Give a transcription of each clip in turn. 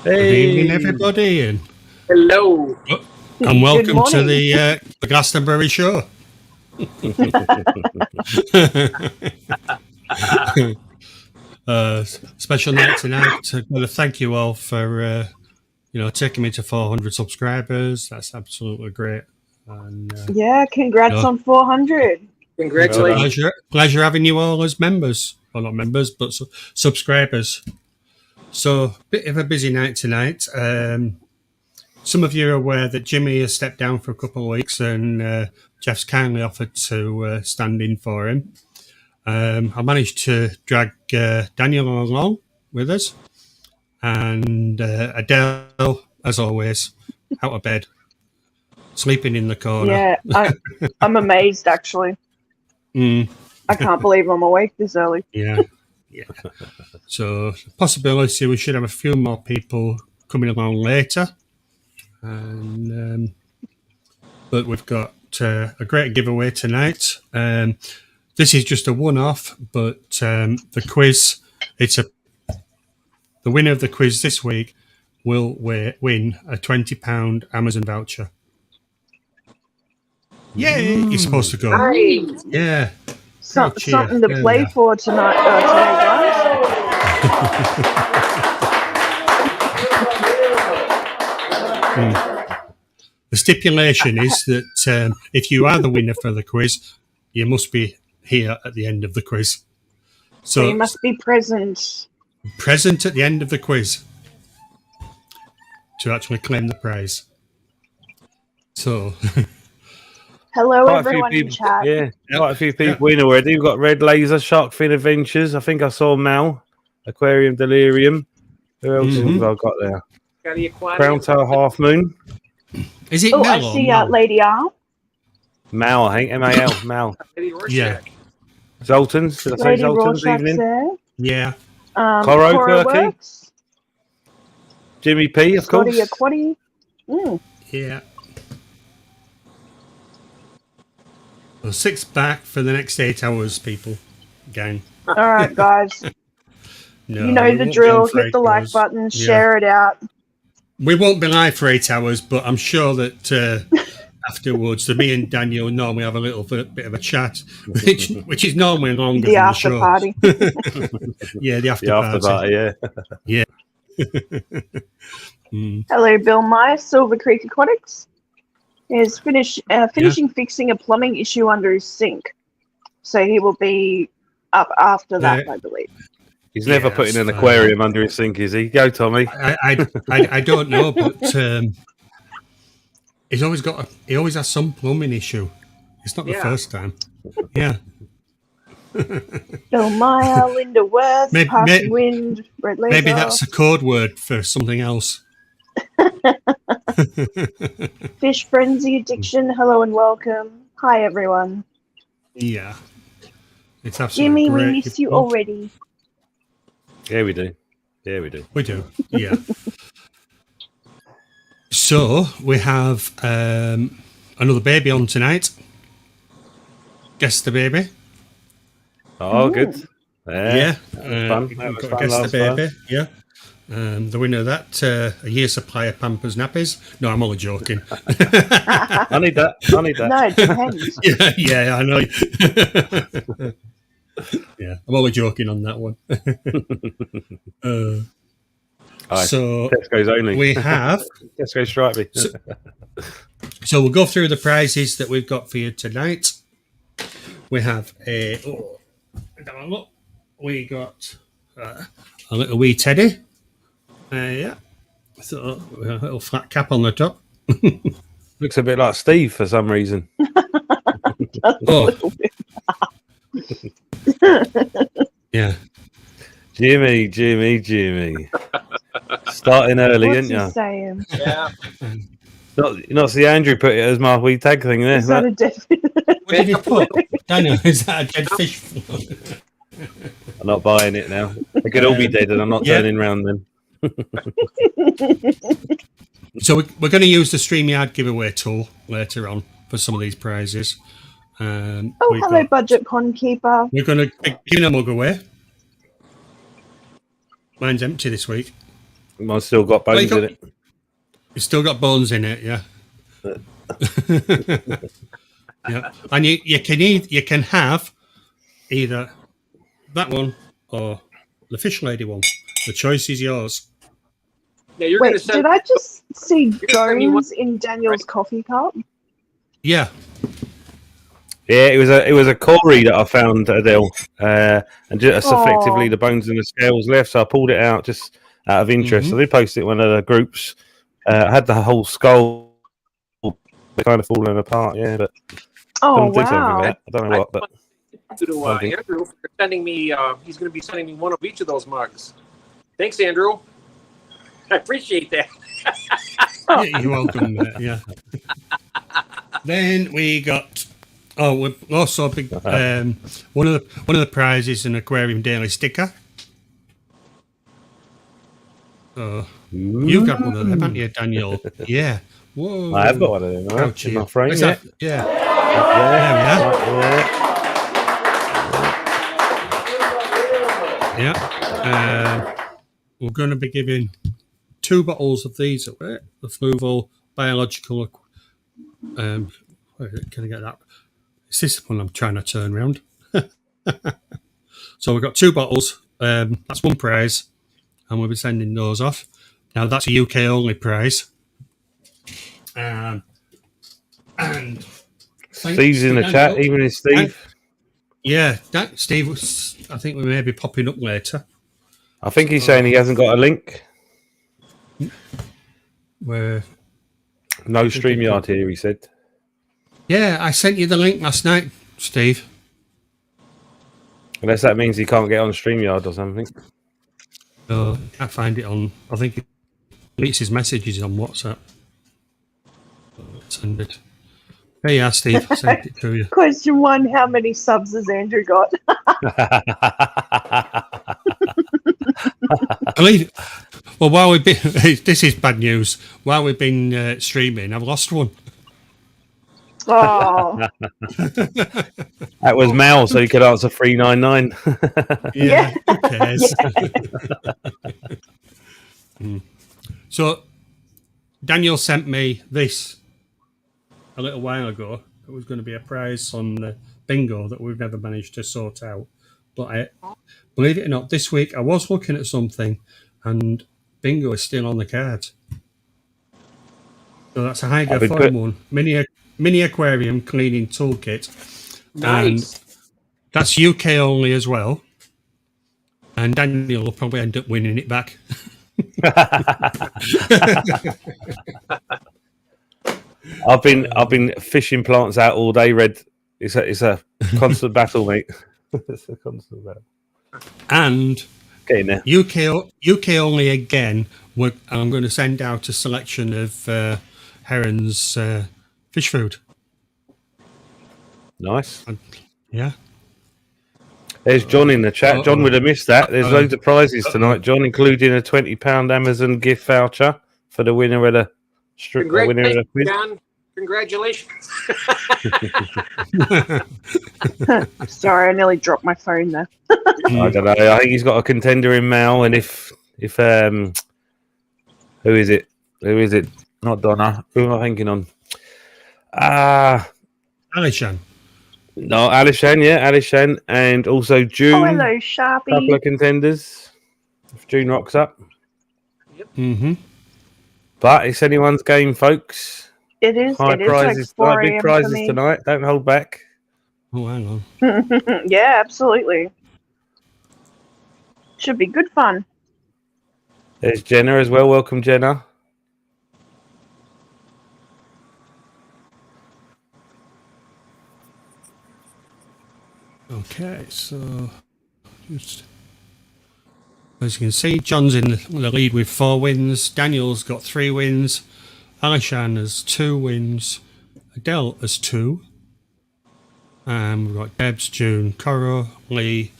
Good evening, everybody, and Hello. and welcome to the Glastonbury show. Special night tonight. I want to thank you all for taking me to 400 subscribers. That's absolutely great. And, congrats on 400. Congratulations. Pleasure having you all as members. Well, not members, but subscribers. So, bit of a busy night tonight. Some of you are aware that Jimmy has stepped down for a couple of weeks, and Jeff's kindly offered to stand in for him. I managed to drag Daniel along with us, and Adele, as always, out of bed, sleeping in the corner. Yeah, I'm amazed, actually. I can't believe I'm awake this early. Yeah. So, possibility we should have a few more people coming along later. And but we've got a great giveaway tonight. This is just a one-off, but the quiz, the winner of the quiz this week will win a £20 Amazon voucher. Yay! You're supposed to go. Nice. Yeah. Something to play for tonight, guys. The stipulation is that if you are the winner for the quiz, you must be here at the end of the quiz. So you must be present. Present at the end of the quiz to actually claim the prize. So, hello, everyone in chat. Yeah, quite a few people in already. We've got Red Laser, Shark Fin Adventures. I think I saw Mal, Aquarium Delirium. Who else have I got there? Got the aquatic. Crown Tail Half Moon. Is it Mal? I see Lady R. Mal, I think. M-A-L, Mal. Yeah. Zoltans. Did I say Lady Zoltans Rorschach's evening? there. Yeah. Coro Turkey. Jimmy P, of course. Aquatic. Yeah. Well, 6 back for the next 8 hours, people. Gang. All right, guys. No, you know the drill. Hit the like button. Share it out. We won't be live for 8 hours, but I'm sure that afterwards, me and Daniel normally have a little bit of a chat, which is normally longer than the show. Party. Yeah, the after party. Yeah. Hello, Bill Meyer, Silver Creek Aquatics. Is finishing fixing a plumbing issue under his sink. So he will be up after that, I believe. He's never putting an aquarium under his sink, is he? Go, Tommy. I don't know, but he always has some plumbing issue. It's not the first time. Yeah. Bill Meyer, Linda Worth, Passing Wind, Red Laser. Maybe that's a code word for something else. Fish Frenzy Addiction, hello and welcome. Hi, everyone. Yeah. It's absolutely Jimmy, great. we miss you already. Yeah, we do. We do, yeah. So, we have another baby on tonight. Guess the baby. Oh, good. Yeah. Fun. That was fun. Guess the baby, yeah. The winner of that, a year supply of Pampers nappies. No, I'm only joking. I need that. No, it depends. yeah, I know. Yeah, I'm only joking on that one. So Tesco's only. We have Tesco Stripey. So we'll go through the prizes that we've got for you tonight. We have we got a little wee teddy. Yeah, so a little flat cap on the top. Looks a bit like Steve for some reason. Yeah. Jimmy. Starting early, What's ain't you? Saying? Yeah. Not see Andrew put it as my wee tag thing there. Is that a dead fish? What did you put? Daniel, is that a dead fish? I'm not buying it now. They could all be dead and I'm not turning round then. So we're going to use the StreamYard giveaway tool later on for some of these prizes. Hello, Budget Pond Keeper. We're going to be giving a mug away. Mine's empty this week. Mine's still got bones in it. It's still got bones in it, yeah. Yeah, and you can have either that one or the fish lady one. The choice is yours. Now you're Wait, gonna send. did I just see send me one- bones in Daniel's coffee cup? Yeah, Yeah, it was a Corey that I found, Adele, and just effectively the bones and the scales left. So I pulled it out just out of interest. I did post it in one of the groups. I had the whole skull kind of falling apart. Yeah, but Oh, couldn't do something wow. with that. I don't know what, but to Andrew for sending me. He's going to be sending me one of each of those mugs. Thanks, Andrew. I appreciate that. yeah, you're welcome. Yeah. Then we got. Oh, we're also big. One of the prizes an Aquarium Daily sticker. So you've got one of them, haven't you, Daniel? Yeah. Whoa. I have got one of them. Oh, Right? In my frame, Where's yeah. that? Yeah. Yeah. We're going to be giving 2 bottles of these away. The Fluval Biological. Can I get that? It's this one I'm trying to turn around. So we've got 2 bottles. That's one prize, and we'll be sending those off. Now that's a UK only prize. And Steve's in the chat. Even is Steve. Yeah, Steve was. I think we may be popping up later. I think he's saying he hasn't got a link. Where? No StreamYard here, he said. Yeah, I sent you the link last night, Steve. Unless that means he can't get on StreamYard or something. So I find it on. I think it deletes his messages on WhatsApp. Send it. There you are, Steve. I sent it to you. Question 1, how many subs has Andrew got? Well, while we've been, this is bad news. While we've been streaming, I've lost one. Oh, That was Mal, so he could answer 399. Yeah, who cares? So, Daniel sent me this a little while ago. It was going to be a prize on the bingo that we've never managed to sort out. But believe it or not, this week I was looking at something and bingo is still on the card. So that's a Hydro Foam one. Mini aquarium cleaning toolkit. Nice. And that's UK only as well. And Daniel will probably end up winning it back. I've been fishing plants out all day, Red. It's a constant battle, mate. It's a constant battle. And Getting there. UK only again. I'm going to send out a selection of Herons fish food. Nice. Yeah. There's John in the chat. John would have missed that. There's loads of prizes tonight, John, including a £20 Amazon gift voucher for the winner of the quiz. John. Congratulations. sorry, I nearly dropped my phone there. I don't know. I think he's got a contender in Mal, and if who is it? Who is it? Not Donna. Who am I thinking on? Alishan. No, Alishan, yeah, Alishan, and also June. Oh, hello, Sharpie. Couple of contenders. If June rocks up. Mm-hmm. But it's anyone's game, folks. It is. High It is prizes like 4 tonight, big a.m. prizes for me. tonight. Don't hold back. Oh, hang on. Yeah, absolutely. Should be good fun. There's Jenna as well. Welcome, Jenna. Okay, so just as you can see, John's in the lead with 4 wins. Daniel's got 3 wins. Alishan has 2 wins. Adele has 2. And we've got Debs, June, Coro, Lee,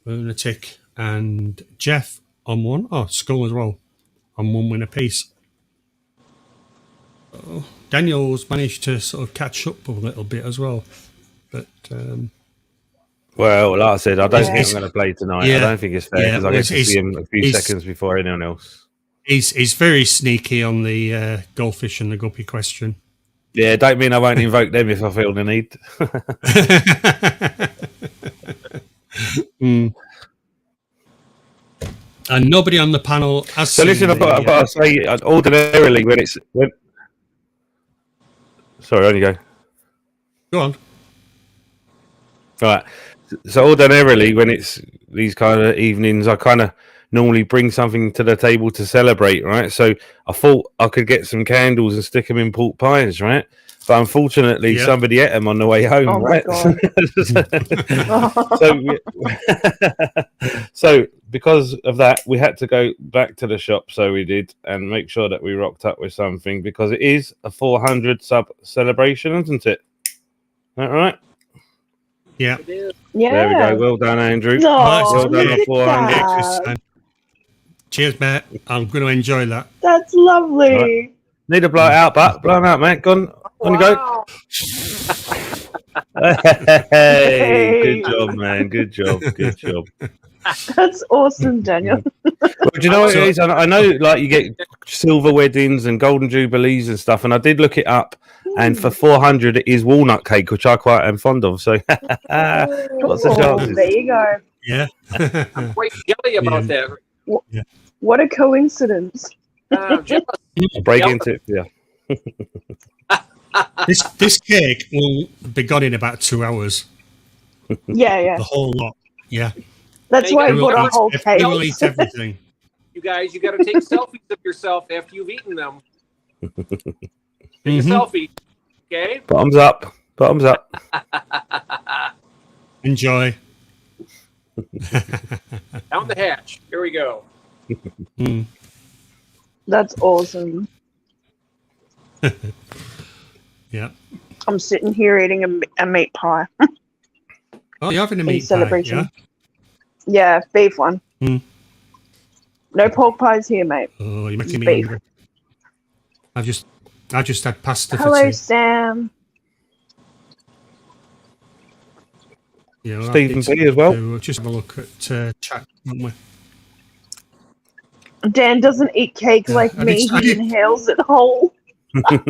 Lunatic, and Jeff on 1. Oh, Skull as well on 1 win apiece. So Daniel's managed to sort of catch up a little bit as well, but. Well, like I said, I don't think I'm going to play tonight. Yeah, I don't think it's fair because I get to he's- see him a few he's- seconds before anyone else. He's very sneaky on the goldfish and the guppy question. Yeah, don't mean I won't invoke them if I feel the need. And nobody on the panel has So listen, I've got to say, ordinarily sorry, on you go. Go on. Right. So ordinarily, when it's these kind of evenings, I kind of normally bring something to the table to celebrate, right? So I thought I could get some candles and stick them in pork pies, right? But unfortunately, somebody ate them on the way home, right? So because of that, we had to go back to the shop. So we did, and make sure that we rocked up with something because it is a 400 sub celebration, isn't it? All right. Yeah. Yeah. There we go. Well done, Andrew. Oh, well done on 400. Cheers, mate. I'm going to enjoy that. That's lovely. Right. Need to blow it out, but blow it out, mate. Go on you go. Hey, good job, man. Good job. Good job. That's awesome, Daniel. Well, do you know what it is? I know, like, you get silver weddings and golden jubilees and stuff, and I did look it up. And for 400, it is walnut cake, which I quite am fond of. So, what's the chances? There you go. Yeah. I'm quite jelly about that. What a coincidence. I'll break into it, yeah. This cake will be gone in about 2 hours. Yeah. The whole lot. Yeah. That's why I bought a whole cake. You will eat everything. You guys, you got to take selfies of yourself after you've eaten them. Take a selfie, okay? Bottoms up. Bottoms up. Enjoy. Down the hatch. Here we go. That's awesome. Yeah. I'm sitting here eating a meat pie. Oh, you're having a meat celebration. pie, yeah? Yeah, beef one. No pork pies here, mate. Oh, you're making me beef. hungry. I just had pasta for Hello, tea. Sam. Yeah, Stephen B as well. We'll just have a look at chat, won't we? Dan doesn't eat cake like me. He inhales it whole. And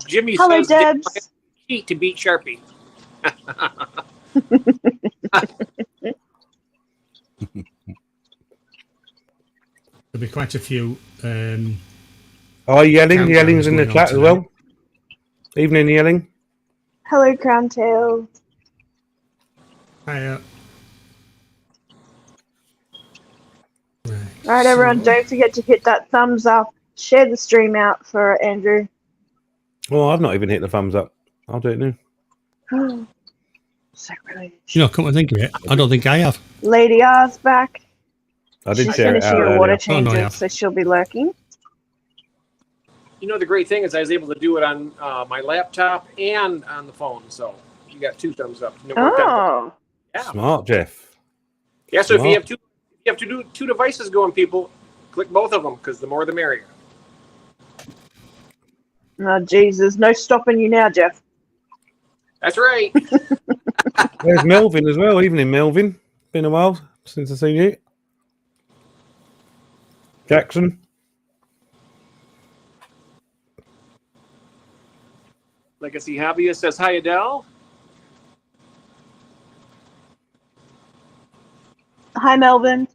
Jimmy Hello, says Debs. heat to beat Sharpie. There'll be quite a few. Yelling. Yelling's in the chat as well. Evening, Yelling. Hello, Crown Tail. Hiya. Right, everyone, don't forget to hit that thumbs up. Share the stream out for Andrew. Well, I've not even hit the thumbs up. I'll do it now. Sacrilege. You know, come to think of it, I don't think I have. Lady R's back. I did She's share it finishing out her water earlier. changes, so she'll be lurking. You know, the great thing is I was able to do it on my laptop and on the phone. So you got 2 thumbs up. Oh. Yeah. Smart, Jeff. Yeah, so Smart. if you have to do 2 devices going, people, click both of them because the more the merrier. Oh, Jesus. No stopping you now, Jeff. That's right. There's Melvin as well. Evening, Melvin. Been a while since I've seen you. Jackson. Legacy Hobbyist says, hi, Adele. Hi, Melvin.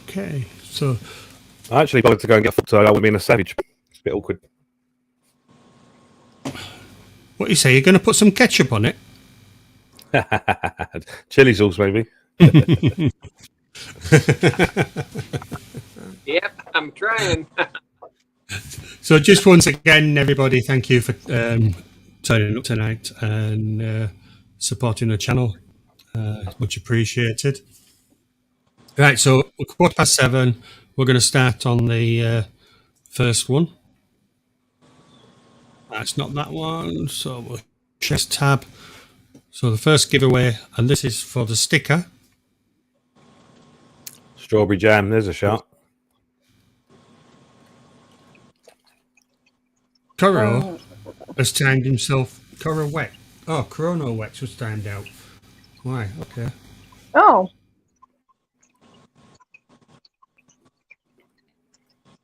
Okay, so I actually bothered to go and get food, so I would have been a savage. It's a bit awkward. what you say? You're going to put some ketchup on it? Chili sauce, maybe. Yep, I'm trying. So just once again, everybody, thank you for turning up tonight and supporting the channel. Much appreciated. Right, so 7:15. We're going to start on the first one. That's not that one. So we'll just tab. So the first giveaway, and this is for the sticker. Strawberry jam. There's a shot. Kuro has timed himself Cora Wet. Oh, Chrono Wex was timed out. Why? Okay. Oh,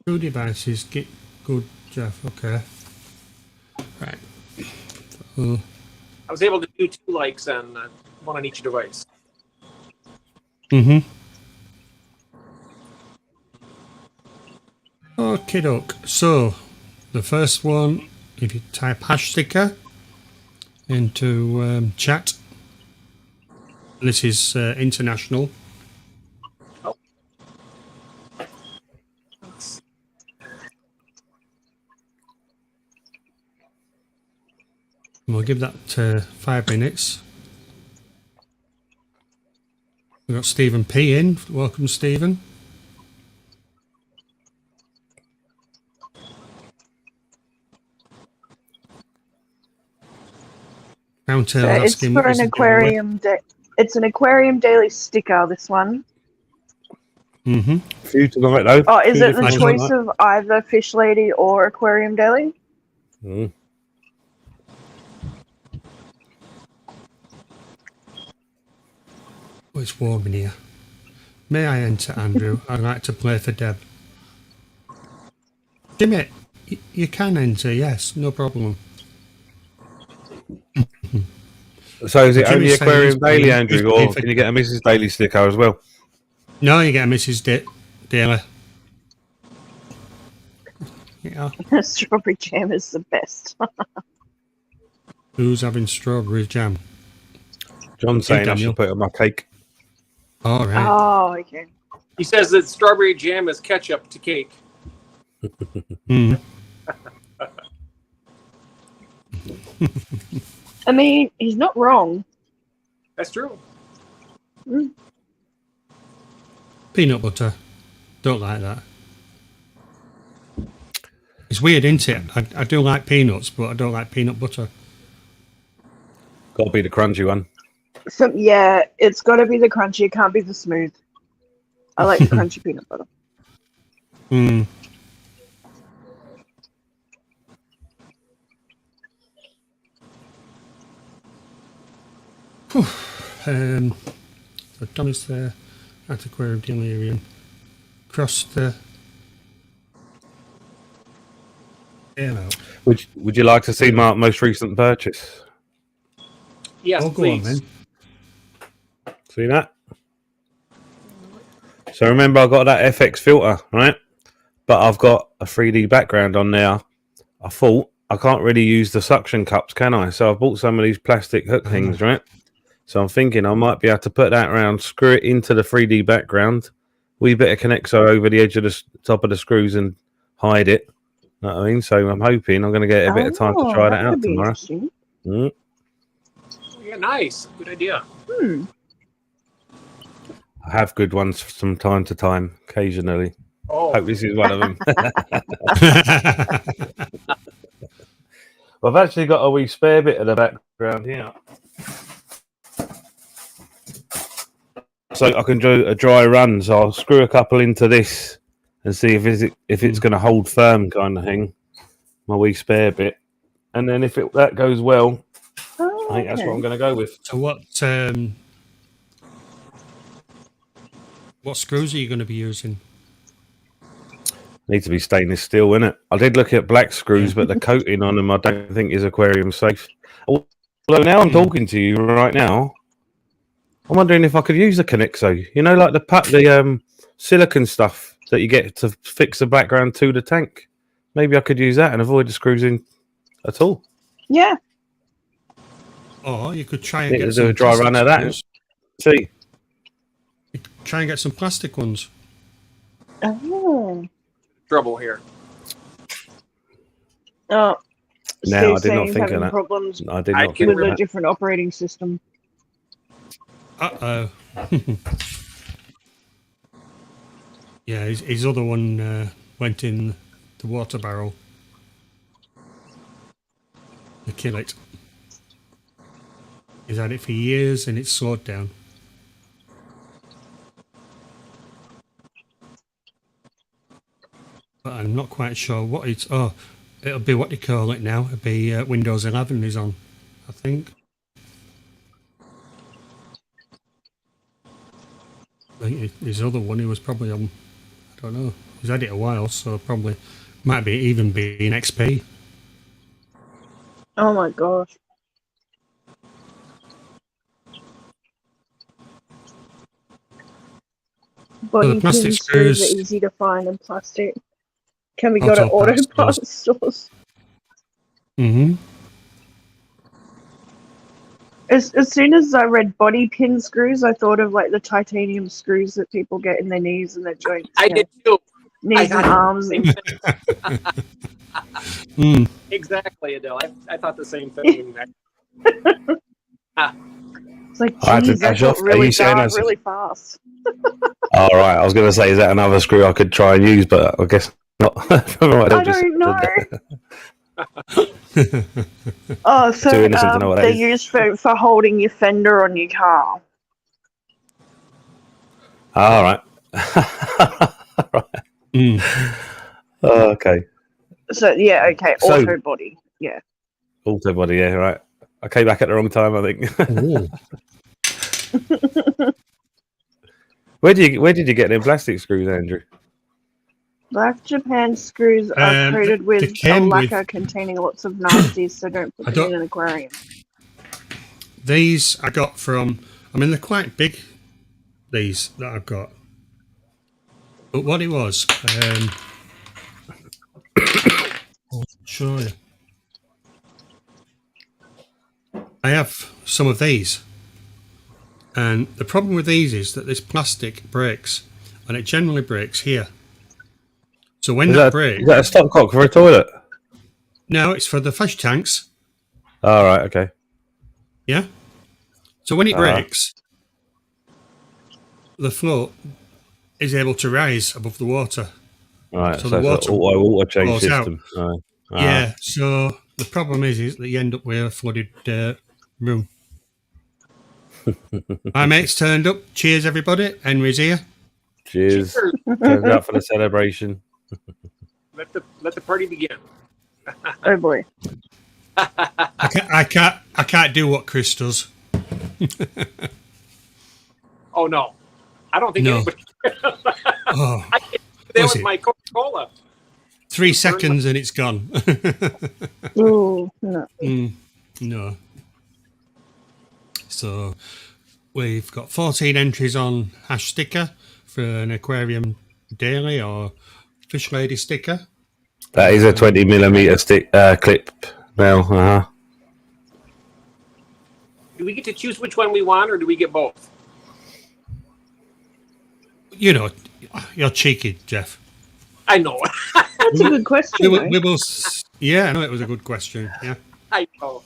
Two devices. Get good, Jeff. Okay. Right. I was able to do 2 likes and 1 on each device. Mm-hmm. Okay, doke. So, the first one, if you type #sticker into chat, this is international. Oh. We'll give that 5 minutes. We've got Stephen P in. Welcome, Stephen. Counter so it's asking for what is an the giveaway. aquarium. It's an aquarium daily sticker. This one. Mm-hmm. Few tonight though. Oh, is Few it the different choice tonight. of either Fish Lady or Aquarium Daily? Mm. Oh, it's warm in here. May I enter, Andrew? I'd like to play for Deb. Jimmy, you can enter, yes, no problem. So is it Jimmy's only saying Aquarium he's Daily, paying- Andrew, he's or paying for- can you get a Mrs. Daily sticker as well? No, you get a Mrs. Daily. Yeah. Strawberry jam is the best. Who's having strawberry jam? John's saying I Daniel. should put it on my cake. All right. Oh, okay. He says that strawberry jam is ketchup to cake. Mm. I mean, he's not wrong. That's true. Peanut butter. Don't like that. It's weird, isn't it? I do like peanuts, but I don't like peanut butter. Got to be the crunchy one. So yeah, it's got to be the crunchy. It can't be the smooth. I like the crunchy peanut butter. Hmm. So Thomas there at Aquarium Delirium. Cross the air out. Would you like to see my most recent purchase? Yes, Oh, go on please. then. See that? So remember, I got that FX filter, right? But I've got a 3D background on there. I thought I can't really use the suction cups, can I? So I bought some of these plastic hook things, right? So I'm thinking I might be able to put that around, screw it into the 3D background, wee bit of Connexo over the edge of the top of the screws and hide it. Know what I mean? So I'm hoping I'm going to get a bit of time to try that out could be tomorrow. interesting. Mm. Yeah, nice. Good idea. I have good ones from time to time, occasionally. Oh, Hope this is one of them. I've actually got a wee spare bit of the background here. So I can do a dry run, so I'll screw a couple into this and see if it's going to hold firm, kind of thing. My wee spare bit, and then if that goes well, I think that's what I'm going to go with. So what screws are you going to be using? Need to be stainless steel, innit? I did look at black screws, but the coating on them I don't think is aquarium safe. Although now I'm talking to you right now, I'm wondering if I could use a Connexo. You know, like the silicon stuff that you get to fix the background to the tank. Maybe I could use that and avoid the screws in at all. Yeah. Or you could try and Need get to some do a dry plastic run of that. screws. See, Try and get some plastic ones. Oh. trouble here. Oh. Now, I Steve's did not saying he's think of having that. problems I did I not can think with of a that. different operating system. Uh-oh. Yeah, his other one went in the water barrel. To kill it. He's had it for years and it's slowed down. But I'm not quite sure what it's... Oh, it'll be what they call it now. It'll be Windows 11 is on. I think. I think his other one, he was probably on, I don't know, he's had it a while, so probably might be even be in XP. Oh my gosh. Body the plastic pin screws are screws- easy to find in plastic. Can be got Auto at auto parts parts stores. Mm-hmm. As soon as I read body pin screws, I thought of like the titanium screws that people get in their knees and their joints. I did too. Knees and arms. And Mm. Exactly, Adele. I thought the same thing. it's like, I had to geez, that dash off. got Are really you saying dark that's- really fast. All right, I was going to say, is that another screw I could try and use? But I guess not. I don't know. Oh, so Too innocent to know what that they're is. used for holding your fender on your car. All right. Mm. Oh, okay. So yeah, okay, So- auto body. Yeah. Auto body, yeah, right. I came back at the wrong time, I think. Ooh. Where did you get them plastic screws, Andrew? Black Japan screws are coated they with a came with- lacquer containing lots of nasties, so don't put I them don't- in an aquarium. These I got from, I mean, they're quite big, these that I've got. But what it was, I'll show you. I have some of these. And the problem with these is that this plastic breaks, and it generally breaks here. So when that breaks, Is that a stopcock for a toilet? no, it's for the fish tanks. All right, okay. Yeah. So when it Uh-huh. breaks, the float is able to rise above the water. All right, So so the it's an water auto change falls out. system. All right. Yeah. So the problem is that you end up with a flooded room. My mate's turned up. Cheers, everybody. Henry's here. Cheers. Cheers. Turns out for the celebration. Let the party begin. Oh boy. I can't do what Chris does. Oh no, I don't think No. anybody. Oh, I can't do that Was with it? my Coca-Cola. 3 seconds and it's gone. Ooh, no. No. So we've got 14 entries on hash sticker for an aquarium daily or fish lady sticker. That is a 20mm stick clip now. Uh-huh. Do we get to choose which one we want, or do we get both? You know, you're cheeky, Jeff. I know. That's a good question. though. We will. Yeah, I know it was a good question. Yeah. I know.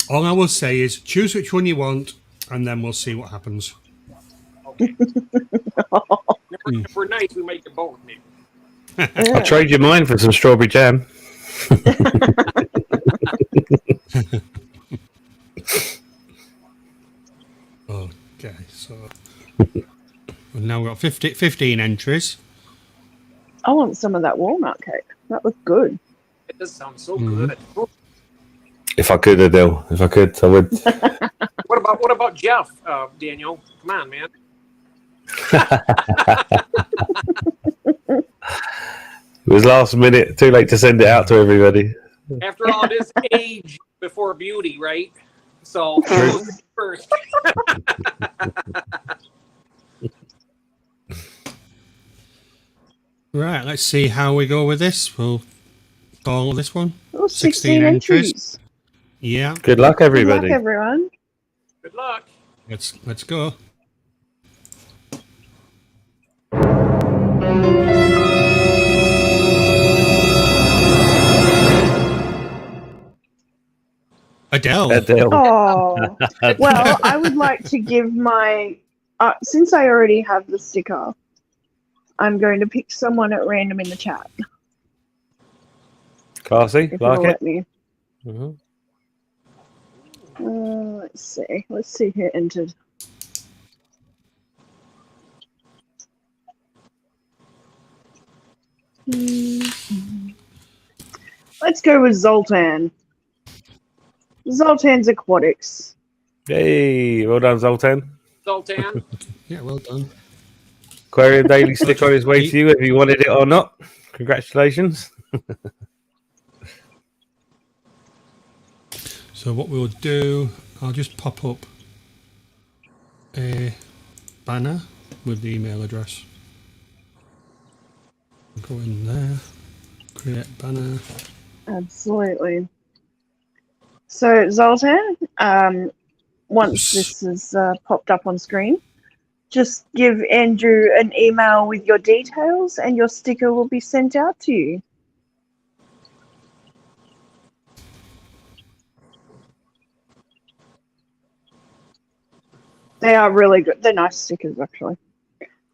All I will say is choose which one you want, and then we'll see what happens. If we're nice, we might get both. Maybe. I'll trade your mind for some strawberry jam. Okay, so we've now got 15 entries. I want some of that walnut cake. That looks good. It does sound so good. If I could, Adele. If I could, I would. What about Jeff? Daniel, come on, man. It was last minute. Too late to send it out to everybody. After all, this age before beauty, right? So first. Right, let's see how we go with this. We'll call this one. Oh, 16 entries. Yeah, Good luck, Good everybody. luck, everyone. Good luck. let's go. Adele. Adele. Oh, well, I would like to give my. Since I already have the sticker, I'm going to pick someone at random in the chat. Classy. If Like it'll it. let me. Mhm. Let's see. Let's see who entered. Let's go with Zoltan. Zoltan's Aquatics. Hey, well done, Zoltan. Zoltan. Yeah, well done. Aquarium Daily stick on his way to you, whether you wanted it or not. Congratulations. So what we'll do, I'll just pop up a banner with the email address. Go in there, create banner. Absolutely. So, Zoltan, once this is popped up on screen, just give Andrew an email with your details and your sticker will be sent out to you. They are really good. They're nice stickers, actually.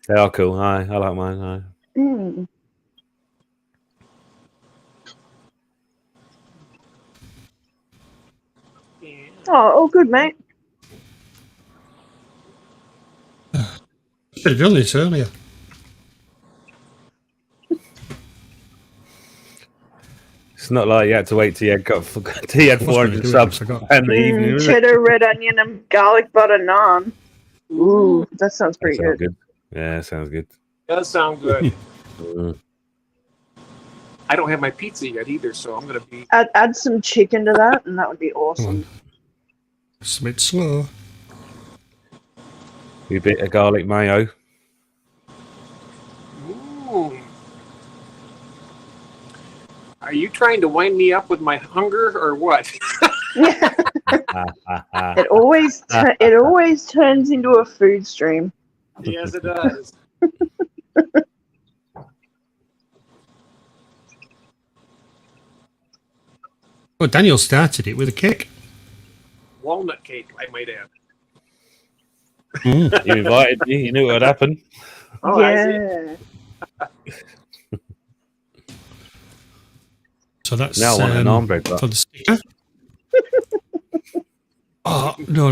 They are cool. I like mine. Aye. Mm. Oh, all good, mate. Should have done this earlier. It's not like you had to wait till you had 400 subs and the evening. Was it? Cheddar, red onion, and garlic butter naan. Ooh, that sounds pretty Sounds good. Yeah, sounds good. Does sound good. Mm. I don't have my pizza yet either, so I'm gonna be. Add some chicken to that, and that would be awesome. It's a bit slow. A bit of garlic mayo. Ooh. Are you trying to wind me up with my hunger or what? It always turns into a food stream. Yes, it does. Well, Daniel started it with a cake. Walnut cake, I might add. You invited me. You knew what would happen. Oh, yeah. So that's Now I want an arm bread. for the sticker. Oh, no.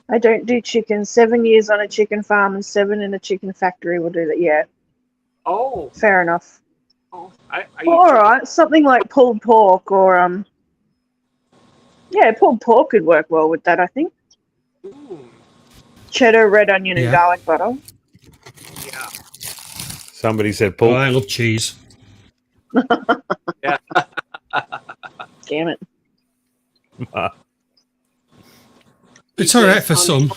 I don't do chicken. 7 years on a chicken farm and 7 in a chicken factory will do that. Yeah, Oh, fair enough. I All right, something like pulled pork or yeah, pulled pork could work well with that. I think cheddar, red onion, and garlic butter. Yeah. Somebody said Oh, pork. I love cheese. Yeah. Damn it. It's all right for some.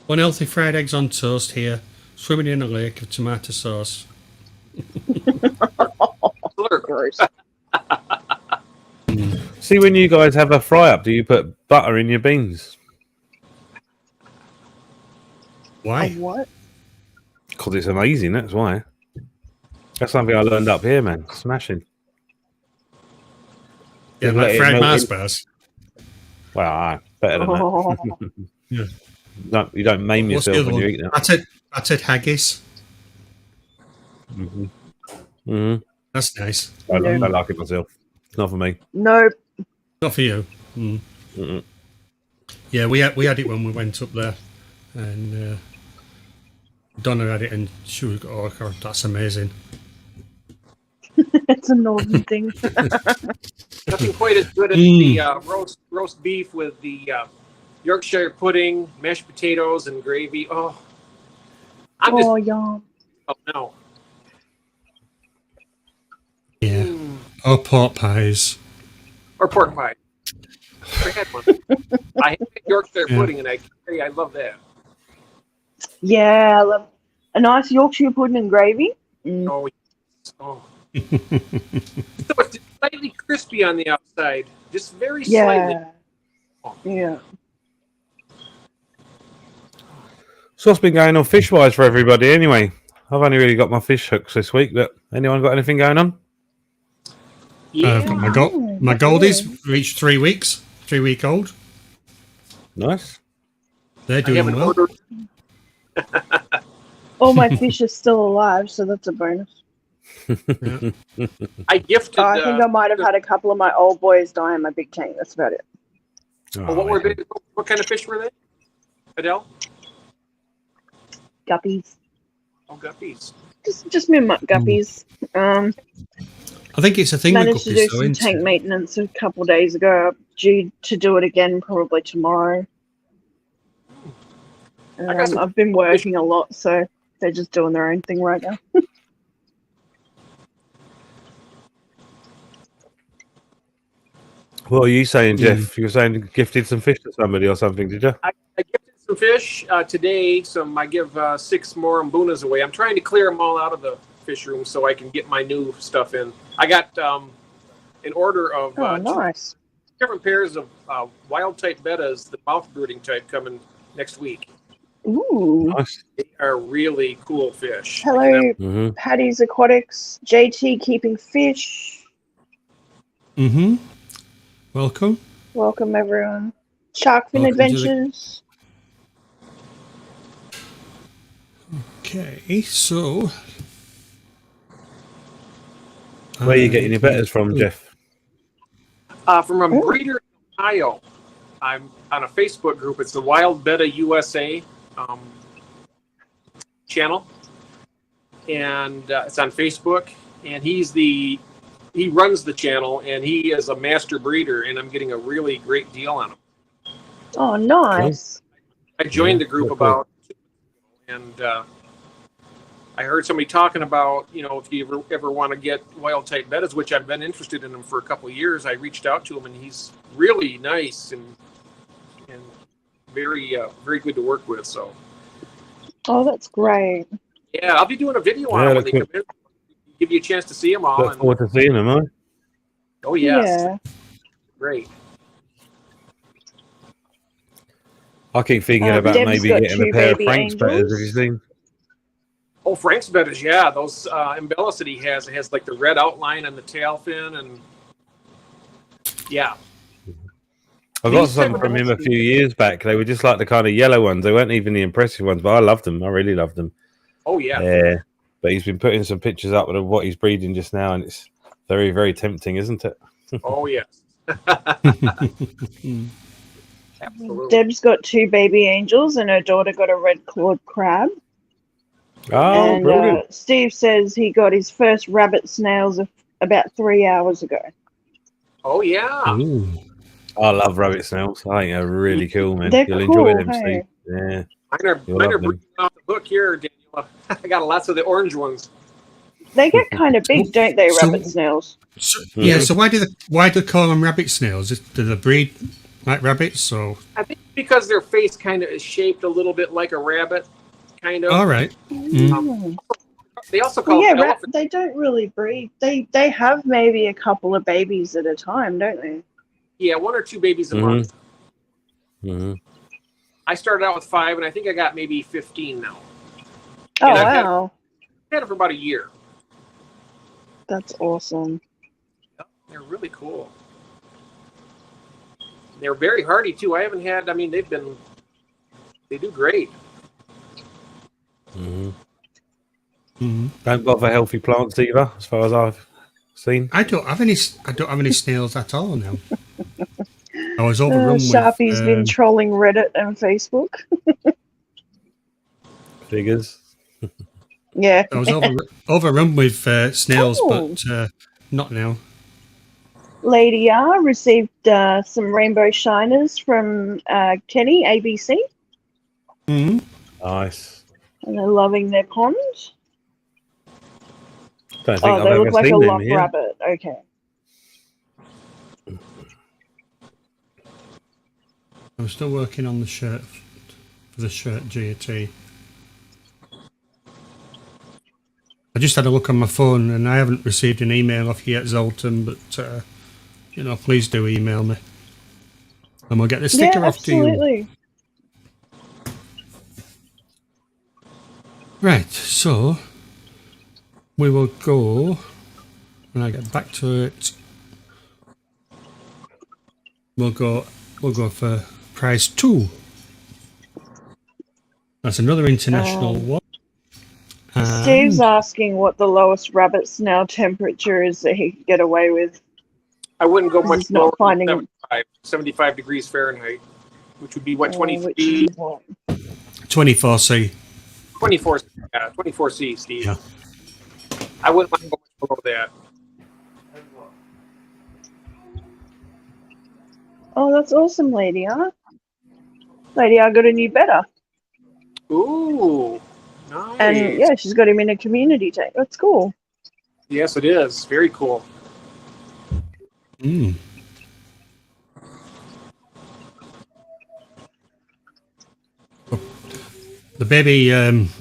Unhealthy fried eggs on toast here, swimming in a lake of tomato sauce. Gross. See, when you guys have a fry up, do you put butter in your beans? Why? What? Because it's amazing, that's why. That's something I learned up here, man. Smashing. Yeah, Just like let it fried melt Mars in. bars. Well, aye, better than that. Yeah. You don't maim What's the yourself other when you one? eat that. Battered haggis. Mm-hmm. Mm-hmm. That's nice. I like it myself. It's not for me. Nope. Not for you. Mm. Mm-mm. Yeah, we had it when we went up there, and Donna had it, and she was, oh God, that's amazing. It's a northern thing. Nothing quite as good as the roast beef with the Yorkshire pudding, mashed potatoes, and gravy. Oh, Yum. Oh no. Yeah. Or pork pies. Or pork pie. I had one. I had Yorkshire pudding, and I love that. Yeah, I love a nice Yorkshire pudding and gravy. Mm. Oh, so it's slightly crispy on the outside, just very slightly. Yeah. So what's been going on fish-wise for everybody anyway? I've only really got my fish hooks this week, but anyone got anything going on? Yeah. My goldies reached 3 weeks, 3-week-old. Nice. They're doing well. All my fish are still alive, so that's a bonus. Yeah. I gifted. I think I might have had a couple of my old boys die in my big tank. That's about it. What kind of fish were they, Adele? guppies. Oh, guppies. Just me guppies. I think it's a thing with Managed to do guppies, though, some isn't tank it? maintenance a couple of days ago. Due to do it again probably tomorrow. I got some I've been working a lot, so they're just doing their own thing right now. What are you saying, Jeff? You were saying you gifted some fish to somebody or something, did you? I gifted some fish today. I give 6 more mbunas away. I'm trying to clear them all out of the fish room so I can get my new stuff in. I got an order of Nice. 2 different pairs of wild type bettas, the mouth brooding type, coming next week. Ooh. Nice. They are really cool fish. Hello, Paddy's Aquatics. JT keeping fish. Mm-hmm. Welcome. Welcome, everyone. Sharkfin Welcome to the- Adventures. Okay, so Where are you getting your betters from, Jeff? From a breeder in Ohio. I'm on a Facebook group. It's the Wild Betta USA channel, and it's on Facebook. And he runs the channel, and he is a master breeder, and I'm getting a really great deal on him. Oh, nice. I joined the group about, and I heard somebody talking about, if you ever want to get wild type bettas, which I've been interested in them for a couple of years. I reached out to him, and he's really nice and very very good to work with. So, Oh, that's great. yeah, I'll be doing a video on them when they come in. Give you a chance to see them all. Look forward to seeing them, eh? Oh yes, Yeah. great. I keep thinking about Deb's maybe got getting a 2 pair of baby Frank's betters. angels. Have you seen? Oh, Frank's bettas, yeah. Those embellis that he has, it has like the red outline on the tail fin, and yeah. I got some from him a few years back. They were just like the kind of yellow ones. They weren't even the impressive ones, but I loved them. I really loved them. Oh yeah. Yeah. But he's been putting some pictures up of what he's breeding just now, and it's very, very tempting, isn't it? Oh yes. Absolutely. Deb's got 2 baby angels, and her daughter got a red clawed crab. Oh, And brilliant. Steve says he got his first rabbit snails about 3 hours ago. Oh yeah. Ooh. I love rabbit snails. I think they're really cool, man. They're You'll cool, enjoy them, hey? Steve. Yeah. Mine are breathing off the hook here, Daniela. I got lots of the orange ones. They get kind of big, don't they, So- rabbit snails? So, yeah. So why do they call them rabbit snails? Do they breed like rabbits? So I think because their face kind of is shaped a little bit like a rabbit, kind of. all right. They also call Well, them yeah, elephant. they don't really breed. They have maybe a couple of babies at a time, don't they? Yeah, 1 or 2 babies a month. Mm-hmm. I started out with 5, and I think I got maybe 15 now. Oh, And I've had- wow. I had it for about a year. That's awesome. They're really cool. They're very hardy too. I haven't had. I mean, they do great. Mm-hmm. Mm-hmm. Don't bother healthy plants either, as far as I've seen. I don't have any snails at all now. I was overrun with Sharpie's been trolling Reddit and Facebook. Figures. Yeah. I was overrun with snails, Oh. but not now. Lady R received some rainbow shiners from Kenny, ABC, Mm-hmm. Nice. and they're loving their pond. Don't think Oh, I've they ever look like seen a them lop here. rabbit. Okay. I'm still working on the shirt for the shirt GT. I just had a look on my phone and I haven't received an email off you yet, Zoltan, but please do email me. And we'll get the sticker Yeah, off to you. absolutely. Right, so we will go when I get back to it. We'll go for prize 2. That's another international one. Steve's asking what the lowest rabbit snail temperature is that he could get away with. I wouldn't go much He's not lower finding than 75 degrees Fahrenheit, which would be what, 23? What? 24C. 24C, Steve. Yeah. I wouldn't want to go much below that. Oh, that's awesome, Lady R. Lady R got a new better. Ooh, nice. And yeah, she's got him in a community tank. That's cool. Yes, it is. Very cool. Mm. The baby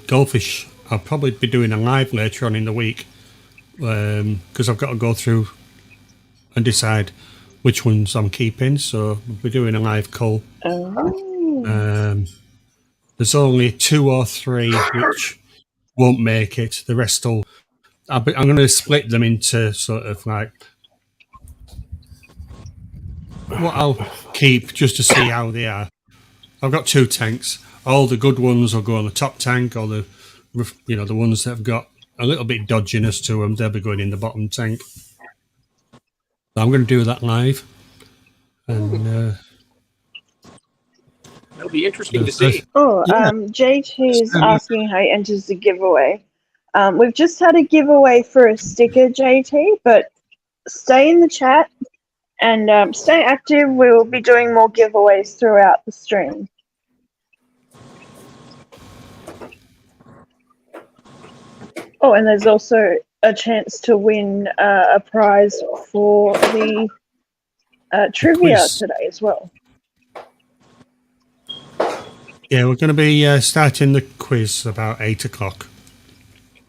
goldfish, I'll probably be doing a live later on in the week because I've got to go through and decide which ones I'm keeping. So we'll be doing a live cull. Oh. There's only 2 or 3 which won't make it. The rest will. I'm going to split them into sort of like what I'll keep just to see how they are. I've got 2 tanks. All the good ones will go on the top tank, or the ones that have got a little bit dodginess to them, they'll be going in the bottom tank. So I'm going to do that live, and It'll be interesting to see. Oh, Yeah. JT is asking how he enters the giveaway. We've just had a giveaway for a sticker, JT, but stay in the chat and stay active. We will be doing more giveaways throughout the stream. Oh, and there's also a chance to win a prize for the trivia quiz. today as well. Yeah, we're going to be starting the quiz about 8 o'clock.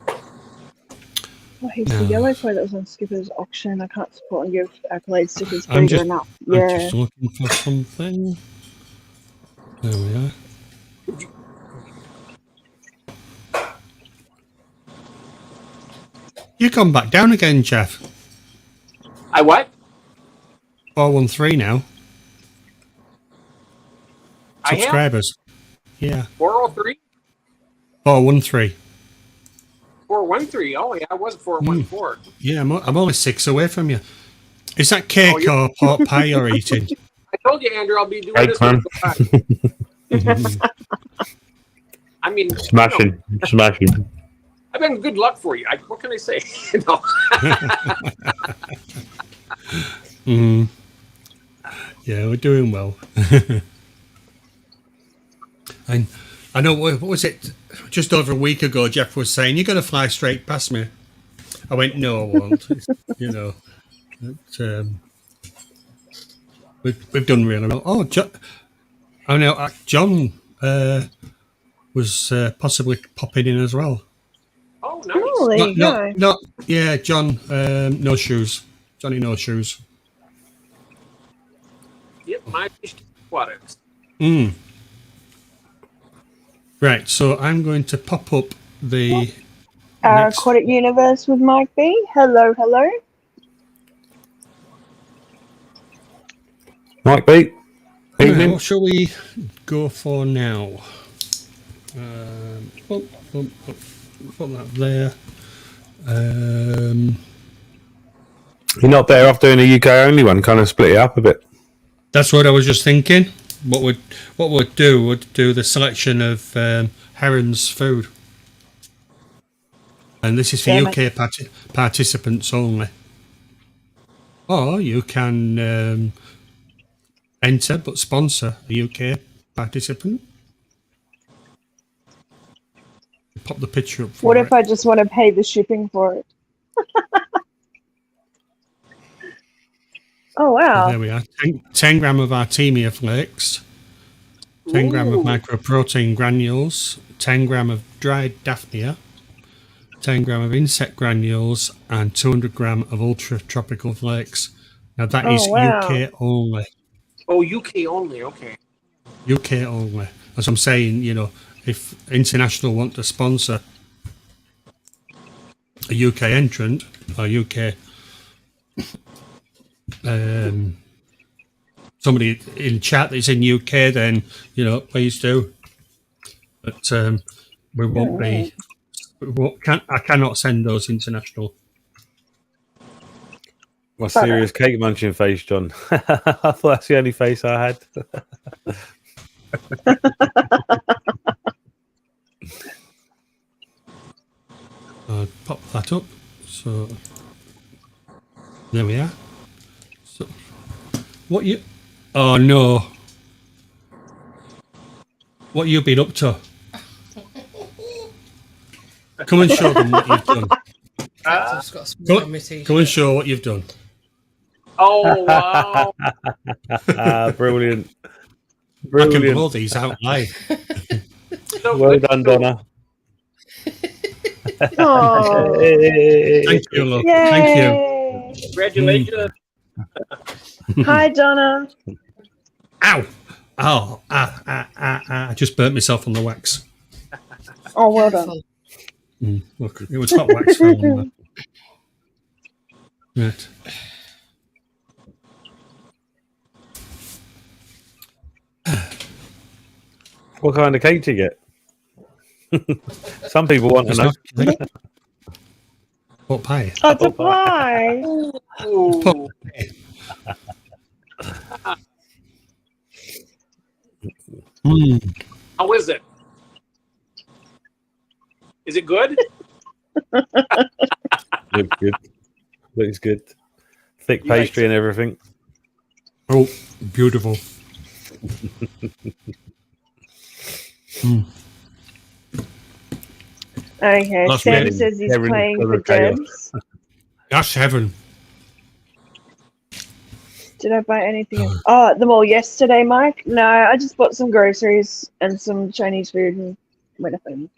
Oh, he's the yellow toy that was on Skipper's auction. I can't support and give accolade stickers, I'm believe it or just- not. I'm Yeah. just looking for something. There we are. You come back down again, Jeff. I what? 413 now. I have Subscribers. Yeah. 403, 413. 413. Oh yeah, I was 414. Yeah, I'm only 6 away from you. Is that cake Oh, you're- or pork pie you're eating? I told you, Andrew, I'll be doing Cake, this. man. I mean, Smashing. I've been good luck for you. What can I say? No. Mm. Yeah, we're doing well. And I know, what was it? Just over a week ago, Jeff was saying, you're going to fly straight past me. I went, no, I won't. But, we've done really well. Oh, I know John was possibly popping in as well. Oh, nice. Oh, there you go. No, yeah, John, no shoes. Johnny, no shoes. Yep, my fish aquatics. Mm. Right, so I'm going to pop up the next. Aquatic Universe with Mike B. Hello, hello. Mike B. Right, Evening. what shall we go for now? Put that there. You're not better off doing a UK only one, kind of split it up a bit. That's what I was just thinking. What we'd do the selection of Herons Food, and this is for Damn UK participants only. Or you can enter but sponsor a UK participant. Pop the picture up for What it. if I just want to pay the shipping for it? Oh, wow. There we are. 10 gram of Artemia flakes, 10 gram of Ooh. microprotein granules, 10 gram of dried daphnia, 10 gram of insect granules, and 200 gram of ultra tropical flakes. Now that is wow. UK only. Oh, UK only. Okay. UK only. As I'm saying, if international want to sponsor a UK entrant or UK somebody in chat that's in UK, then please do. But we won't be. I cannot send those international. My serious cake munching face, John. I thought that's the only face I had. pop that up. So there we are. So what you? Oh no! What you been up to? Come and show them what you've done. I've just got some Go, on my t-shirt. go and show what you've done. Oh wow! Brilliant. I can Brilliant. blow these out live. So Well good. done, Donna. Oh, Thank you, love. yay! Thank you. Congratulations. Hi, Donna. Ow! Oh, I just burnt myself on the wax. Oh, well done. Look, it was hot wax fell on there. Right. What kind of cake do you get? Some people want to It's know. not cake. What pie? Oh, it's a pie. Ooh. How is it? Is it good? Looks good. Looks good. Thick You like pastry and everything. Oh, beautiful. Okay, That's Sam really says he's Heaven playing for for the chaos. Debs. That's heaven. Did I buy anything else? Oh, at the mall yesterday, Mike? No, I just bought some groceries and some Chinese food and went home.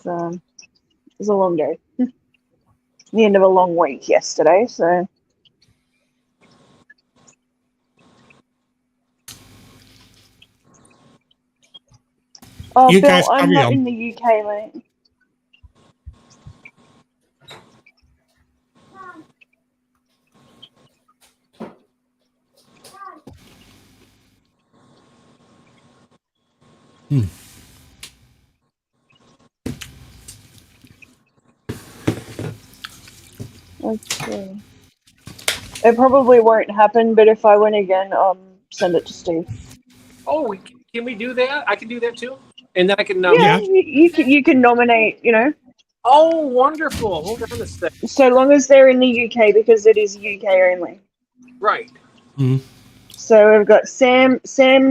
So, it was a long day. The end of a long week yesterday, so. Oh, You Bill, guys I'm carry not on. in the UK, mate. Okay. It probably won't happen, but if I win again, send it to Steve. Oh, can we do that? I can do that too, and then I can. Yeah, you can nominate, Oh, wonderful! Hold on a second. so long as they're in the UK, because it is UK only. Right. So we've got Sam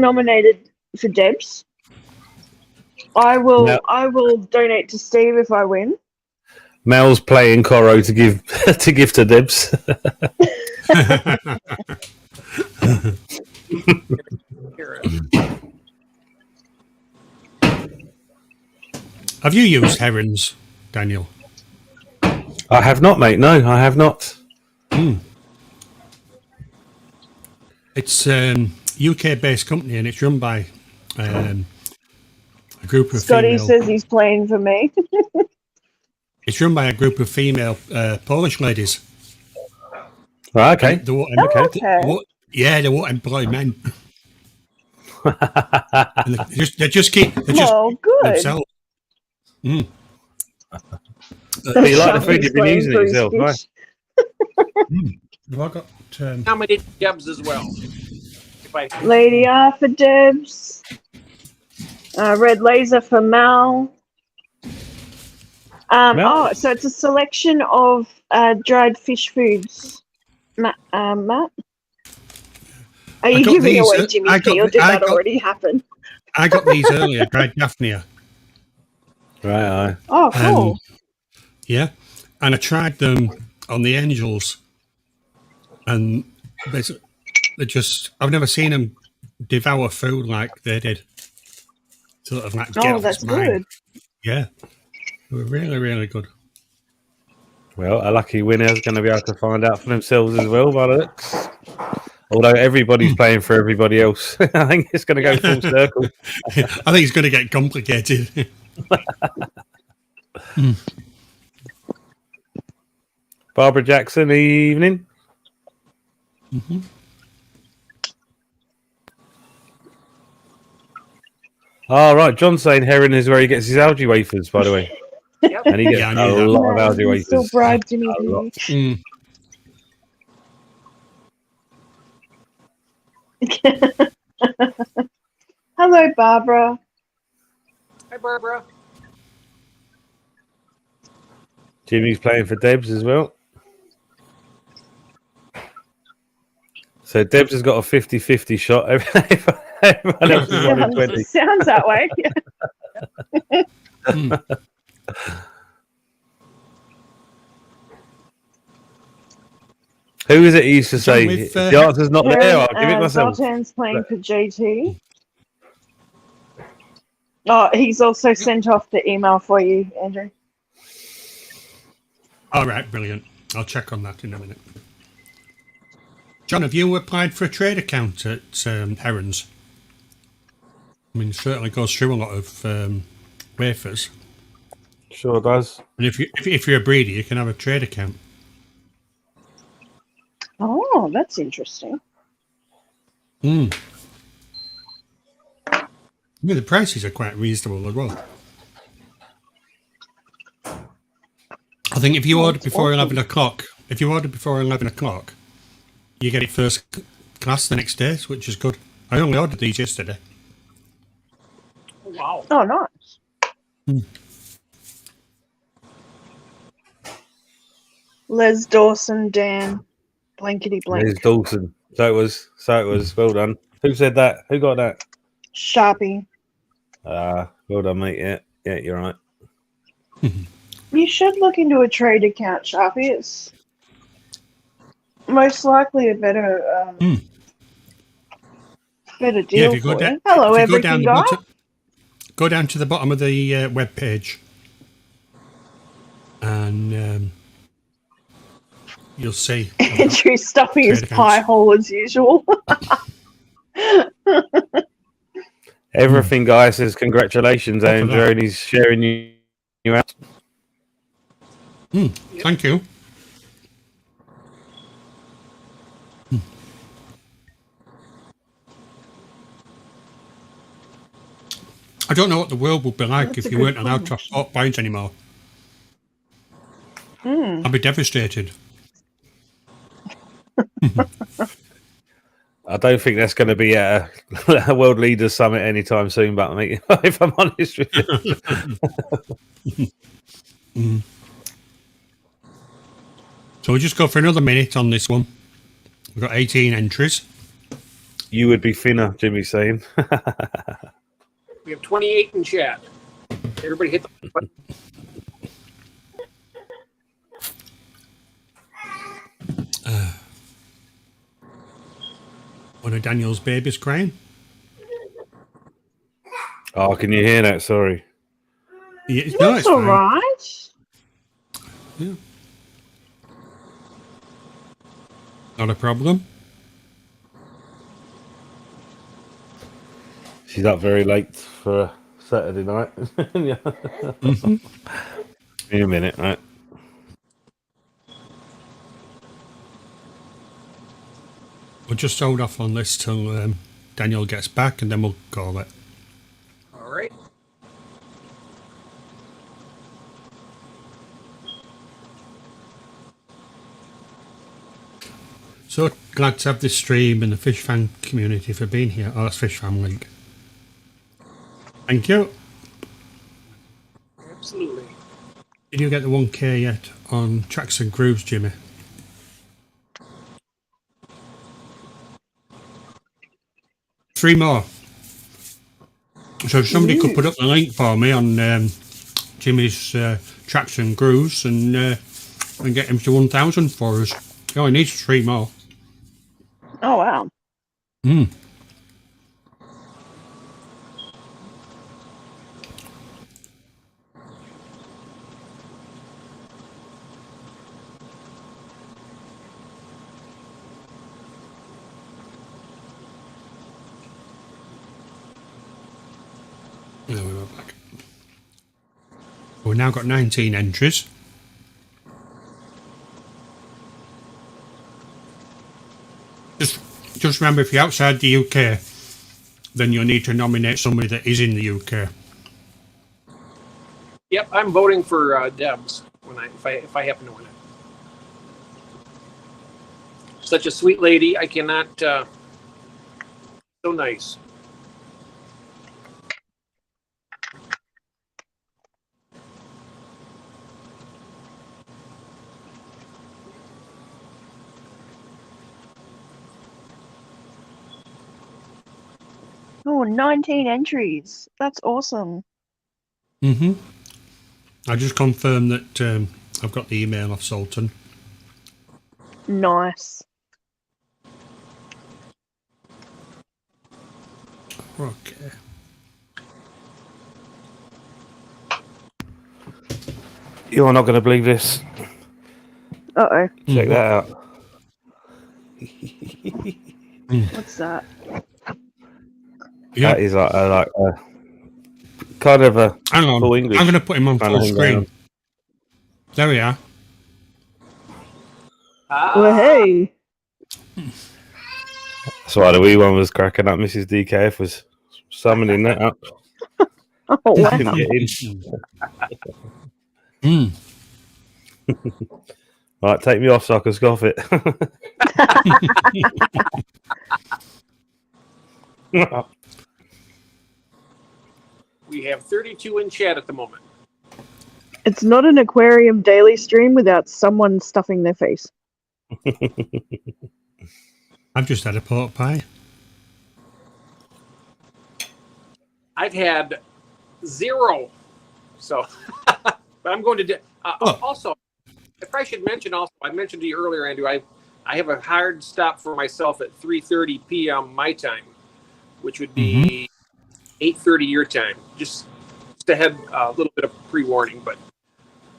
nominated for Debs. I will donate to Steve if I win. Mel's playing Coro to give to Dibs. Here. Have you used herons, Daniel? I have not, mate. No, I have not. It's UK-based company and it's run by a group of Scotty female. says he's playing for me. It's run by a group of female Polish ladies. Right, okay. They won't, Okay. they won't employ men. And they just keep Oh, good. themselves. But you like the food you've been using it yourself, right? Have I got? Nominated Debs as well. If I Lady R for Debs. Red Laser for Mal. Mal? So it's a selection of dried fish foods. Matt? Are you got giving these, away Jimmy I P, got or did the- I that got- already happen? I got these earlier, dried Daphnia. Right, aye. Oh, cool. Yeah, and I tried them on the Angels, and they're just, I've never seen them devour food like they did. Sort of like, get off That's mine. good. Yeah, they were really, really good. Well, a lucky winner is going to be able to find out for themselves as well by the looks. Although everybody's playing for everybody else. I think it's going to go full circle. I think it's going to get complicated. Barbara Jackson, evening. All right, John's saying Heron is where he gets his algae wafers, by the way. Yep. And he gets Yeah, I knew a that. lot of No, algae you still wafers. bribe Jimmy A lot. P. Hello, Barbara. Hi, Barbara. Jimmy's playing for Debs as well. So Debs has got a 50-50 shot. Everyone else is 1 in 20. Sounds that way. Who is it he used to say? with, If the answer's not there, I'll give it myself. Zoltan's playing for GT. Oh, he's also sent off the email for you, Andrew. All right, brilliant. I'll check on that in a minute. John, have you applied for a trade account at Herons? I mean, it certainly goes through a lot of wafers. Sure does. And if you're a breeder, you can have a trade account. Oh, that's interesting. Yeah, the prices are quite reasonable as well. I think if you order before 11 o'clock, you get it first class the next day, which is good. I only ordered these yesterday. Wow. Oh, nice. Les Dawson, Dan, blankety blank. There's Dawson. So it was. Well done. Who said that? Who got that? Sharpie. Well done, mate. Yeah, you're right. You should look into a trade account, Sharpie. It's most likely a better deal Yeah, if you for go down, you. Hello, if you everything guy. go down to the bottom of the web page, and you'll see. Andrew stuffing his Trade pie accounts. hole as usual. Everything guy says congratulations, Look at Andrew, that. and he's sharing you out. Thank you. I don't know what the world would be like That's if a you good weren't allowed to have point. hot pints anymore. I'd be devastated. I don't think that's going to be at a World Leaders Summit anytime soon, but mate, if I'm honest with you. So we'll just go for another minute on this one. We've got 18 entries. You would be thinner, Jimmy's saying. We have 28 in chat. Everybody hit the button. One of Daniel's babies crying. Oh, can you hear that? Sorry. Yeah, no, That's it's all fine. right. Yeah. Not a problem. She's up very late for a Saturday night. Yeah. In a minute, right? We'll just hold off on this till Daniel gets back, and then we'll call it. All right. So glad to have this stream and the Fish Fan community for being here. Oh, that's Fish Fan link. Thank you. Absolutely. Did you get the 1K yet on Tracks and Grooves, Jimmy? Three more. So if somebody could put up the link for me on Jimmy's Tracks and Grooves and get him to 1,000 for us. He only needs three more. Oh, wow. There we go back. We've now got 19 entries. Just remember, if you're outside the UK, then you'll need to nominate somebody that is in the UK. Yep, I'm voting for Debs if I happen to win it. Such a sweet lady. I cannot. So nice. Oh, 19 entries. That's awesome. Mm-hmm. I just confirmed that I've got the email off Sultan. Nice. Okay. You're not going to believe this. Uh-oh. Check that out. What's that? Yeah. That is like a kind of a Hang on. full English. I'm going to put him on kind of full thing screen. going There we are. Well, hey. That's why the wee one was cracking up. Mrs. DKF was summoning that up. Oh, wow. Couldn't get in. Right, take me off so I can scoff it. We have 32 in chat at the moment. It's not an aquarium daily stream without someone stuffing their face. I've just had a pork pie. I've had 0. So, but I'm going to also. If I should mention, also, I mentioned to you earlier, Andrew. I have a hard stop for myself at 3:30 p.m. my time, which would be 8:30 your time. Just to have a little bit of pre-warning, but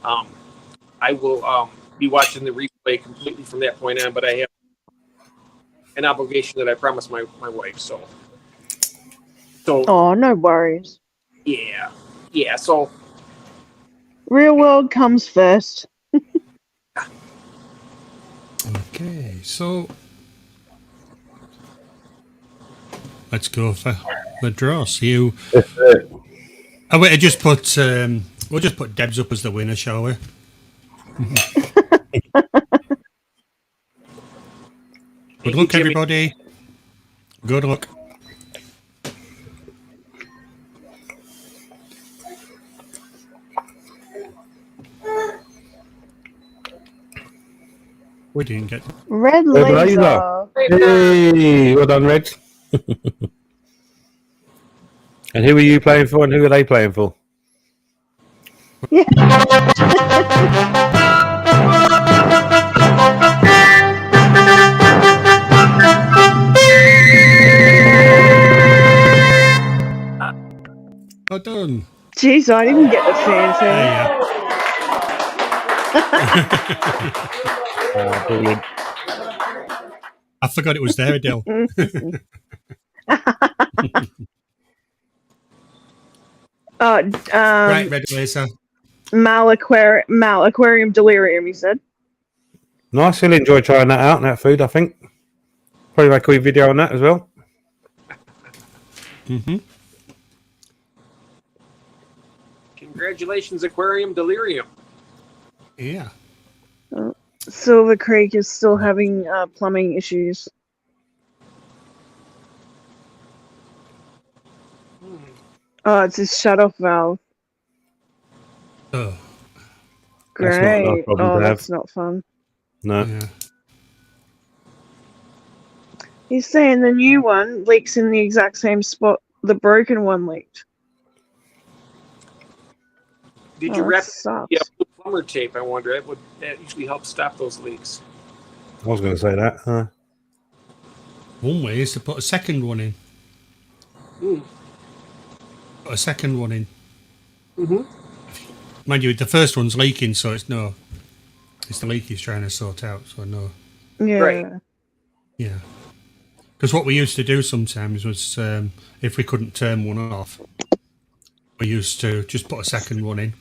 I will be watching the replay completely from that point on. But I have an obligation that I promised my wife. So Oh, no worries. yeah. So Real world comes first. Okay, so let's go for the draw. So you. Oh wait, we'll just put Debs up as the winner, shall we? Good luck, everybody. Good luck. We didn't get. Red laser. Hey, well done, Red. And who are you playing for, and who are they playing for? Yeah. Well done. Jeez, I didn't get the fanfare. Brilliant. I forgot it was there, Adele. Right, Red Laser. Mal Aquarium Delirium, he said. Nice. He'll enjoy trying that out, that food, I think. Probably make a wee video on that as well. Mm-hmm. Congratulations, Aquarium Delirium. Yeah. Silver Creek is still having plumbing issues. Oh, it's his shut-off valve. Oh. Great. That's not a problem to have. That's not fun. No. Yeah. He's saying the new one leaks in the exact same spot the broken one leaked. Did you wrap sucks. blue plumber tape? I wonder. That usually help stop those leaks. I was going to say that. One way is to put a second one in. Put a second one in. Mm-hmm. Mind you, the first one's leaking, so it's the leak he's trying to sort out. So no. Yeah. Right. Yeah. Because what we used to do sometimes was, if we couldn't turn one off, we used to just put a second one in.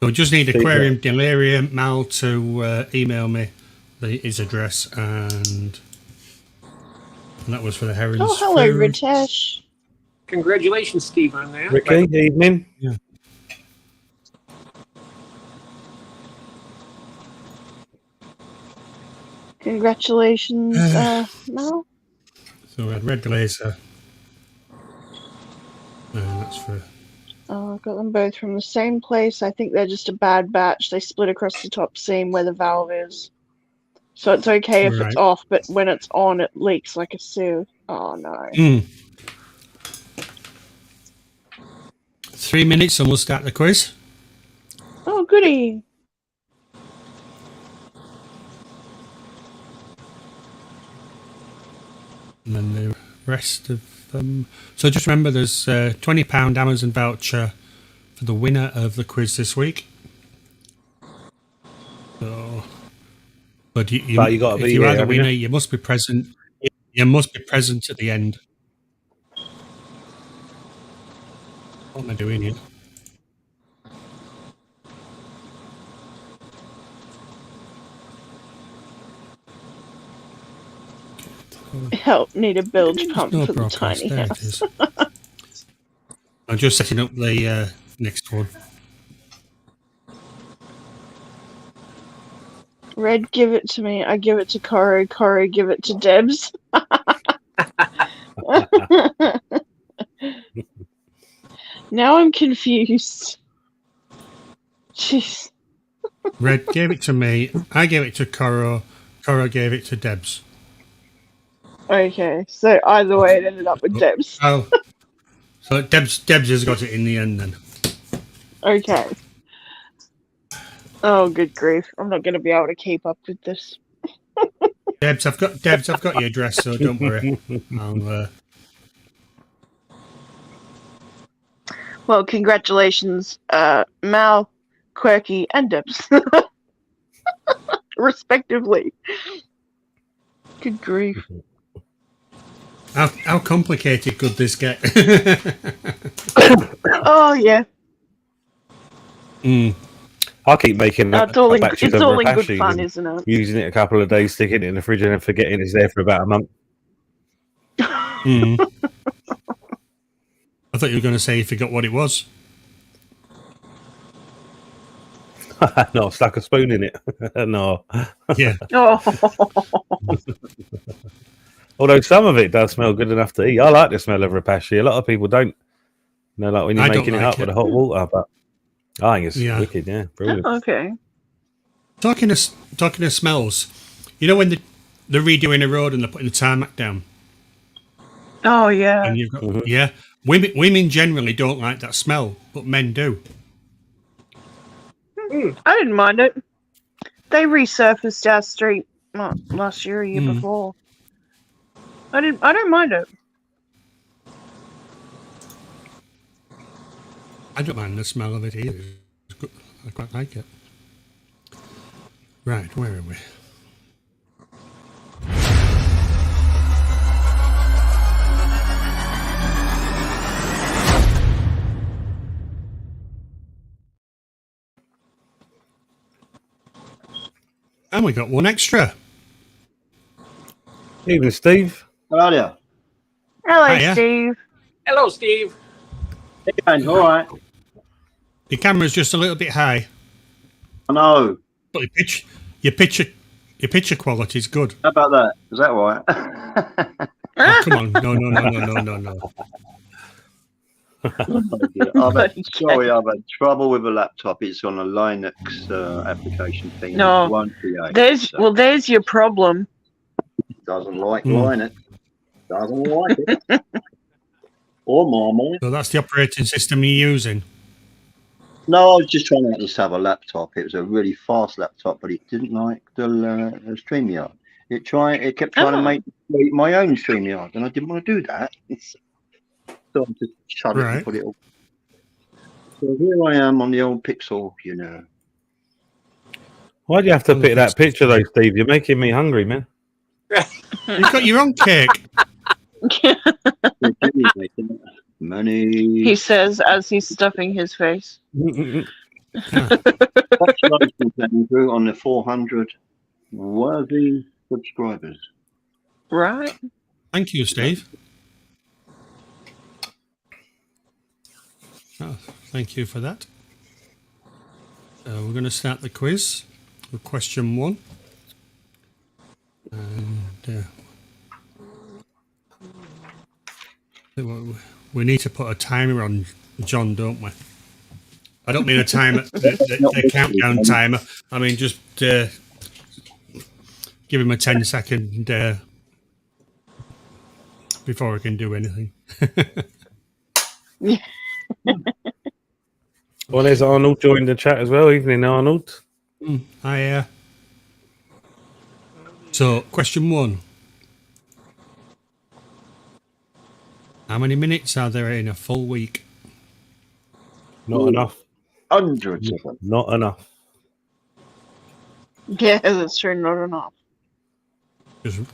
So we just need Aquarium Delirium Mal to email me his address, and that was for the Herons Oh, hello, Food. Ritesh. Congratulations, Steve, on that. Ricky, evening. Yeah. Congratulations, Mal. So we had Red Laser. And that's for... Oh, I got them both from the same place. I think they're just a bad batch. They split across the top seam where the valve is. So it's okay if it's Right. off, but when it's on, it leaks like a sieve. Oh no. 3 minutes and we'll start the quiz. Oh goody. And then the rest of them. So just remember there's a £20 Amazon voucher for the winner of the quiz this week. So, but you gotta if be you here, are the haven't winner, you? you must be present. You must be present at the end. What am I doing here? Help, need a bilge There's pump no for the progress. tiny There it house. is. I'm just setting up the next one. Red, give it to me. I give it to Coro. Coro, give it to Debs. Now I'm confused. Jeez. Red gave it to me. I gave it to Coro. Coro gave it to Debs. Okay, so either way, it ended up with Debs. Oh, so Debs has got it in the end then. Okay. Oh, good grief! I'm not going to be able to keep up with this. Debs, I've got your address, so don't worry. Well, congratulations, Mal, Quirky, and Debs, respectively. Good grief! How complicated could this get? Oh yeah. I keep making that. It's all in good fun, isn't it? Using it a couple of days, sticking it in the fridge, and then forgetting it's there for about a month. I thought you were going to say you forgot what it was. No, I stuck a spoon in it. No. Yeah. Oh. Although some of it does smell good enough to eat. I like the smell of rapashi. A lot of people don't. You know, like when you're making it up with the hot water, but I think it's wicked, yeah. Brilliant. Okay. Talking of smells, you know when they're redoing a road and they're putting the tarmac down? Oh yeah. And you've got, yeah. Women generally don't like that smell, but men do. I didn't mind it. They resurfaced our street last year, or year before. I don't mind it. I don't mind the smell of it either. It's good. I quite like it. Right, where are we? And we got one extra. Evening, Steve. How are you? Hello, Hiya. Steve. Hello, Steve. Hey, all right. Your camera's just a little bit high, I know. but your picture quality is good. How about that? Is that all right? Oh, come on, no. Sorry, I've had trouble with the laptop. It's on a Linux application thing. No. It won't create, so There's your problem. it doesn't like Linux. Doesn't like it. Or Marmite. So that's the operating system you're using. No, I was just trying to just have a laptop. It was a really fast laptop, but it didn't like the StreamYard. It kept trying to make my own StreamYard, and I didn't want to do that. So I just shut it and put it all. So here I am on the old Pixel, you know. Why do you have to pick that picture, though, Steve? You're making me hungry, man. You've got your own cake. Money. He says as he's stuffing his face. Congratulations, Andrew, on the 400 worthy subscribers. Right. Thank you, Steve. Oh, thank you for that. We're going to start the quiz with question 1. And we need to put a timer on John, don't we? I don't mean a timer, the countdown timer. I mean just give him a 10-second before I can do anything. Well, there's Arnold joined the chat as well. Evening, Arnold. Hi. So, question 1. How many minutes are there in a full week? Not enough. Hundreds of them. Not enough. Yeah, that's true. Not enough.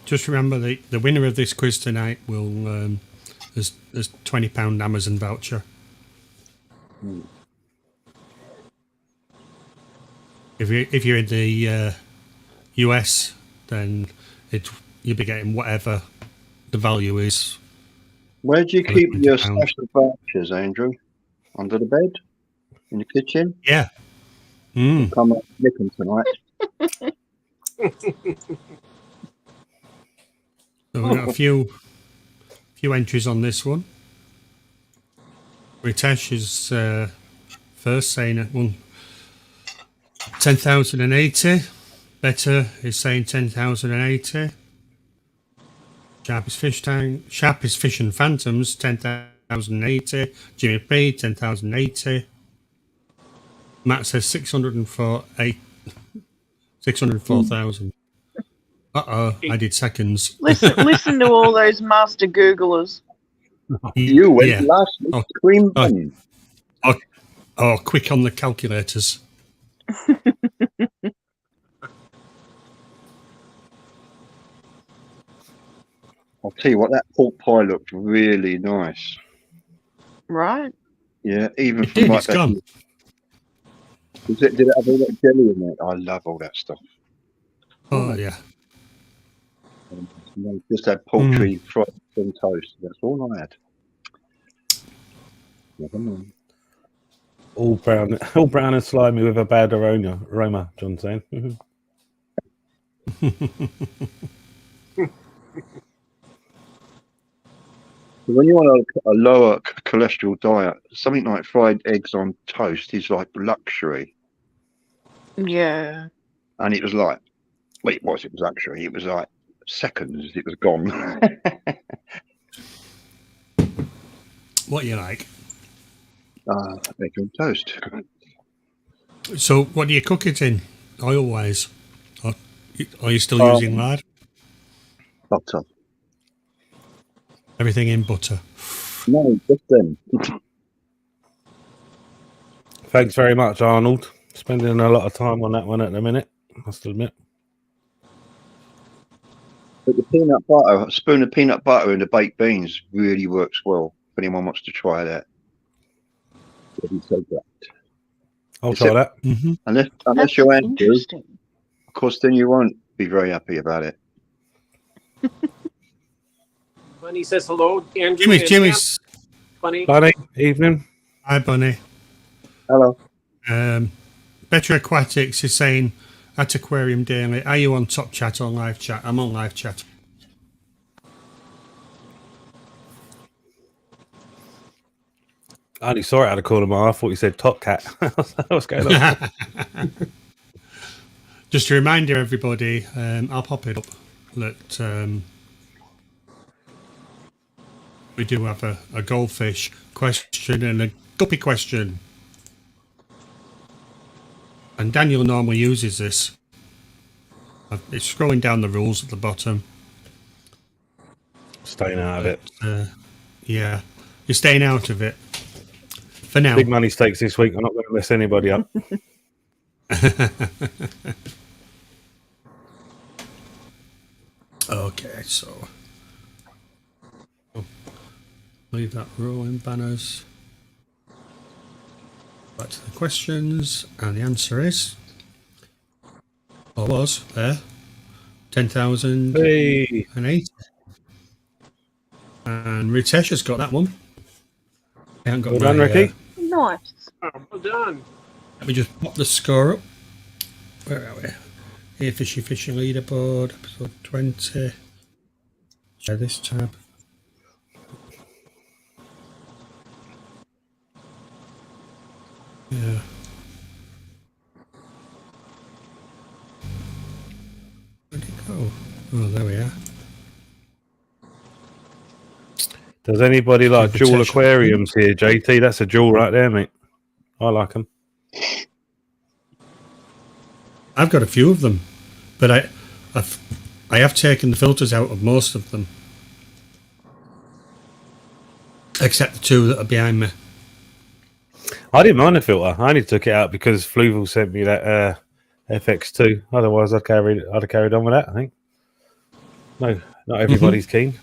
Just remember the winner of this quiz tonight will there's £20 Amazon voucher. If you're in the US, then you'll be getting whatever the value is. Where do you For the keep your £20. stash of vouchers, Andrew? Under the bed? In the kitchen? Yeah. Come up nick them tonight. So we've got a few entries on this one. Ritesh is first, saying at 10,080. Better is saying 10,080. Sharpest Fish and Phantoms 10,080. Jimmy P 10,080. Matt says 604,000. I did seconds. Listen to all those master Googlers. You went last week. Cream bun. Quick on the calculators. I'll tell you what, that pork pie looked really nice. Right? Yeah, even It from did, like it's that. gone. Did it have all that jelly in it? I love all that stuff. Oh, yeah. Just had poultry fried on toast. That's all I had. Never mind. All brown and slimy with a bad aroma, John's saying. When you're on a lower cholesterol diet, something like fried eggs on toast is like luxury. Yeah. And it was like, it was luxury. It was like seconds, it was gone. What you like? Egg on toast. So, what do you cook it in, oil-wise? Or are you still using lard? Butter. Everything in butter. No, just then. Thanks very much, Arnold. Spending a lot of time on that one at the minute, I must admit. But the peanut butter, a spoon of peanut butter in the baked beans really works well. If anyone wants to try that, it'll be so great. I'll try that. Mm-hmm. Unless you're Andrew, Interesting. of course, then you won't be very happy about it. Bunny says hello. Andrew. Jimmy's. Bunny. Bunny, evening. Hi, Bunny. Hello. Better Aquatics is saying at Aquarium Daily, are you on Top Chat or Live Chat? I'm on Live Chat. I only saw it out of corner of my eye. I thought you said Top Cat. What's going on? Just a reminder, everybody, I'll pop it up, that we do have a goldfish question and a guppy question. And Daniel normally uses this. It's scrolling down the rules at the bottom. Staying out of it. Yeah, you're staying out of it. For now. Big money stakes this week. I'm not going to mess anybody up. Okay, so leave that rolling banners. Back to the questions, and the answer is, or was there, 10,008. Hey. And Ritesh has got that one. I haven't got Well done, my, Ricky. Nice. Oh, well done. Let me just pop the score up. Where are we? Here, Fishy leaderboard, episode 20. Try this tab. Yeah. Where'd it Oh, there we are. Does anybody like jewel Protection. aquariums here, JT? That's a jewel right there, mate. I like them. I've got a few of them, but I have taken the filters out of most of them, except the two that are behind me. I didn't mind the filter. I only took it out because Fluval sent me that FX2. Otherwise, I'd have carried on with that, I think. No, not everybody's keen.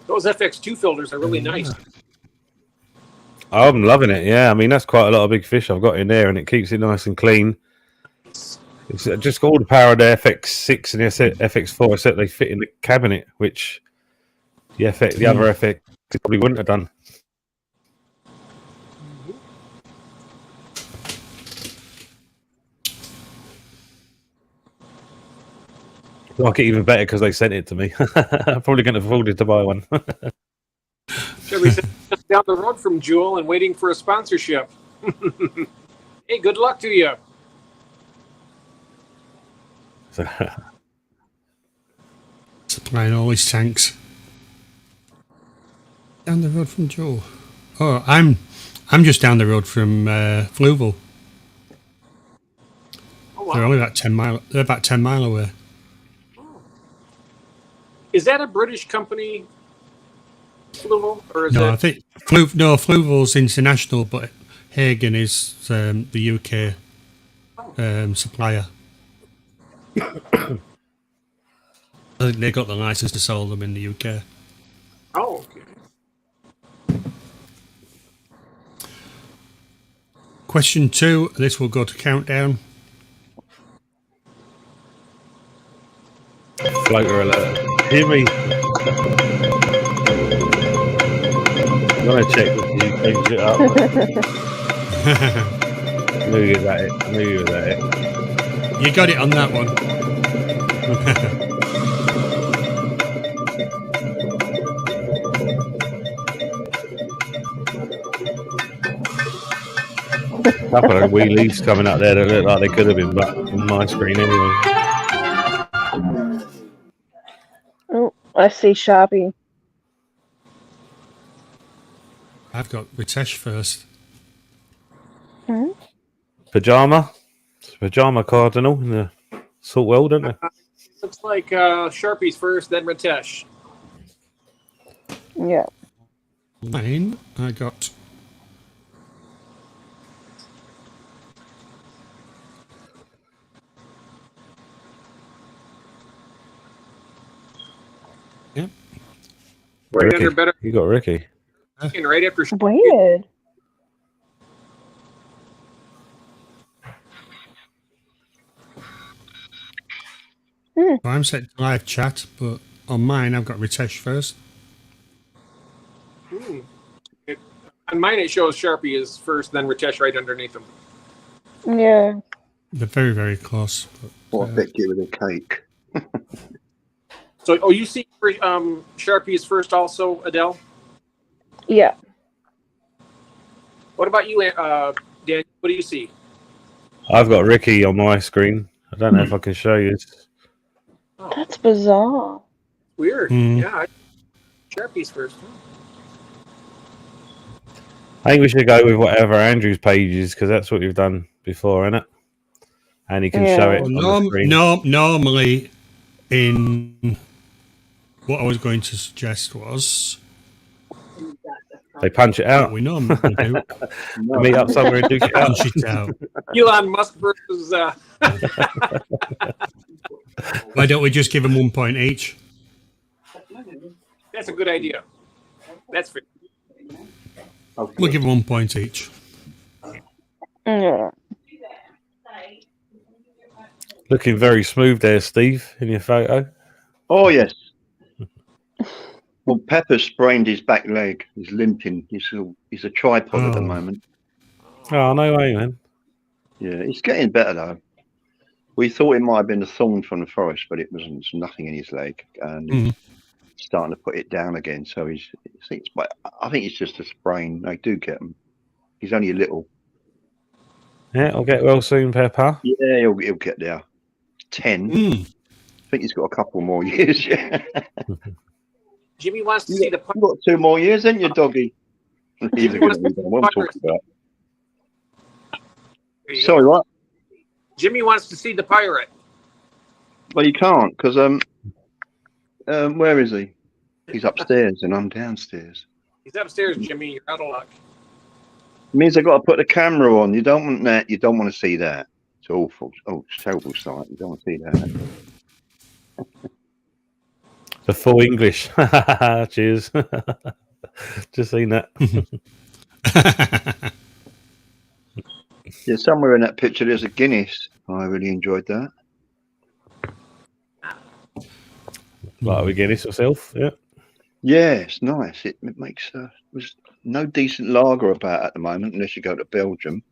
Those FX2 filters are really nice. I'm loving it. Yeah, I mean that's quite a lot of big fish I've got in there, and it keeps it nice and clean. It's just got all the power of the FX6 and the FX4, except they fit in the cabinet, which the other FX probably wouldn't have done. I like it even better because they sent it to me. I'm probably going to afford it to buy one. Should we sit down the road from Jewel and waiting for a sponsorship? Hey, good luck to you. Supplying all his tanks. Down the road from Joe. Oh, I'm just down the road from Fluval. Oh, wow. They're only about 10 mile. They're about 10 mile away. Is that a British company, Fluval, or is No, it? I think Fluval's international, but Hagen is the UK supplier. I think they got the license to sell them in the UK. Oh, okay. Question 2. This will go to countdown. Floater alert. Hear me. I'm going to check that you changed it up. I knew you was at it. You got it on that one. A couple of wee leaves coming up there that look like they could have been, but on my screen anyway. Oh, I see Sharpie. I've got Ritesh first. Pajama. It's Pajama Cardinal in the salt world, don't they? Looks like Sharpie's first, then Ritesh. Yeah. Mine, I got Right Ricky. under better, You got Ricky. and right after. Weird. I'm set to live chat, but on mine I've got Ritesh first. On mine, it shows Sharpie is first, then Ritesh right underneath him. Yeah. They're very, very close. What I bet you with a cake. So, you see Sharpie is first also, Adele? Yeah. What about you, Dan? What do you see? I've got Ricky on my screen. I don't know if I can show you. Oh, That's bizarre. weird. Yeah, Sharpie's first. I think we should go with whatever Andrew's page is because that's what you've done before, isn't it? And he can show it on the screen. Normally, in what I was going to suggest was They punch it out. what we normally do. They meet up somewhere and duke it out. Punch it out. Elon Musk versus. Why don't we just give them 1 point each? That's a good idea. That's fair. We'll give them 1 point each. Yeah. Looking very smooth there, Steve, in your photo. Oh, yes. Well, Pepper sprained his back leg. He's limping. He's a tripod at the moment. Oh, no way, man. Yeah, he's getting better, though. We thought it might have been a thorn from the forest, but it wasn't. There's nothing in his leg. And he's starting to put it down again. So I think it's just a sprain. They do get him. He's only a little. Yeah, I'll get well soon, Pepper. Yeah, he'll get there. 10. I think he's got a couple more years. Yeah. Jimmy wants to see the You've got 2 more years, haven't you, doggy? He's a good one. What I'm talking about. Sorry, what? Jimmy wants to see the pirate. Well, you can't because where is he? He's upstairs and I'm downstairs. He's upstairs, Jimmy. You're out of luck. It means I've got to put the camera on. You don't want that. You don't want to see that. It's awful. Oh, it's a terrible sight. You don't want to see that. The full English. Cheers. Just seen that. Yeah, somewhere in that picture there's a Guinness. I really enjoyed that. Like we Guinness yourself, yeah. Yeah, it's nice. It makes there's no decent lager about at the moment unless you go to Belgium.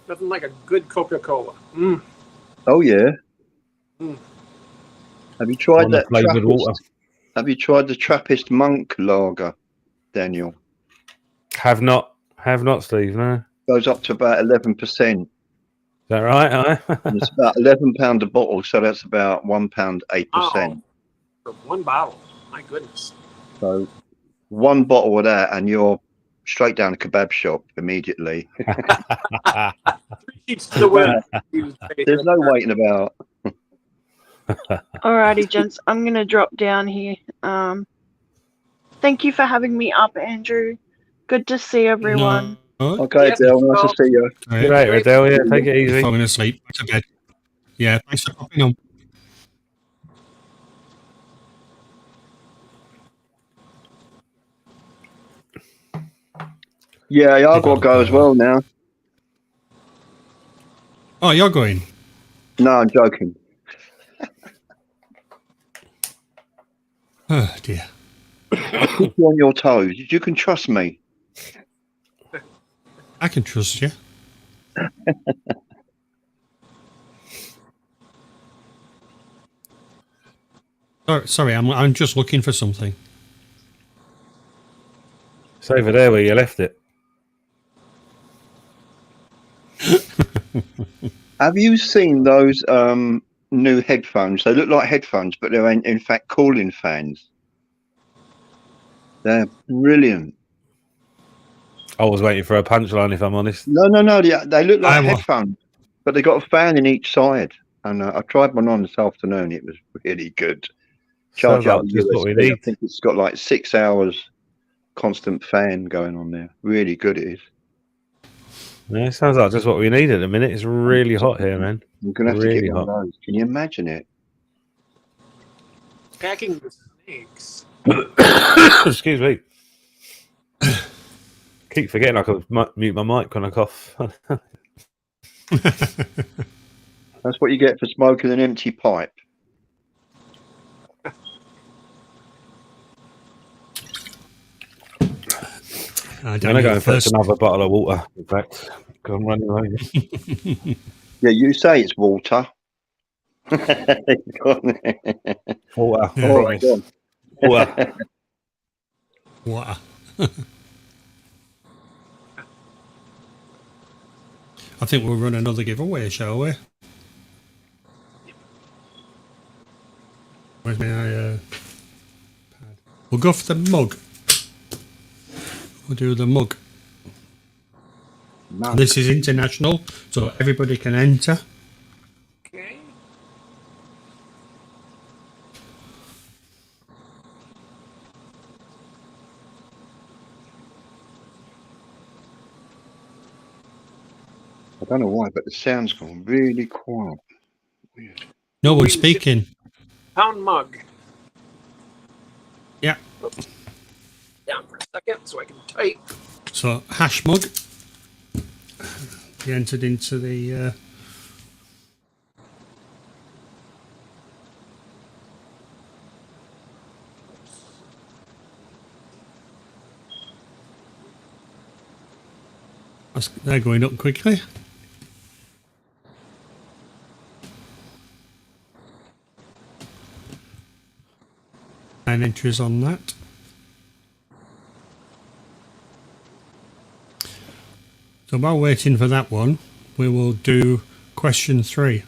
Nothing like a good Coca-Cola. Oh yeah. Have you tried that flavored water? Have you tried the Trappist monk lager, Daniel? Have not, Steve. No. Goes up to about 11%. Is that right? And it's about £11 a bottle, so that's about £1 8%. Oh, for one bottle. My goodness. So one bottle of that, and you're straight down a kebab shop immediately. Keeps the win. There's no waiting about. Alrighty, gents. I'm gonna drop down here. Thank you for having me up, Andrew. Good to see everyone. No. Okay, Yes, Dale, nice to see you. Good night, Riddell. Yeah, take it easy. Falling asleep. Back to bed. Yeah, thanks for popping on. Yeah, I've got to go as well now. Oh, you're going? No, I'm joking. Oh, dear. I'll keep you on your toes. You can trust me. I can trust you. Sorry, I'm just looking for something. It's over there where you left it. Have you seen those new headphones? They look like headphones, but they're in fact cooling fans. They're brilliant. I was waiting for a punchline, if I'm honest. No. They look like headphones, but they got a fan in each side. And I tried one on this afternoon. It was really good. Charge up just what we USB. need. I think it's got like 6 hours constant fan going on there. Really good it is. Yeah, it sounds like just what we need at the minute. It's really hot here, man. I'm gonna have Really to get one of those. Can you imagine it? Packing the snakes. Excuse me. Keep forgetting I can mute my mic when I cough. That's what you get for smoking an empty pipe. I'm going to go and fetch another bottle of water. In fact, I'm running away. Yeah, you say it's water. Water. Yeah. All right, go on. Water. What? I think we'll run another giveaway, shall we? Where's my pad? We'll go for the mug. We'll do the mug. No. This is international, so everybody can enter. Okay. I don't know why, but the sound's gone really quiet. Weird. No one's speaking. Pound mug. Yeah. Down for a second so I can type. So hash mug. He entered into the. They're going up quickly. And entries on that. So while waiting for that one, we will do question 3.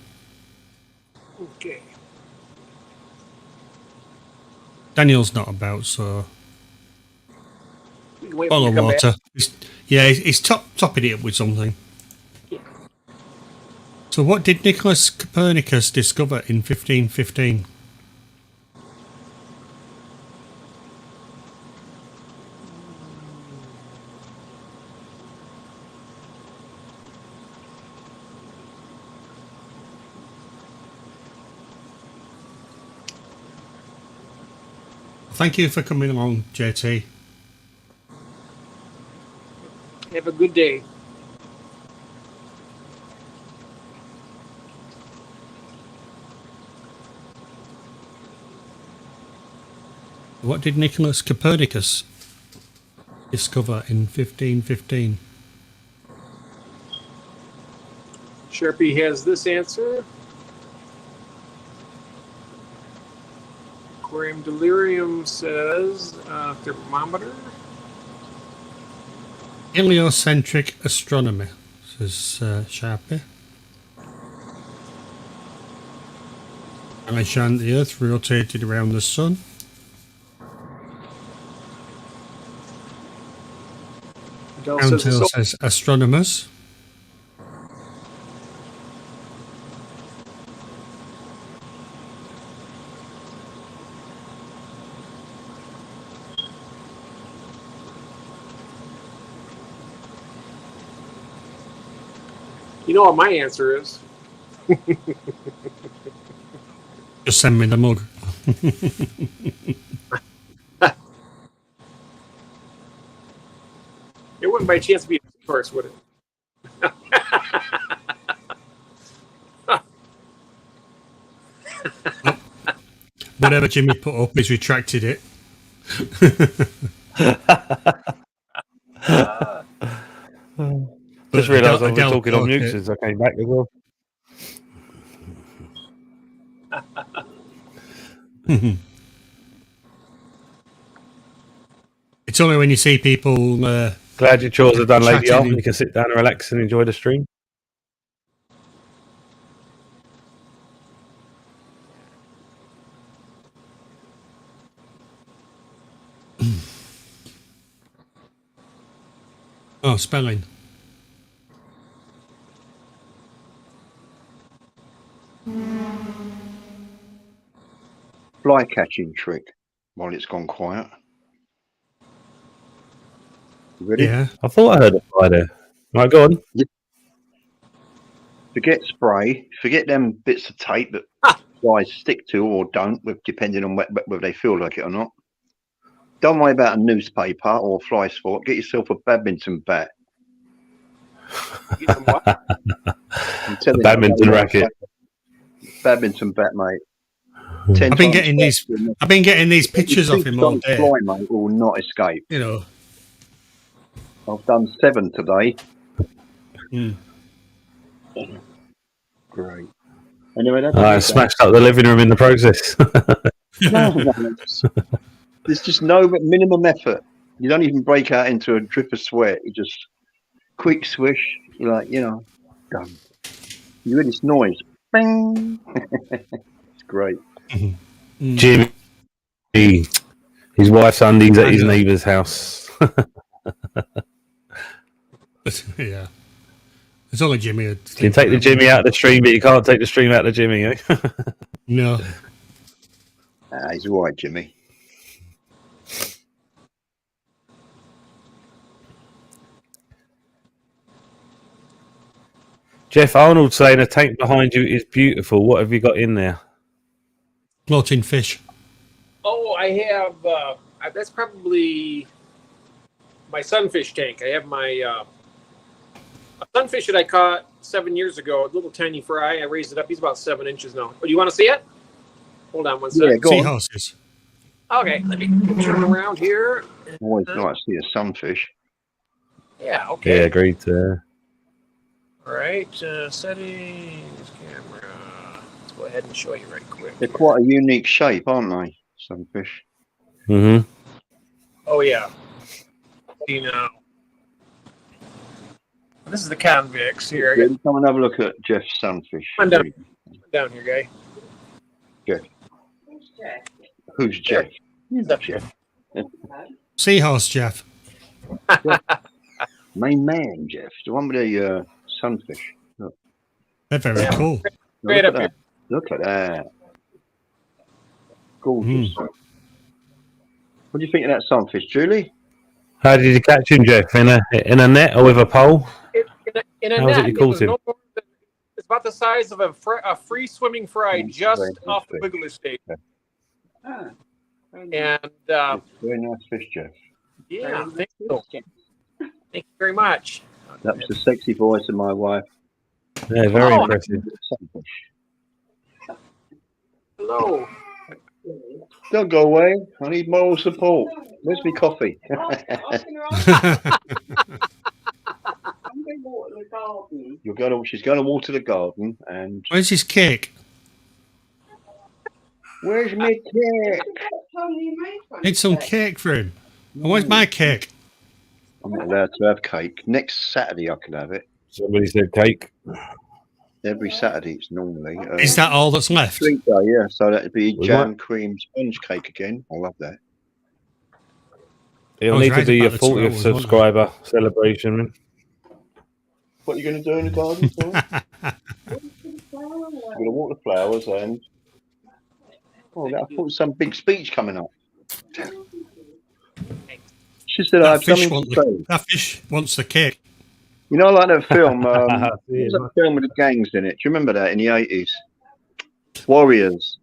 Okay. Daniel's not about, so We can wait for bottle you of to come back. water. He's topping it up with something. So what did Nicholas Copernicus discover in 1515? Thank you for coming along, JT. Have a good day. What did Nicholas Copernicus discover in 1515? Sharpie has this answer. Aquarium Delirium says thermometer. Heliocentric astronomy, says Sharpie. And the Earth rotated around the Sun. Del Countell says says astronomers. you know what my answer is. Just send me the mug. It wouldn't by chance be a source, would it? Whatever Jimmy put up, he's retracted it. Just realised I was Adele talking on mute it. since I came back as well. It's only when you see people Glad your chores are done, Lady chatting R. in- You can sit down and relax and enjoy the stream. Oh, spelling. Fly catching trick while it's gone quiet. You ready? Yeah. I thought I heard a fly there. Right, go on. Forget spray. Forget them bits of tape that flies stick to or don't, depending on whether they feel like it or not. Don't worry about a newspaper or fly sport. Get yourself a badminton bat. Get some what? I'm telling A badminton you, racket. Badminton bat, mate. I've been getting these pictures of him all day. Fly, mate, will not escape. You know. I've done 7 today. Mm. Great. Anyway, that's I smashed up the living room in the process. There's just no minimum effort. You don't even break out into a drip of sweat. You just quick swish. You're like, done. You hear this noise. Bang. It's great. Jimmy, his wife's undies at his neighbour's house. Yeah. It's only Jimmy. You can take the Jimmy out of the stream, but you can't take the stream out of the Jimmy, eh? No. He's all right, Jimmy. Jeff Arnold saying a tank behind you is beautiful. What have you got in there? Floating fish. Oh, I have. That's probably my sunfish tank. I have my a sunfish that I caught 7 years ago. A little tiny fry. I raised it up. He's about 7 inches now. Oh, do you want to see it? Hold on one second. Yeah, go on. Seahorses. Okay, let me turn around here. Always nice to see a sunfish. Yeah. Okay. Yeah, agreed. All right. Settings. Camera. Let's go ahead and show you right quick. They're quite a unique shape, aren't they? Sunfish. Oh yeah. You know. This is the convicts here. Good. Come and have a look at Jeff's sunfish. Come on down here, guy. Jeff. Who's Jeff? Who's up, Jeff? Seahorse Jeff. Main man, Jeff. The one with the sunfish. Look. They're very cool. Straight up Look here. at that. Look at that. Gorgeous. What do you think of that sunfish, Julie? How did you catch him, Jeff? In a net or with a pole? In a How was net. it you caught was him? no more than- it's about the size of a free swimming fry just off the wiggler stage. And Very nice fish, Jeff. yeah, thank you. Thank you very much. That was the sexy voice of my wife. Yeah, very Oh. impressive. Sunfish. Hello. Don't go away. I need moral support. Where's my coffee? She's going to water the garden, and Where's his cake? where's my cake? Need some cake for him. And where's my cake? I'm not allowed to have cake. Next Saturday I can have it. Somebody said cake. Every Saturday it's normally. Is that all that's left? Treat day, yeah. So that'd be We jam, cream, sponge cake again. I love that. It'll I was need to right be your about the 40th 12, wasn't I? subscriber celebration. What are you going to do in the garden? I'm going to water the flowers and. Oh, I thought some big speech coming up. She said, I have something to say. That fish wants the cake. You know, like that film, there's a film with the gangs in it. Do you remember that in the 80s? Warriors.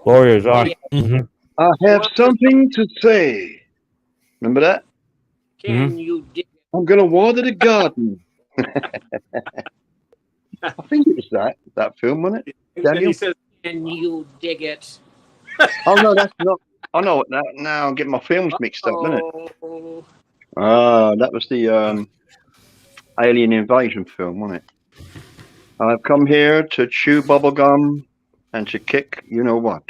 Warriors, right? Mm-hmm. I have something to say. Remember that? Can you dig I'm going to water the garden. I think it was that film, wasn't it? it? Daniel? He says, "Can you dig it?" Oh, no, that's not. I know it now. Now I'm getting my films mixed up, isn't it? Oh, Ah, that was the Alien Invasion film, wasn't it? I've come here to chew bubblegum and to kick you know what.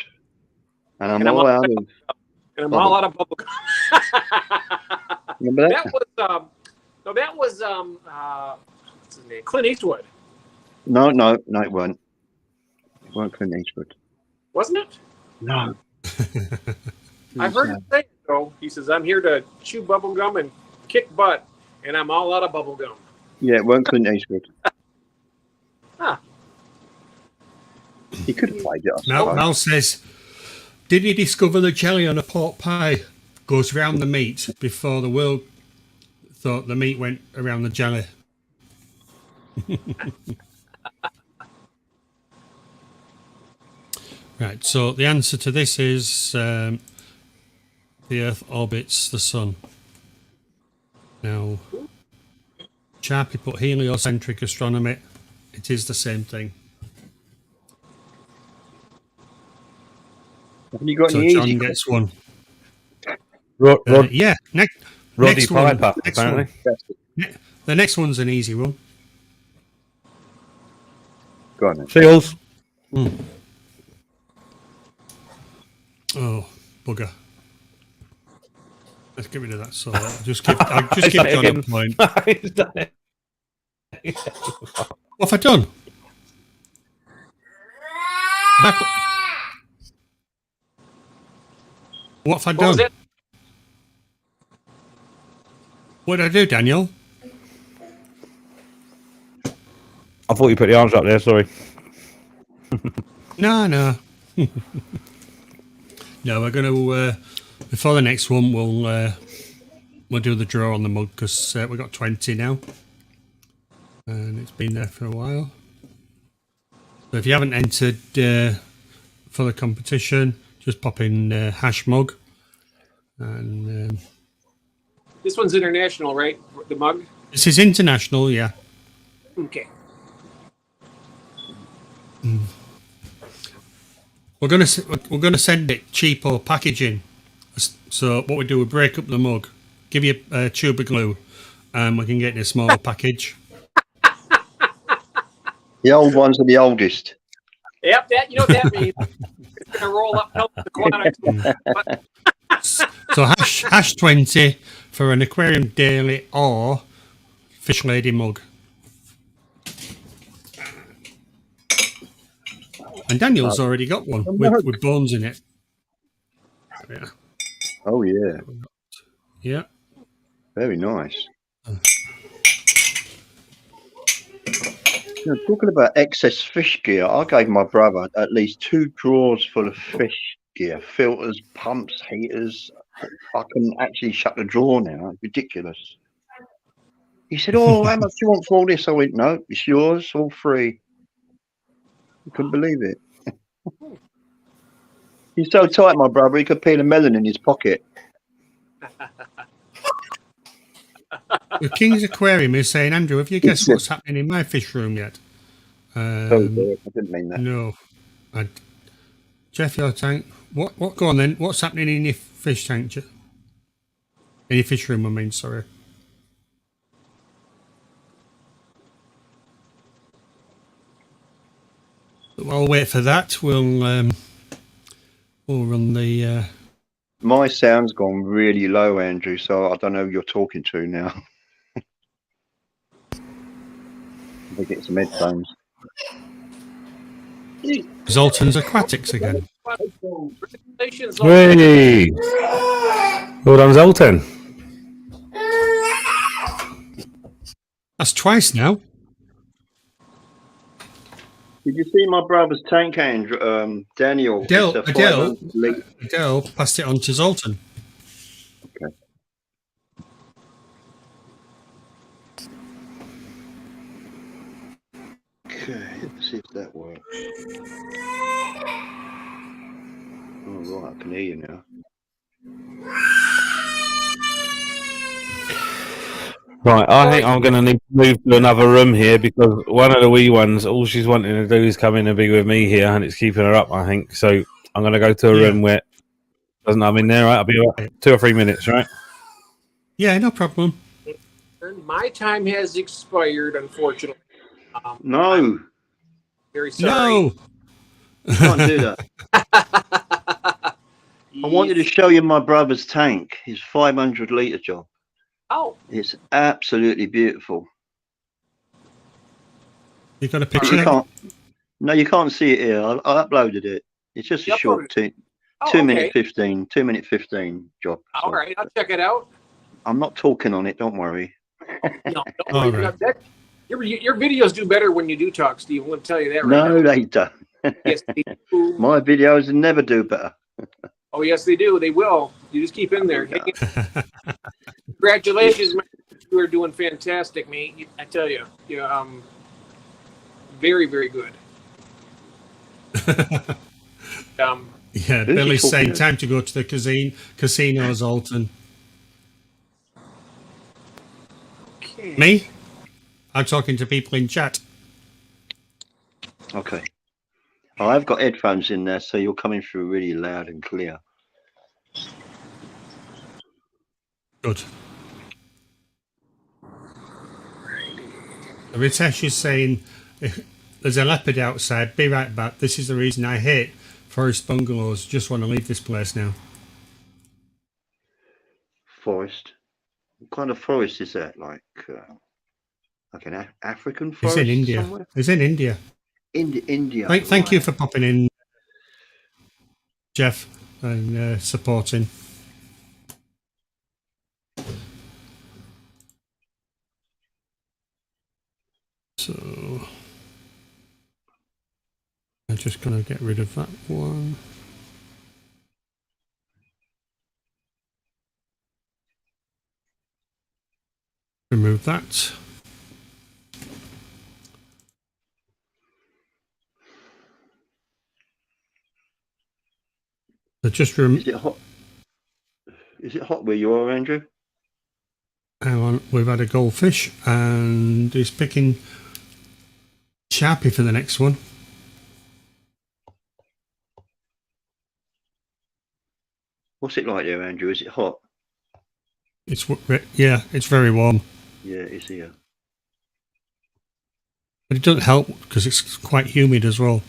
And I'm all out of. and I'm all out of bubble gum. Remember that? That was what's his name? Clint Eastwood, No, it weren't. It weren't Clint Eastwood. wasn't it? No. I've heard him say it, though. He says, "I'm here to chew bubble gum and kick butt, and I'm all out of bubble gum." Yeah, it weren't Clint Eastwood. Huh. He could have played it. I Mal, suppose. Mal says, did he discover the jelly on a pork pie goes round the meat before the world thought the meat went around the jelly? Right, so the answer to this is the Earth orbits the Sun. Now, Sharpie put heliocentric astronomy. It is the same thing. Have you got So any John easy gets one. Roddy Yeah, next one. Piper, Next apparently. one. The next one's an easy one. Go on then. Seals. Oh, bugger. Let's get rid of that. So I'll just give John a point. He's done it. What have I done? What have I What was done? it? What did I do, Daniel? I thought you put the arms up there, sorry. No. No, we're going to, before the next one, we'll do the draw on the mug because we've got 20 now. And it's been there for a while. So if you haven't entered for the competition, just pop in hash mug. And This one's international, right? The mug. this is international, yeah. Okay. We're gonna send it cheaper packaging. So what we do, we break up the mug, give you a tube of glue, and we can get in a smaller package. The old ones are the oldest. Yep. That you know what that means. It's gonna roll up the quantity. So hash 20 for an aquarium daily or fish lady mug. And Daniel's already got one with bones in it. Yeah. Oh yeah, Yeah. very nice. You know, talking about excess fish gear, I gave my brother at least 2 drawers full of fish gear, filters, pumps, heaters. I can actually shut the drawer now. It's ridiculous. He said, "Oh, how much do you want for all this?" I went, "No, it's yours, all free." I couldn't believe it. He's so tight, my brother, he could peel a melon in his pocket. The King's Aquarium is saying, Andrew, have you guessed what's happening in my fish room yet? Sorry, Derek, I didn't mean that. No. Jeff, your tank. What? Go on then. What's happening in your fish tank, Jeff? In your fish room, I mean, sorry. I'll wait for that. We'll run the. My sound's gone really low, Andrew, so I don't know who you're talking to now. I'll get some headphones. Zoltan's Aquatics again. Congratulations, Hey! Well done, Zoltan. That's twice now. Did you see my brother's tank, Andrew? Daniel. Adele passed it on to Zoltan. Okay. Okay, let's see if that works. Oh, right, I can hear you now. Right, I think I'm going to need to move to another room here because one of the wee ones, all she's wanting to do is come in and be with me here, and it's keeping her up, I think. So I'm going to go to a room where doesn't I'm in there, right? I'll be about 2 or 3 minutes, right? Yeah, no problem. My time has expired, unfortunately. No, I'm very sorry. No. you can't do that. I wanted to show you my brother's tank, his 500-litre job. Oh, It's absolutely beautiful. You got a You picture? can't. No, you can't see it here. I uploaded it. It's just a You short uploaded 2 okay. minute 15, 2 minute 15 job. All right, I'll check it out. I'm not talking on it. Don't worry. No, All right. Your videos do better when you do talk, Steve. I'm going to tell you that right No, now. they don't. Yes, they do. My videos never do better. Oh, yes, they do. They will. You just keep in there. Congratulations, man. You are doing fantastic, mate. I tell you. Yeah, very, very good. Yeah, Billy's saying time to go to the casino, Zoltan. Okay. Me? I'm talking to people in chat. Okay. I've got headphones in there, so you're coming through really loud and clear. Good. Ritesh is saying, there's a leopard outside. Be right back. This is the reason I hate forest bungalows. Just want to leave this place now. Forest. What kind of forest is that? Like an African forest? It's in India. Somewhere? It's in India. India. Thank you for popping in, Jeff, and supporting. So I'm just going to get rid of that one. Remove that. So just Is it hot? Is it hot where you are, Andrew? hang on, we've had a goldfish and he's picking Sharpie for the next one. What's it like there, Andrew? Is it hot? It's it's very warm. Yeah, it's here. But it doesn't help because it's quite humid as well.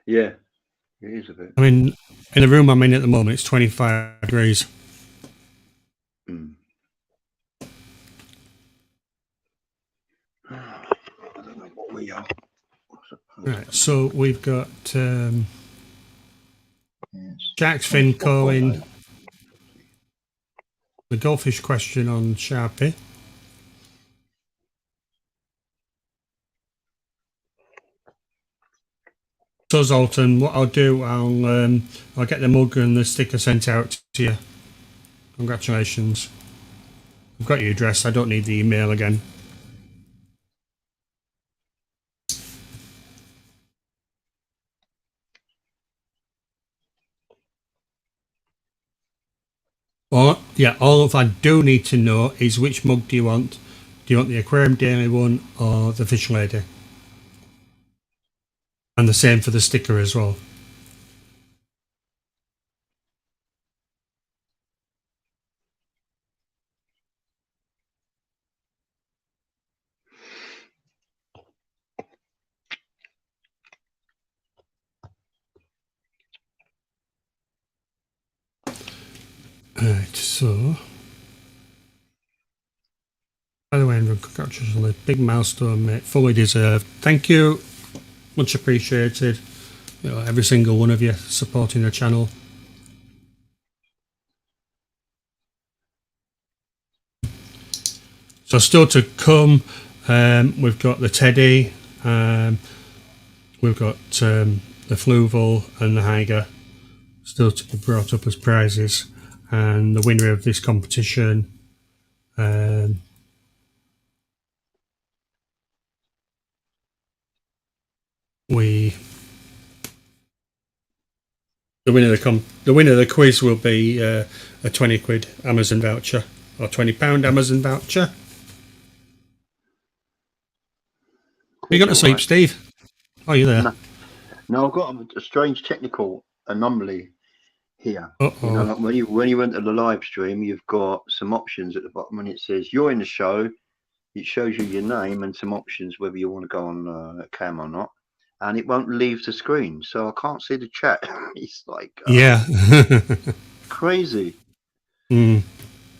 Yeah, it is a bit. I mean, in the room I'm in at the moment, it's 25 degrees. Mm. we are. Right, so we've got Yes. Shark's Fin calling the goldfish question on Sharpie. So Zoltan, what I'll do, I'll get the mug and the sticker sent out to you. Congratulations. I've got your address. I don't need the email again. All I do need to know is which mug do you want? Do you want the Aquarium Daily one or the Fish Lady? And the same for the sticker as well. Right, so by the way, Andrew, congratulations on a big milestone, mate. Fully deserved. Thank you. Much appreciated. You know, every single one of you supporting the channel. So still to come, we've got the Teddy, we've got the Fluval and the Higer still to be brought up as prizes, and the winner of this competition the winner of the quiz will be a £20 Amazon voucher or £20 Amazon voucher. You got to sleep, Steve? Are you there? No, I've got a strange technical anomaly here. Uh-oh. You know, like when you went to the live stream, you've got some options at the bottom, and it says you're in the show. It shows you your name and some options whether you want to go on cam or not, and it won't leave the screen, so I can't see the chat. It's like crazy. Mm.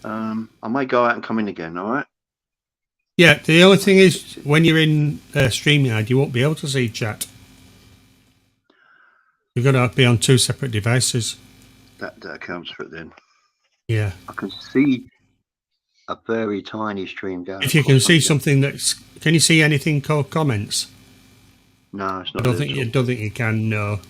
I may go out and come in again. All right. Yeah, the only thing is, when you're in StreamYard, you won't be able to see chat. You've got to be on two separate devices. That accounts for it then. Yeah. I can see a very tiny stream down. If you can see something that's... Can you see anything called comments? No, it's not. I don't think you can, no.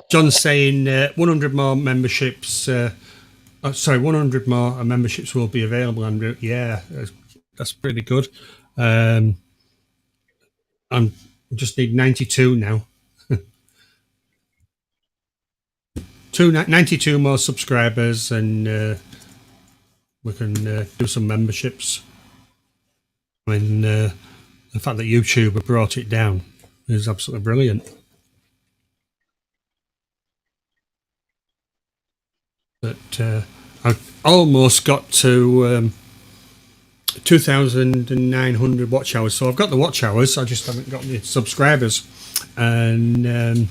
John's saying 100 more memberships... 100 more memberships will be available, Andrew. Yeah, that's pretty good. I just need 92 now. 92 more subscribers, and we can do some memberships. I mean, the fact that YouTube have brought it down is absolutely brilliant. But I almost got to 2,900 watch hours. So I've got the watch hours, I just haven't got the subscribers. And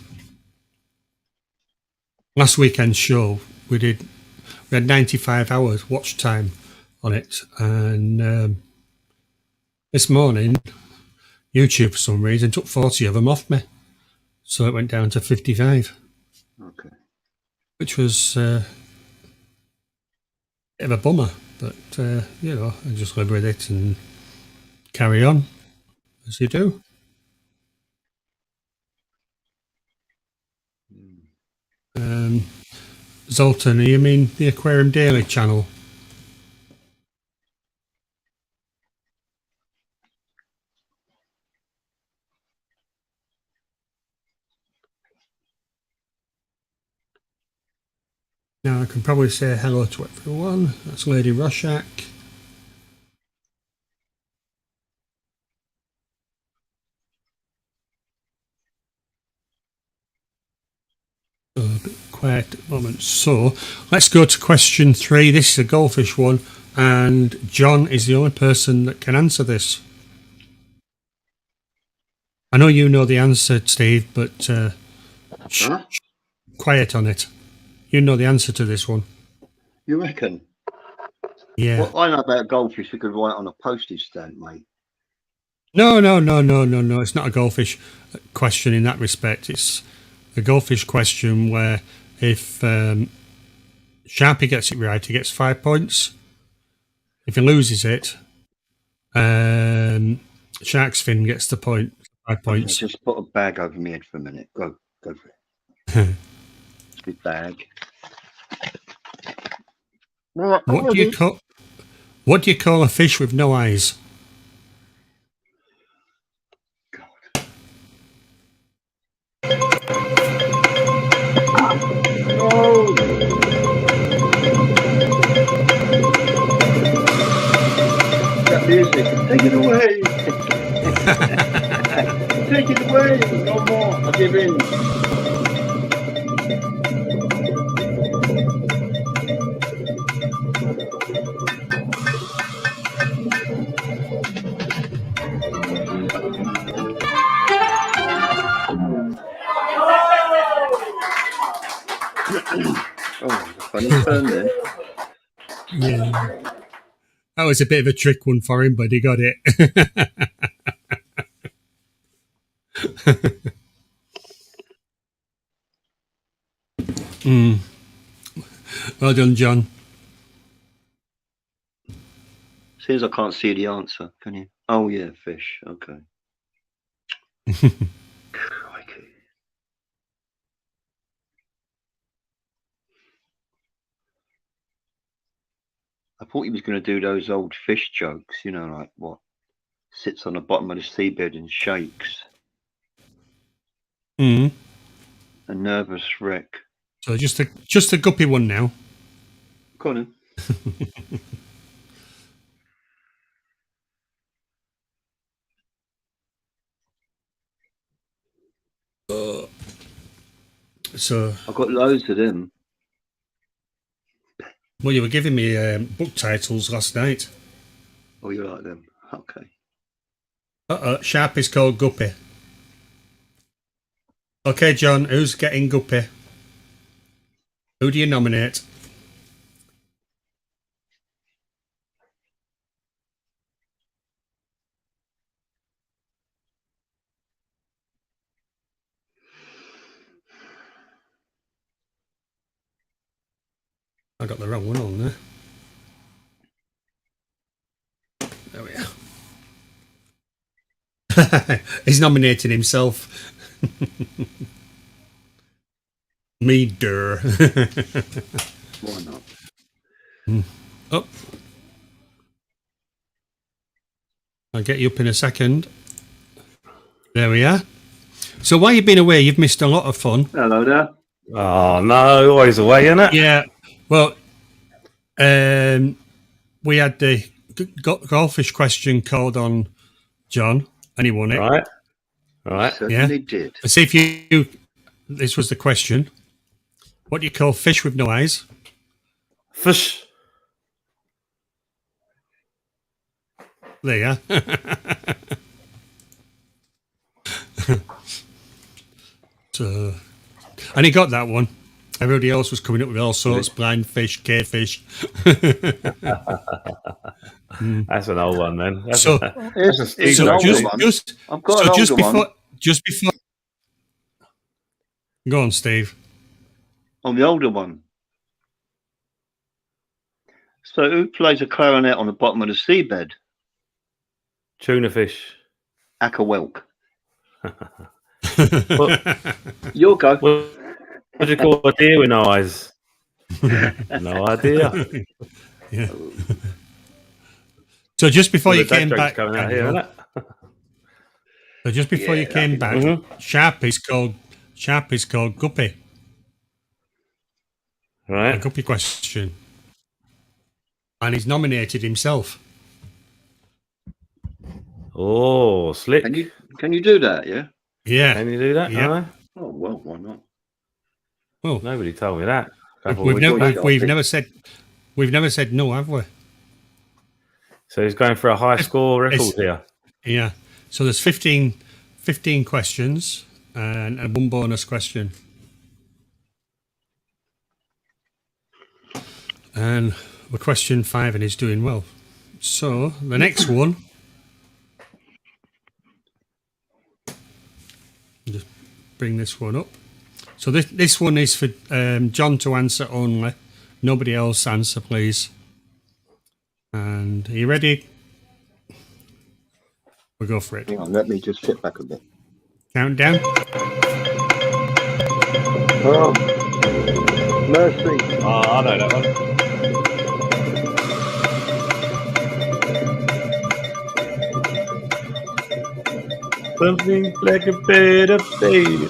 last weekend's show, we had 95 hours watch time on it. And this morning, YouTube, for some reason, took 40 of them off me. So it went down to 55. Okay. Which was a bit of a bummer. But, you know, I just live with it and carry on, as you do. Zoltan, you mean the Aquarium Daily channel? Now I can probably say hello to everyone. That's Lady Roshak. A bit quiet at the moment. So let's go to question 3. This is a goldfish one, and John is the only person that can answer this. I know you know the answer, Steve, but quiet on it. You know the answer to this one. You reckon? Yeah. What I know about goldfish, we could write on a postage stamp, mate. No, no, no, no, no, no. It's not a goldfish question in that respect. It's a goldfish question where if Sharpie gets it right, he gets 5 points. If he loses it, Shark's Fin gets the point, 5 points. Just put a bag over my head for a minute. Go for it. Big bag. What do you call? What do you call a fish with no eyes? Oh. That music. Take it away. Take it away. No more. I give in. Oh, funny turn then. Yeah. That was a bit of a trick one for him, but he got it. Well done, John. Seems I can't see the answer, can you? Oh yeah, fish. Okay. Crikey. I thought he was going to do those old fish jokes, you know, like what sits on the bottom of the seabed and shakes. Mm. A nervous wreck. So just a guppy one now. Go on then. So, I've got loads of them. well, you were giving me book titles last night. Oh, you like them? Okay. Sharp is called Guppy. Okay, John, who's getting Guppy? Who do you nominate? I got the wrong one on there. There we are. He's nominated himself. Me, der. Why not? Oh. I'll get you up in a second. There we are. So while you've been away, you've missed a lot of fun. Hello there. Oh no, always away, isn't it? Yeah. Well, we had the goldfish question called on John, and he won it. Right. Right. Certainly did. Let's see if you. This was the question. What do you call fish with no eyes? Fish. There you are. So, and he got that one. Everybody else was coming up with all sorts: blind fish, cave fish. That's an old one, then. That's So, It's an so older just, one. just, I've got so an older just before, one. just before. Go on, Steve. On the older one. So who plays a clarinet on the bottom of the seabed? tuna fish. Aquawelk. What, You'll go. what do you call a deer with no eyes? No idea. Yeah. So just before you The dad came joke's back, coming out here, isn't it? so just before you came back, Sharp is called Guppy. A Right. Guppy question, and he's nominated himself. Oh, slick. Can you do that? Yeah. Yeah. Can you do that? Yeah. No? Oh well, why not? Well, Nobody told me that. we've never said no, have we? So he's going for a high score record here. Yeah. So there's 15 questions and one bonus question. And we're question 5 and he's doing well. So the next one bring this one up. So this one is for John to answer only. Nobody else answer, please. And are you ready? We'll go for it. Hang on, let me just sit back a bit. Countdown. Oh, mercy. Oh, I know that one. Something like a better baby.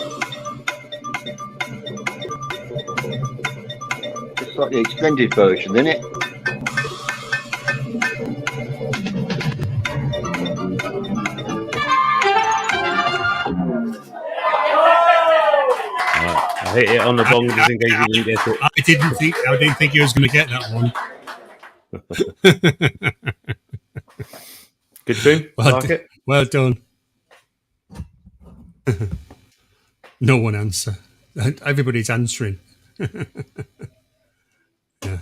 It's like the extended version, isn't it? I hit it on the bong just in case you didn't get it. I didn't think you was going to get that one. Good tune. Like it. Well done. No one answer. Everybody's answering. Yeah.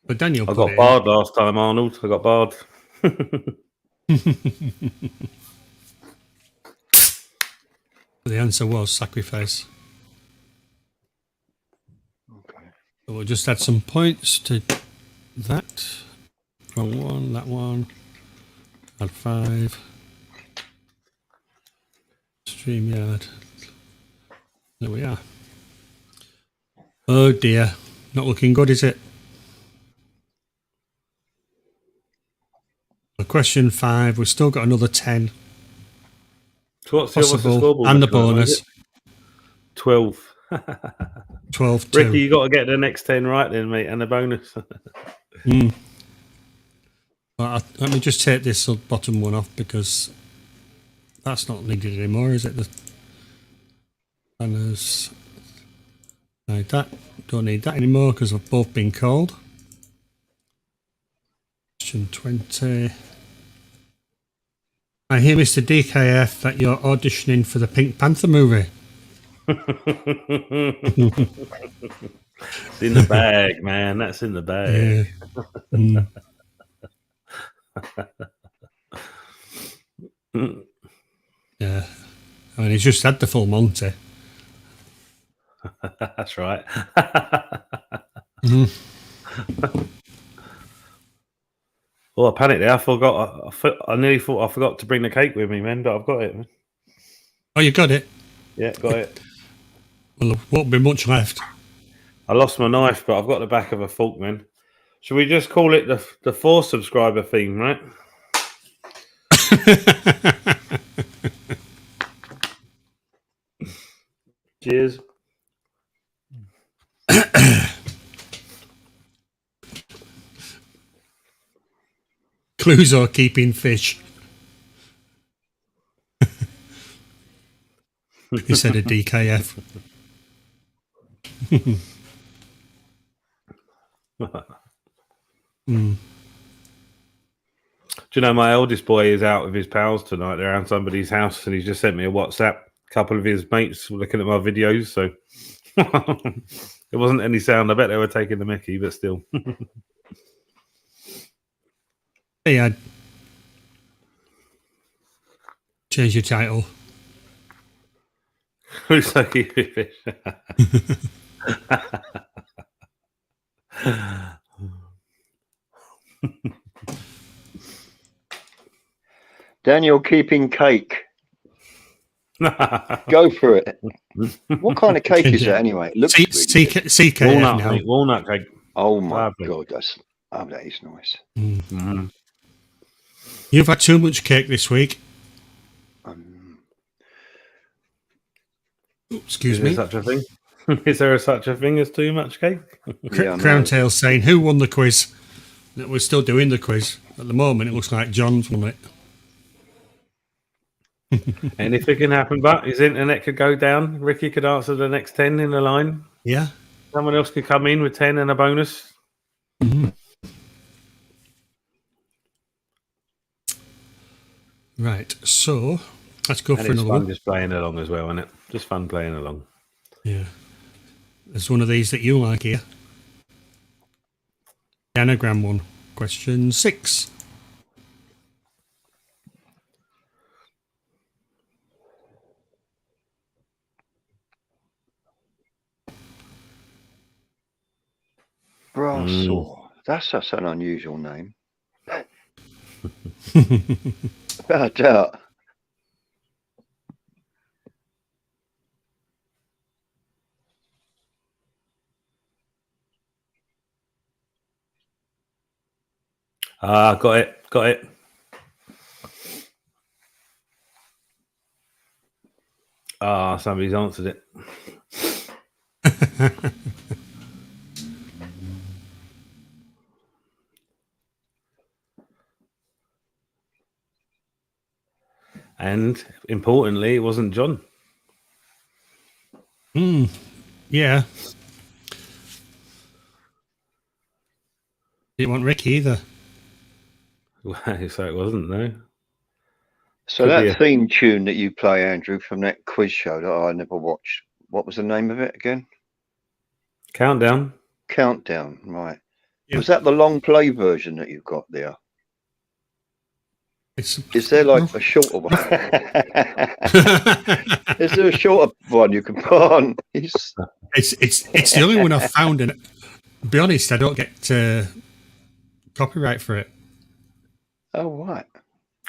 But Daniel, I got barred last time, Arnold. I got barred. The answer was sacrifice. Okay. So we'll just add some points to that. Wrong one, that one. Add 5. StreamYard. There we are. Oh dear. Not looking good, is it? For question 5, we've still got another 10. So what's the Possible. scoreboard? And the bonus. 12. 12 Ricky, 2. you got to get the next 10 right then, mate, and the bonus. Well, let me just take this bottom one off because that's not needed anymore, is it? The banners like that. Don't need that anymore because they've both been called. Question 20. I hear, Mr. DKF, that you're auditioning for the Pink Panther movie. It's in the bag, man. That's in the bag. Yeah. Yeah. I mean, he's just had the full Monty. That's right. Oh, I panicked there. I forgot. I nearly thought I forgot to bring the cake with me, man, but I've got it. Man. Oh, you got it? Yeah, got it. Well, there won't be much left. I lost my knife, but I've got the back of a fork, man. Should we just call it the 4 subscriber theme, right? Cheers. Clues are keeping fish. Instead of DKF. Do you know my eldest boy is out with his pals tonight? They're around somebody's house, and he's just sent me a WhatsApp. A couple of his mates were looking at my videos, so it wasn't any sound. I bet they were taking the mickey, but still. Hey, I'd change your title. Who's so keeping fish? Daniel keeping cake. Go for it. What kind of cake is that anyway? It looks CKF walnut, now. mate, walnut cake. Oh my Lovely. god, that is nice. Mm-hmm. You've had too much cake this week. Excuse me. Is there such a thing? Is there such a thing as too much cake? Yeah, Crown Tail saying, who won the quiz? We're still doing the quiz. At the moment, it looks like John's won it. Anything can happen, but his internet could go down. Ricky could answer the next 10 in the line. Yeah. Someone else could come in with 10 and a bonus. Mm-hmm. Right, so let's go And for it's another fun one. just playing along as well, isn't it? Just fun playing along. Yeah. There's one of these that you like here. The anagram one. Question 6. That's an unusual name. Without a doubt. Ah, got it. Ah, somebody's answered it. And importantly, it wasn't John. Yeah. Didn't want Rick either. So it wasn't, no. So Could be that theme tune that you play, Andrew, from that quiz show that I never watched, what was the name of it again? Countdown. Countdown, right. Yeah. Was that the long play version that you've got there? Is there like a shorter one? Is there a shorter one you can put on? It's the only one I've found, and to be honest, I don't get copyright for it. Oh, right.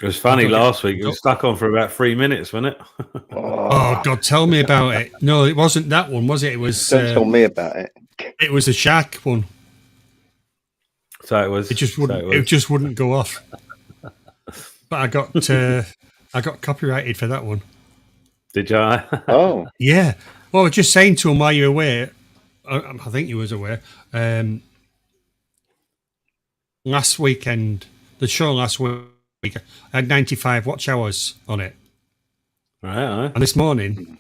It was funny last week. It was stuck on for about 3 minutes, wasn't it? Oh God, tell me about it. No, it wasn't that one, was it? It was. Don't tell me about it. It was a shark one. So it was. It just wouldn't. It just wouldn't go off. But I got copyrighted for that one. Did you? Oh, Yeah. Well, I was just saying to him while you were away. I think you was aware. Last weekend, the show last week, I had 95 watch hours on it. Right. And this morning,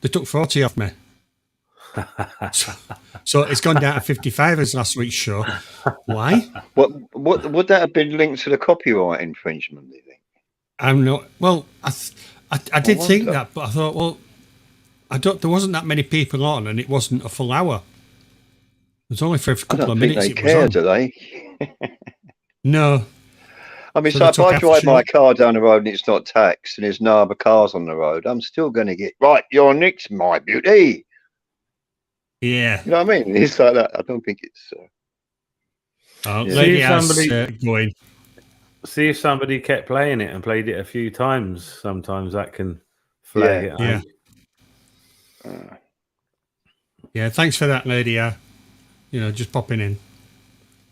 they took 40 off me. So it's gone down to 55 as last week's show. Why? what would that have been linked to the copyright infringement? Do you think? I'm not. Well, I did think that, but I thought, well, there wasn't that many people on, and it wasn't a full hour. It was only for a couple of minutes. They care, do they? No. I mean, So if I drive my car down the road and it's not taxed and there's no other cars on the road, I'm still going to get, right, you're next, my beauty. Yeah. You know what I mean? It's like that. I don't think it's... Lady has going. See if somebody kept playing it and played it a few times. Sometimes that can flag it. Yeah. Yeah, thanks for that, Lady. Just popping in.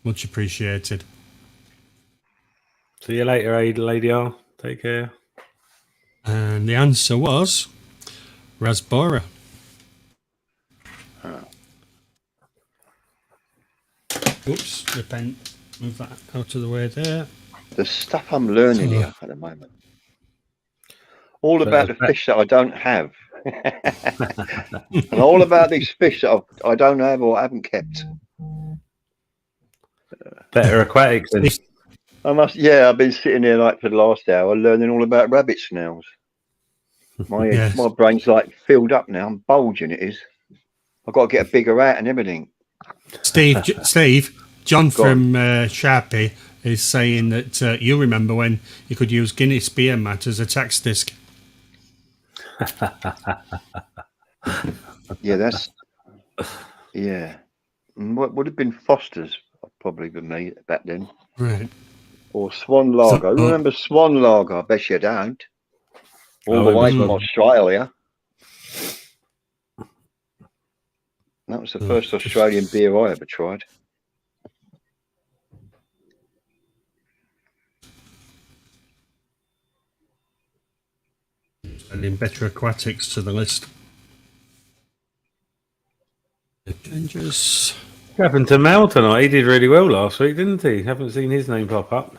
Much appreciated. See you later, Lady R. Take care. And the answer was Rasbora. Oops, repent. Move that out of the way there. The stuff I'm learning here at the moment. All about the fish that I don't have. And all about these fish that I don't have or haven't kept. Better aquatics then. I've been sitting here like for the last hour learning all about rabbit snails. My brain's like filled up now. I'm bulging, it is. I've got to get a bigger hat and everything. Steve, John from Sharpie is saying that you remember when you could use Guinness beer mat as a tax disc. What would have been Foster's probably for me back then. Right. Or Swan Lager. Remember Swan Lager? I bet you don't. All the way from Australia. That was the first Australian beer I ever tried. Adding better aquatics to the list. Dangerous. What happened to Mel tonight? He did really well last week, didn't he? Haven't seen his name pop up.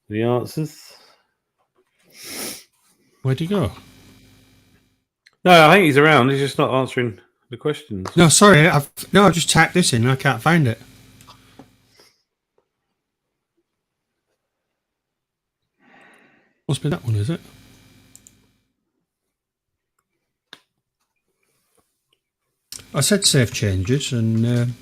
The answers. Where'd he go? No, I think he's around. He's just not answering the questions. No, sorry. I just typed this in and I can't find it. Must be that one, is it? I said save changes and...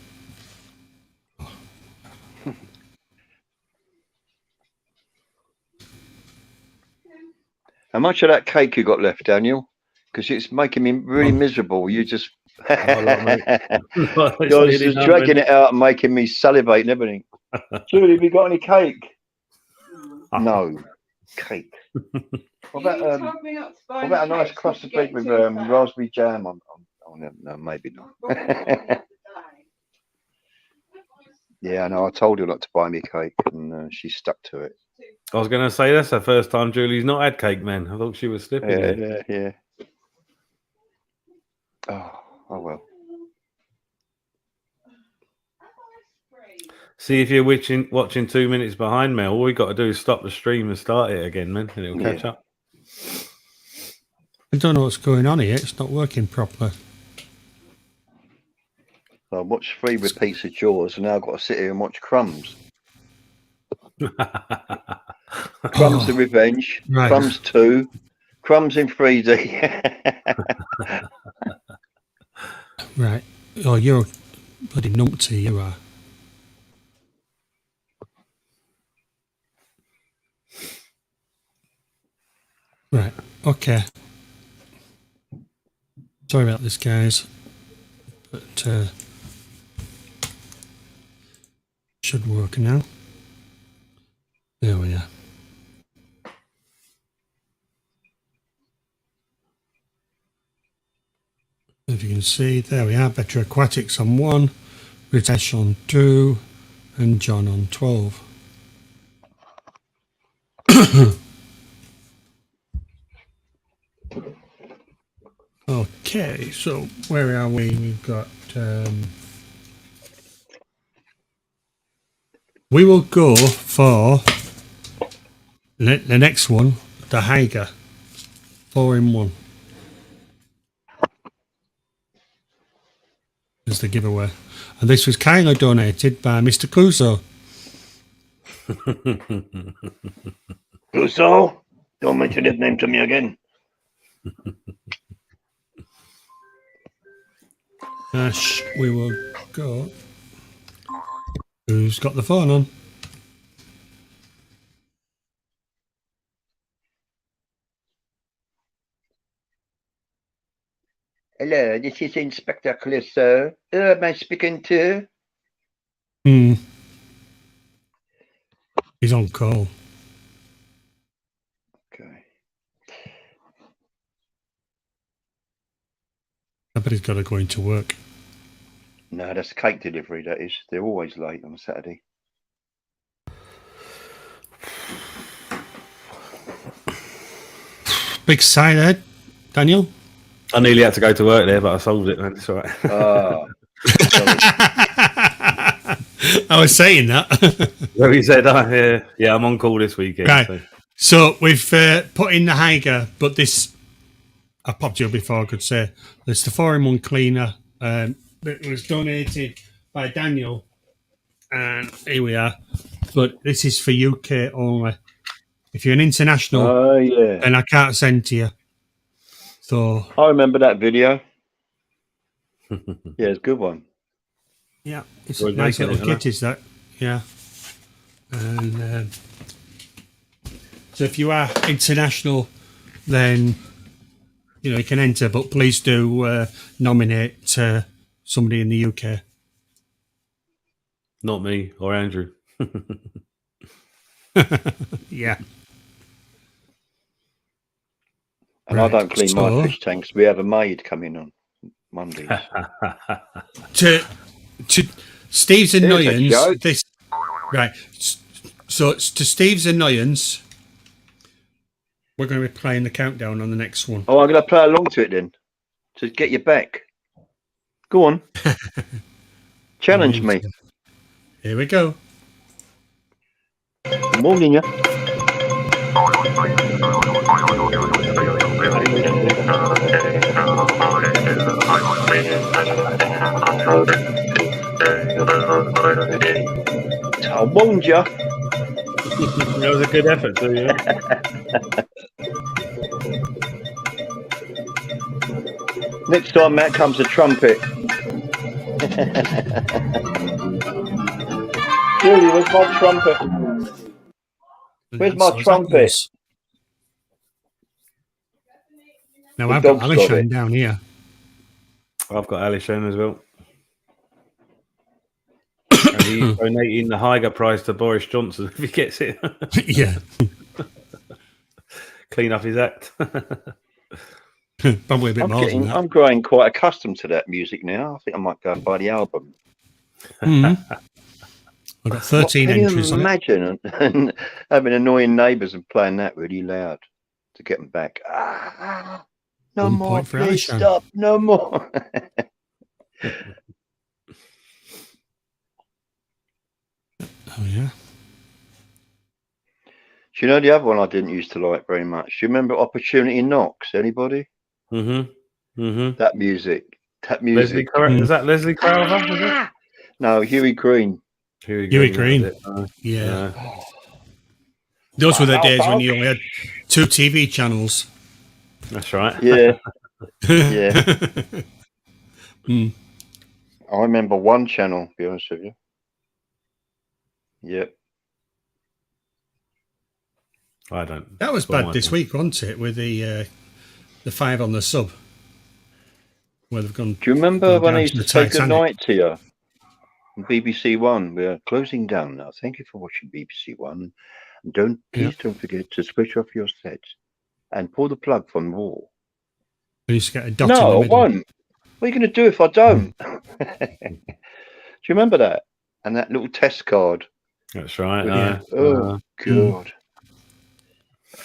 How much of that cake you got left, Daniel? Because it's making me really miserable. You just Yours is dragging it out and making me salivate and everything. Julie, have you got any cake? No. Cake. What about a nice crust of bread with raspberry jam on? Oh, no, maybe not. Yeah, I know. I told her not to buy me cake, and she stuck to it. I was going to say that's the first time Julie's not had cake, man. I thought she was slipping. Yeah. Oh well. See if you're watching 2 minutes behind me. All we got to do is stop the stream and start it again, man, and it'll catch up. I don't know what's going on here. It's not working properly. I watched 3 repeats of Jaws, and now I've got to sit here and watch Crumbs. Crumbs the Revenge, right. Crumbs 2, Crumbs in 3D. Right. Oh, you're bloody numpty, you are. Right. Okay. Sorry about this, guys. But should work now. There we are. If you can see, there we are. Better Aquatics on 1, Ritesh on 2, and John on 12. Okay, so where are we? We've got... we will go for the next one, the Haiger, 4-in-1. Is the giveaway. And this was kindly donated by Mr. Kuso. Kuso, don't mention his name to me again. Ash, we will go. Who's got the phone on? Hello, this is Inspector Clouseau. Who am I speaking to? He's on call. Okay. I bet he's got to go into work. No, that's cake delivery, that is. They're always late on a Saturday. Big sigh there, Daniel. I nearly had to go to work there, but I solved it, man. It's all right. I was saying that. So he said, yeah, I'm on call this weekend. Right. So we've put in the Haiger, but this, I popped you before I could say, there's the 4-in-1 cleaner that was donated by Daniel. And here we are. But this is for UK only. If you're an international, then I can't send to you. So I remember that video. Yeah, it's a good one. Yeah, it's a nice little kit, is that? Yeah. And so if you are international, then you can enter, but please do nominate somebody in the UK. Not me or Andrew. Yeah. And right. I don't clean my fish tanks. We have a maid coming on Mondays. to Steve's annoyance, this right. So it's to Steve's annoyance, we're going to be playing the countdown on the next one. Oh, I'm going to play along to it then, to get you back. Go on, challenge me. Here we go. Good morning, yeah. I warned you. That was a good effort, too, yeah. Next time, Matt comes a trumpet. Julie, where's my trumpet? Where's my trumpet? Now I've got Alishine down here. I've got Alishon as well. And he's donating the higher price to Boris Johnson if he gets it. Yeah. Clean up his act. Probably a bit more than that. I'm growing quite accustomed to that music now. I think I might go and buy the album. Mm-hmm. I've got 13 Can entries you on it. imagine and having annoying neighbours and playing that really loud to get them back? No 1 more, point for please Alishan. stop, no more. Oh, yeah. Do you know the other one I didn't used to like very much? Do you remember Opportunity Knocks? Anybody? That music. Leslie, is that Leslie Crowther? No, Huey Green. Huey Green. Yeah. Those were the days when you only had 2 TV channels. That's right. Yeah. Yeah. Mm. I remember one channel, to be honest with you. Yep. I don't. That was bad this week, wasn't it? With the 5 on the sub. Where they've gone. Do you remember when I used to say Titanic. good night to you? On BBC One, we're closing down now. Thank you for watching BBC One. And please don't forget to switch off your set and pull the plug from the wall. You used to get a dot in the No, I middle. won't. What are you going to do if I don't? Do you remember that? And that little test card. That's right. Yeah. Oh, God.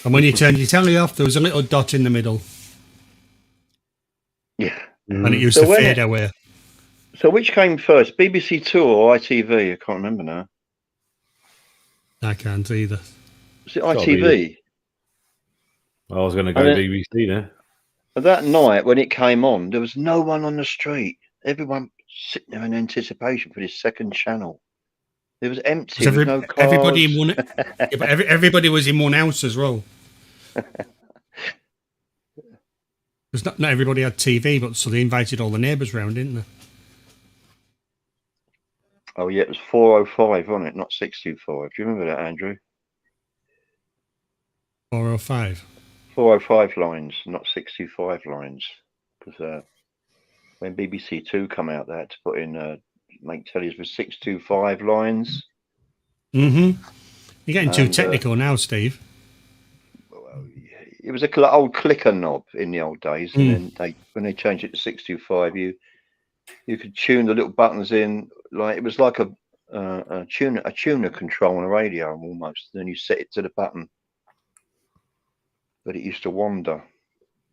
And when you turned your telly off, there was a little dot in the middle. Yeah. And it used to fade away. So which came first, BBC Two or ITV? I can't remember now. I can't either. Was it ITV? I was going to go BBC there. That night when it came on, there was no one on the street. Everyone sitting there in anticipation for this second channel. It was empty. There was no cars. Everybody in one. Yeah, but everybody was in one house as well. Because not everybody had TV, but so they invited all the neighbours round, didn't they? Oh yeah, it was 405, wasn't it? Not 625. Do you remember that, Andrew? 405. 405 lines, not 625 lines. Because when BBC Two come out, they had to put in make tellies with 625 lines. Mm-hmm. You're getting too technical now, Steve. Well, it was a old clicker knob in the old days, and then when they changed it to 625, you could tune the little buttons in like it was like a tuner control on a radio almost. Then you set it to the button, but it used to wander.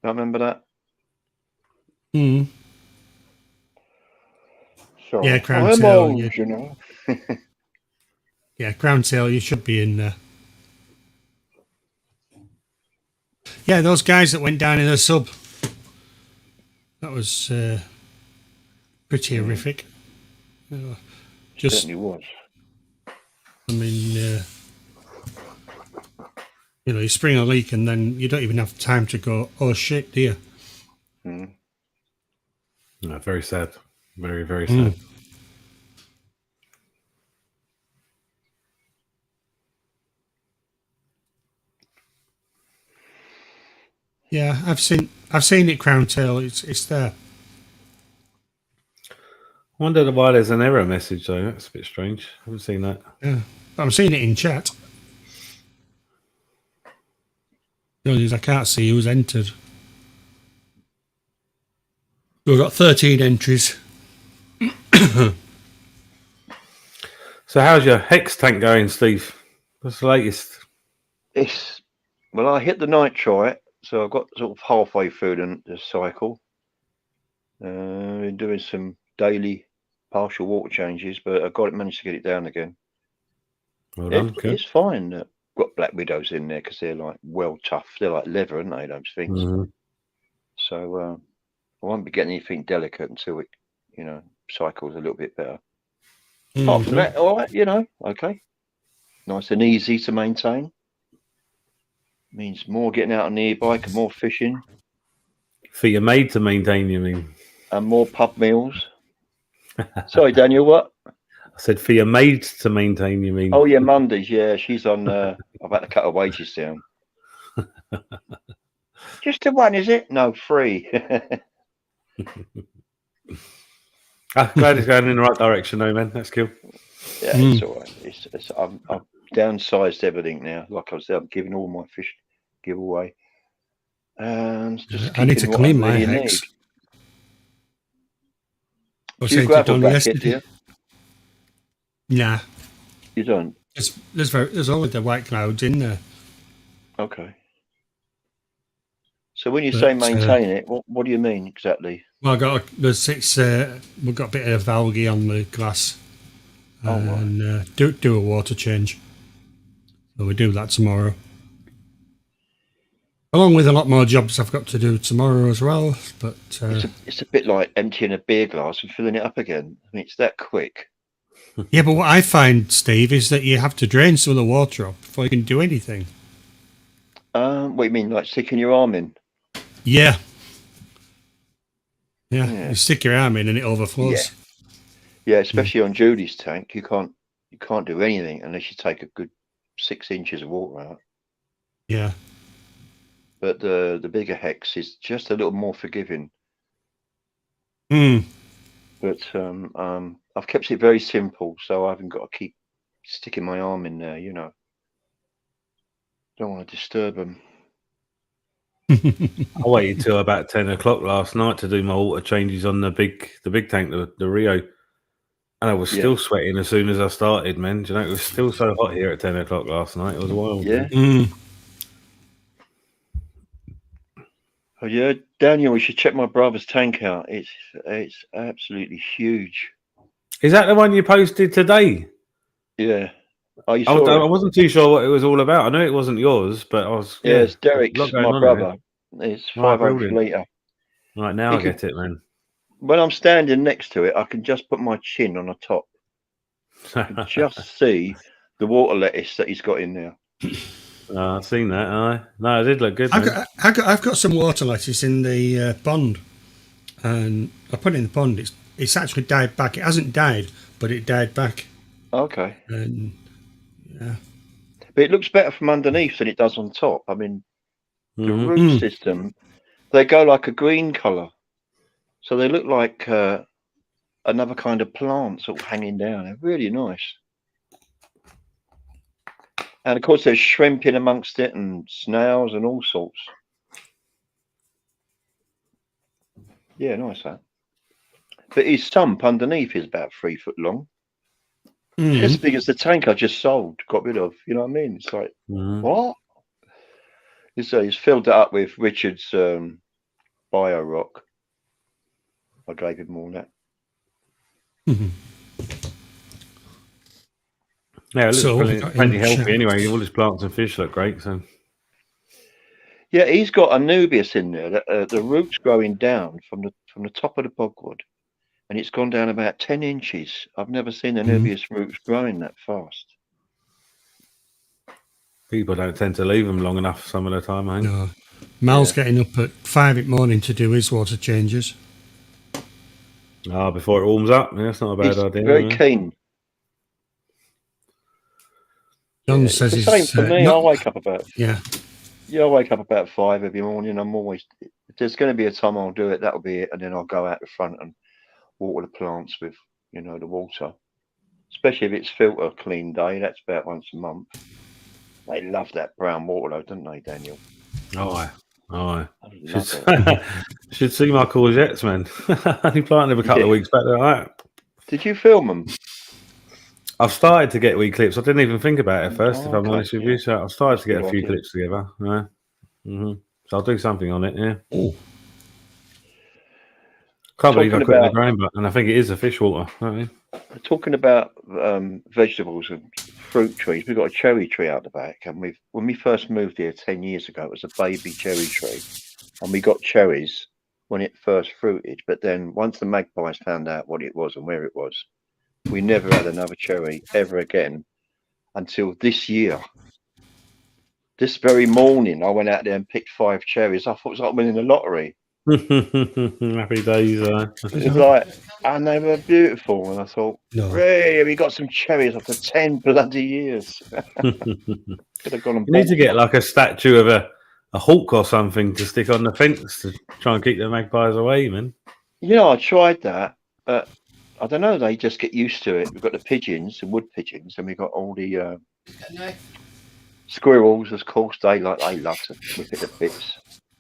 Don't remember that? Mm. So, yeah, Crown Tail. Old, you know. Yeah, Crown Tail. You should be in there. Yeah, those guys that went down in the sub. That was pretty horrific. Just Certainly was. I mean, you spring a leak and then you don't even have time to go, oh shit, do you? No, very sad. Very, very sad. Yeah, I've seen it, Crown Tail. It's there. I wonder why there's an error message though. That's a bit strange. I haven't seen that. Yeah, but I'm seeing it in chat. I can't see who's entered. We've got 13 entries. So how's your hex tank going, Steve? What's the latest? Well, I hit the nitrite, so I've got sort of halfway through the cycle. Been doing some daily partial water changes, but I managed to get it down again. Well done. It's fine. Got black widows in there because they're like well tough. They're like leather, aren't they? Those things. So I won't be getting anything delicate until it, cycles a little bit better. Apart from that, all right, okay. Nice and easy to maintain. Means more getting out on the e-bike and more fishing. For your maid to maintain, you mean? And more pub meals. Sorry, Daniel, what? I said for your maid to maintain, you mean? Oh, yeah, Mondays, yeah. She's on, I've had to cut her wages down. Just the one, is it? No, 3. I'm glad it's going in the right direction, though, man. That's cool. Yeah, it's all right. I've downsized everything now. Like I said, I'm giving all my fish giveaway. Just I need to keeping what clean I my really hex. need. Do you gravel bracket, do you? Nah. You don't? There's only the white clouds in there. Okay. So when you But, say maintain it, what do you mean exactly? Well, we've got a bit of algae on the glass, and do a water change. So we do that tomorrow, along with a lot more jobs I've got to do tomorrow as well. But it's a bit like emptying a beer glass and filling it up again. I mean, it's that quick. yeah, but what I find, Steve, is that you have to drain some of the water off before you can do anything. What do you mean, like sticking your arm in? Yeah. You stick your arm in and it overflows. Yeah, especially on Judy's tank, you can't do anything unless you take a good 6 inches of water out. Yeah. But the bigger hex is just a little more forgiving. But I've kept it very simple, so I haven't got to keep sticking my arm in there. Don't want to disturb them. I waited till about 10 o'clock last night to do my water changes on the big tank, the Rio, and I was still sweating as soon as I started, man. Do you know, it was still so hot here at 10 o'clock last night. It was wild. Yeah. Oh yeah, Daniel, we should check my brother's tank out. It's absolutely huge. Is that the one you posted today? Yeah. Oh, you I saw it? wasn't too sure what it was all about. I know it wasn't yours, but I was. Yeah, it's Derek's, my brother. It's 500 litre. Right, now I get it, man. When I'm standing next to it, I can just put my chin on the top. I can just see the water lettuce that he's got in there. I've seen that. No, it did look good. I've got some water lettuce in the pond, and I put it in the pond. It's actually died back. It hasn't died, but it died back. Okay. And yeah, but it looks better from underneath than it does on top. I mean, the root system, they go like a green colour, so they look like another kind of plant sort of hanging down. They're really nice. And of course, there's shrimp in amongst it, and snails, and all sorts. Yeah, nice that. But his sump underneath is about 3 foot long. As big as the tank I just sold, got rid of. You know what I mean? It's like, what? He's filled it up with Richard's bio rock. I gave him all that. Yeah, it looks plenty healthy anyway. All his plants and fish look great. So yeah, he's got a nubius in there. The roots growing down from the top of the bogwood, and it's gone down about 10 inches. I've never seen the nubius roots growing that fast. People don't tend to leave them long enough some of the time, I think. No. Mal's getting up at 5 in the morning to do his water changes. Before it warms up. Yeah, that's not a bad idea. Very keen. John says it's the same for me. I wake up about I wake up about 5 every morning. I'm always, if there's going to be a time I'll do it, that'll be it, and then I'll go out the front and water the plants with the water. Especially if it's filter clean day, that's about once a month. They love that brown water though, don't they, Daniel? Oh, should see my courgettes, man. He planted them a couple of weeks back there. Right. Did you film them? I've started to get wee clips. I didn't even think about it first, if I'm honest with you. So I've started to get a few clips together. So I'll do something on it. Yeah. Can't believe I quit the ground, and I think it is the fish water. Talking about vegetables and fruit trees, we've got a cherry tree out the back, and when we first moved here 10 years ago, it was a baby cherry tree, and we got cherries when it first fruited. But then once the magpies found out what it was and where it was, we never had another cherry ever again until this year. This very morning, I went out there and picked 5 cherries. I thought it was like winning the lottery. Happy days. It's like, and they were beautiful. And I thought, hey, we got some cherries after 10 bloody years. Could have gone and you need to get like a statue of a hawk or something to stick on the fence to try and keep the magpies away, man. I tried that, but I don't know. They just get used to it. We've got the pigeons, the wood pigeons, and we've got all the squirrels. Of course, they love to rip it to bits.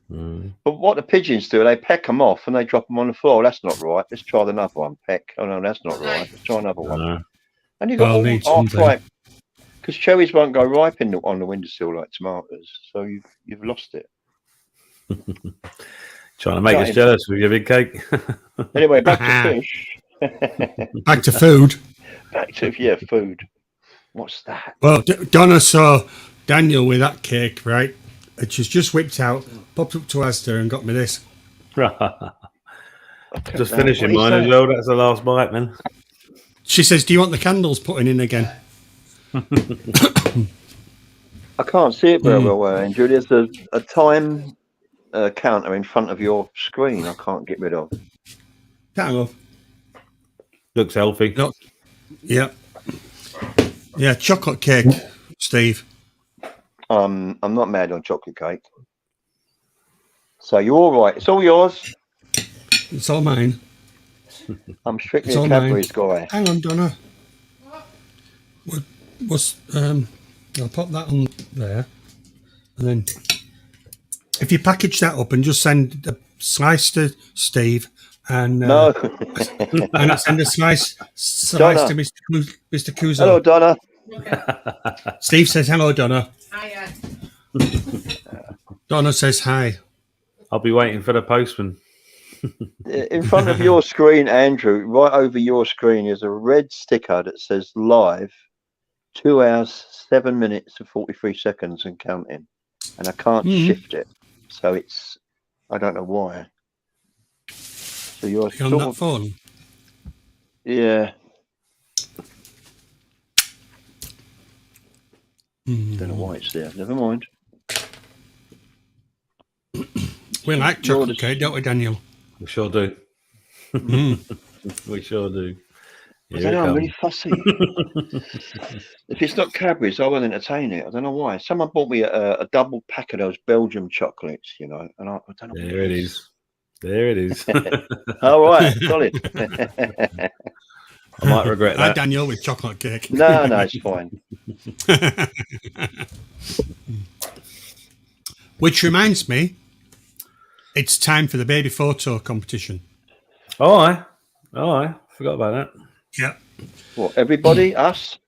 But what the pigeons do, they peck them off and they drop them on the floor. That's not right. Let's try another one. Peck. Oh no, that's not right. Let's try another one. And you've got I'll all need half something. ripe, because cherries won't go ripe on the windowsill like tomatoes. So you've lost it. Trying to make us jealous with your big cake. Anyway, back to fish. Back to food. Back to food. What's that? Well, Donna saw Daniel with that cake, right? And she's just whipped out, popped up to Asda and got me this. Just finishing mine as well. That's the last bite, man. She says, "Do you want the candles putting in again?" I can't see it very well, Andrew. There's a time counter in front of your screen I can't get rid of. Hang on. Looks healthy. No. Yeah. Yeah, chocolate cake, Steve. I'm not mad on chocolate cake. So you're all right. It's all yours. It's all mine. I'm strictly It's a all Cadbury's guy. Hang on, Donna. I'll pop that on there. And then if you package that up and just send a slice to Steve and No. and I send a slice Donna. to Mr. Kuzo. Hello, Donna. Steve says hello, Donna. Hiya. Donna says hi. I'll be waiting for the postman. In front of your screen, Andrew, right over your screen is a red sticker that says live, 2 hours, 7 minutes and 43 seconds and counting. And I can't shift it. So it's, I don't know why. So you're on that phone? Yeah. Don't know why it's there. Never mind. We like chocolate cake, don't we, Daniel? We sure do. We sure do. I don't know, I'm really fussy. If it's not Cadbury's, I won't entertain it. I don't know why. Someone bought me a double pack of those Belgium chocolates, and I don't know. There it is. There it is. All right, solid. I might regret that. Daniel with chocolate cake. No, it's fine. Which reminds me, it's time for the baby photo competition. Oh, I forgot about that. Yeah. What, everybody? Us?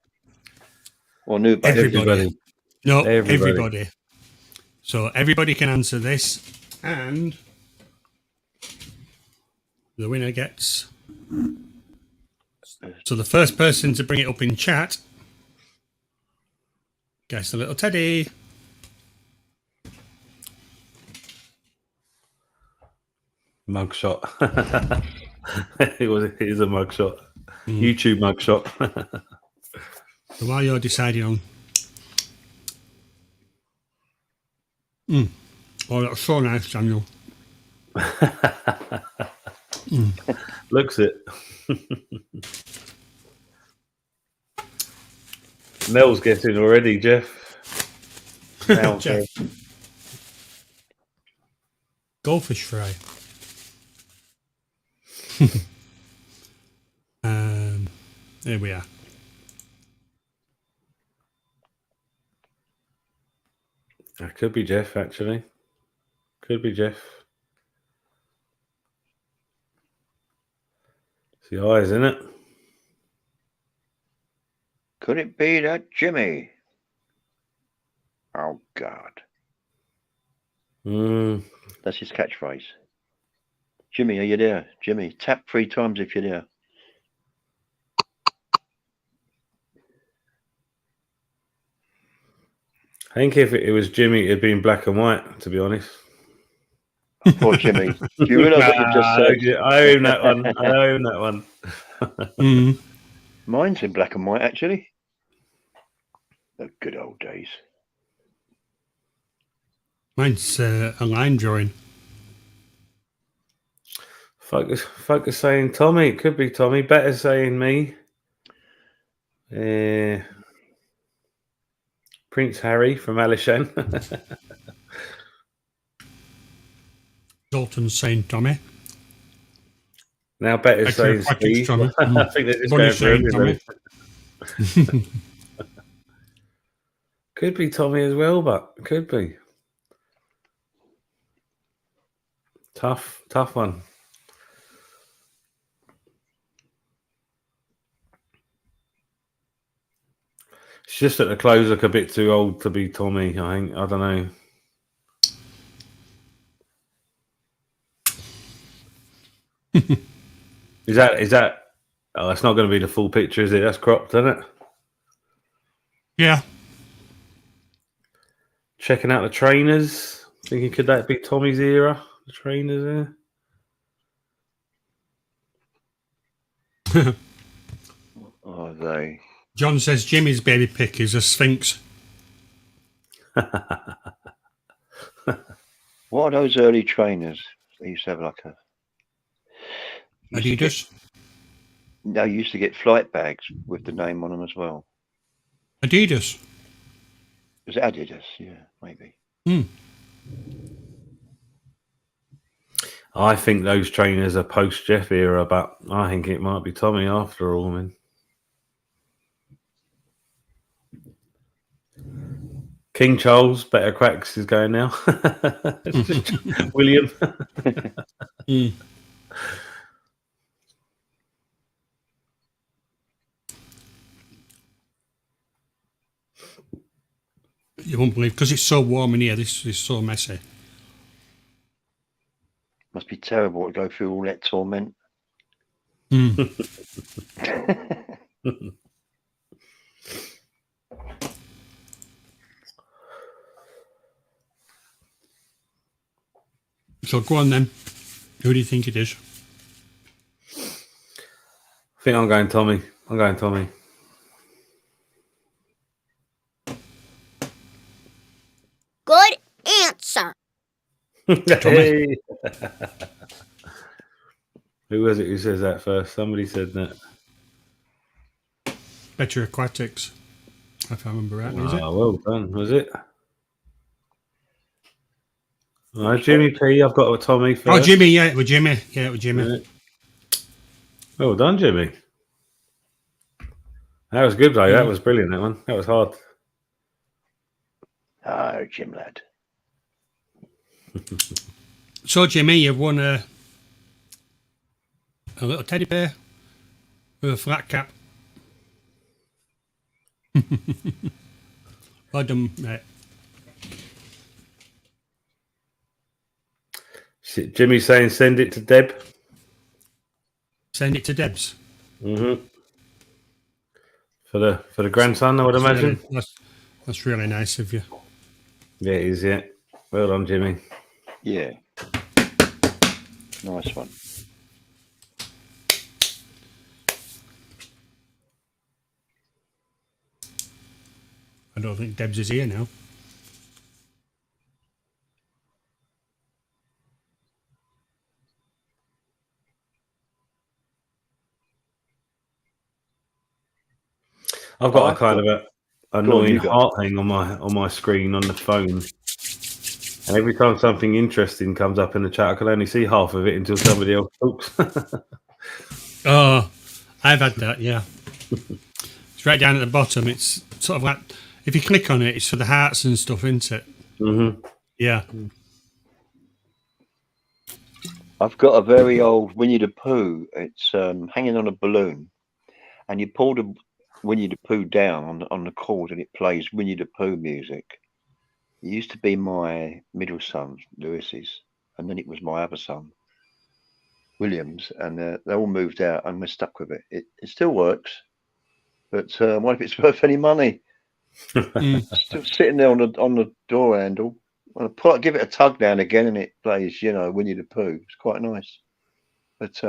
Or new baby? Everybody. No, Everybody. everybody. So everybody can answer this, and the winner gets. So the first person to bring it up in chat gets the little teddy. Mugshot. It is a mugshot. YouTube mugshot. So while you're deciding on. Oh, that's so nice, Daniel. Looks it. Nell's getting already, Jeff. Now, Jeff. Goldfish fry. There we are. That could be Jeff, actually. Could be Jeff. It's the eyes, isn't it? Could it be that Jimmy? Oh, God. That's his catchphrase. Jimmy, are you there? Jimmy, tap 3 times if you're there. I think if it was Jimmy, it'd be in black and white, to be honest. Poor Jimmy. Do you realise what you've just said? I own that one. I own that one. Mine's in black and white, actually. The good old days. Mine's a line drawing. Focus saying Tommy. It could be Tommy. Better saying me. Prince Harry from Alishan. Dalton's saying Tommy. Now better saying Aquatics, Steve. Tommy. I think they're just What are going you for saying, everybody. Tommy? Could be Tommy as well, but could be. Tough one. It's just that the clothes look a bit too old to be Tommy, I think. I don't know. Is that oh, that's not going to be the full picture, is it? That's cropped, isn't it? Yeah. Checking out the trainers. Thinking, could that be Tommy's era? The trainers there? Are they? John says Jimmy's baby pick is a Sphinx. What are those early trainers? They used to have like a. Adidas. No, you used to get flight bags with the name on them as well. Adidas. Was it Adidas? Yeah, maybe. I think those trainers are post Jeff era, but I think it might be Tommy after all, man. King Charles, better cracks is going now. William. You won't believe, because it's so warm in here, this is so messy. Must be terrible to go through all that torment. So go on then. Who do you think it is? I think I'm going Tommy. Good answer. Hey. Who was it who says that first? Somebody said that. Better Aquatics, if I remember right. Was it? Well done. Was it? No, Jimmy P. I've got a Tommy first. Oh, Jimmy. Yeah, it was Jimmy. Yeah. Well done, Jimmy. That was good, though. That was brilliant, that one. That was hard. Oh, Jim lad. So, Jimmy, you've won a little teddy bear with a flat cap. Well done, mate. Jimmy's saying send it to Deb. Send it to Debs. For the grandson, I would imagine. That's really nice of you. Yeah, it is, yeah. Well done, Jimmy. Yeah. Nice one. I don't think Debs is here now. I've got a kind of a annoying go. heart thing on my screen on the phone. And every time something interesting comes up in the chat, I can only see half of it until somebody else talks. Oh, I've had that, yeah. It's right down at the bottom. It's sort of like, if you click on it, it's for the hearts and stuff, isn't it? Yeah. I've got a very old Winnie the Pooh. It's hanging on a balloon, and you pull the Winnie the Pooh down on the cord, and it plays Winnie the Pooh music. It used to be my middle son, Lewis's, and then it was my other son, William's, and they all moved out, and we're stuck with it. It still works, but what if it's worth any money? Still sitting there on the door handle. Give it a tug now and again, and it plays, Winnie the Pooh. It's quite nice. But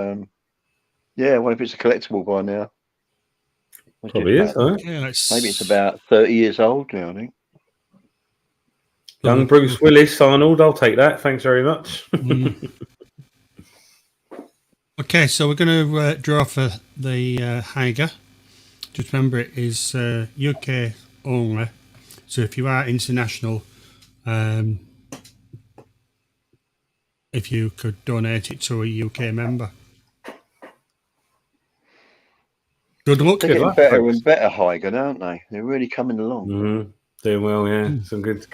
yeah, what if it's a collectible by now? Probably is, huh? Yeah, maybe it's about 30 years old now, I think. Young Bruce Willis, Arnold, I'll take that. Thanks very much. Okay, so we're going to draw for the Haiger. Just remember, it is UK only. So if you are international, if you could donate it to a UK member. Good luck. They're getting better and better, Hygan, aren't they? They're really coming along. Mm-hmm. Doing well, yeah. Some good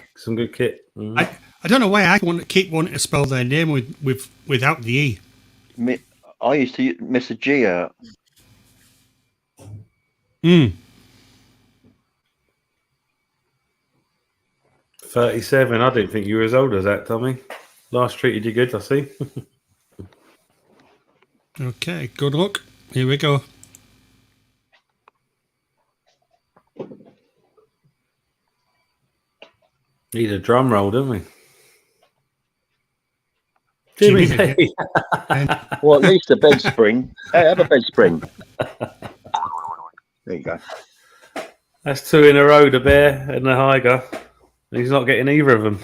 kit. Mm-hmm. I don't know why I keep wanting to spell their name without the E. I used to miss a G out. 37. I didn't think you were as old as that, Tommy. Last treated you good, I see. Okay, good luck. Here we go. Need a drum roll, don't we? Jimmy. Well, at least a bed spring. Hey, have a bed spring. There you go. That's 2 in a row, the bear and the Hyger. He's not getting either of them.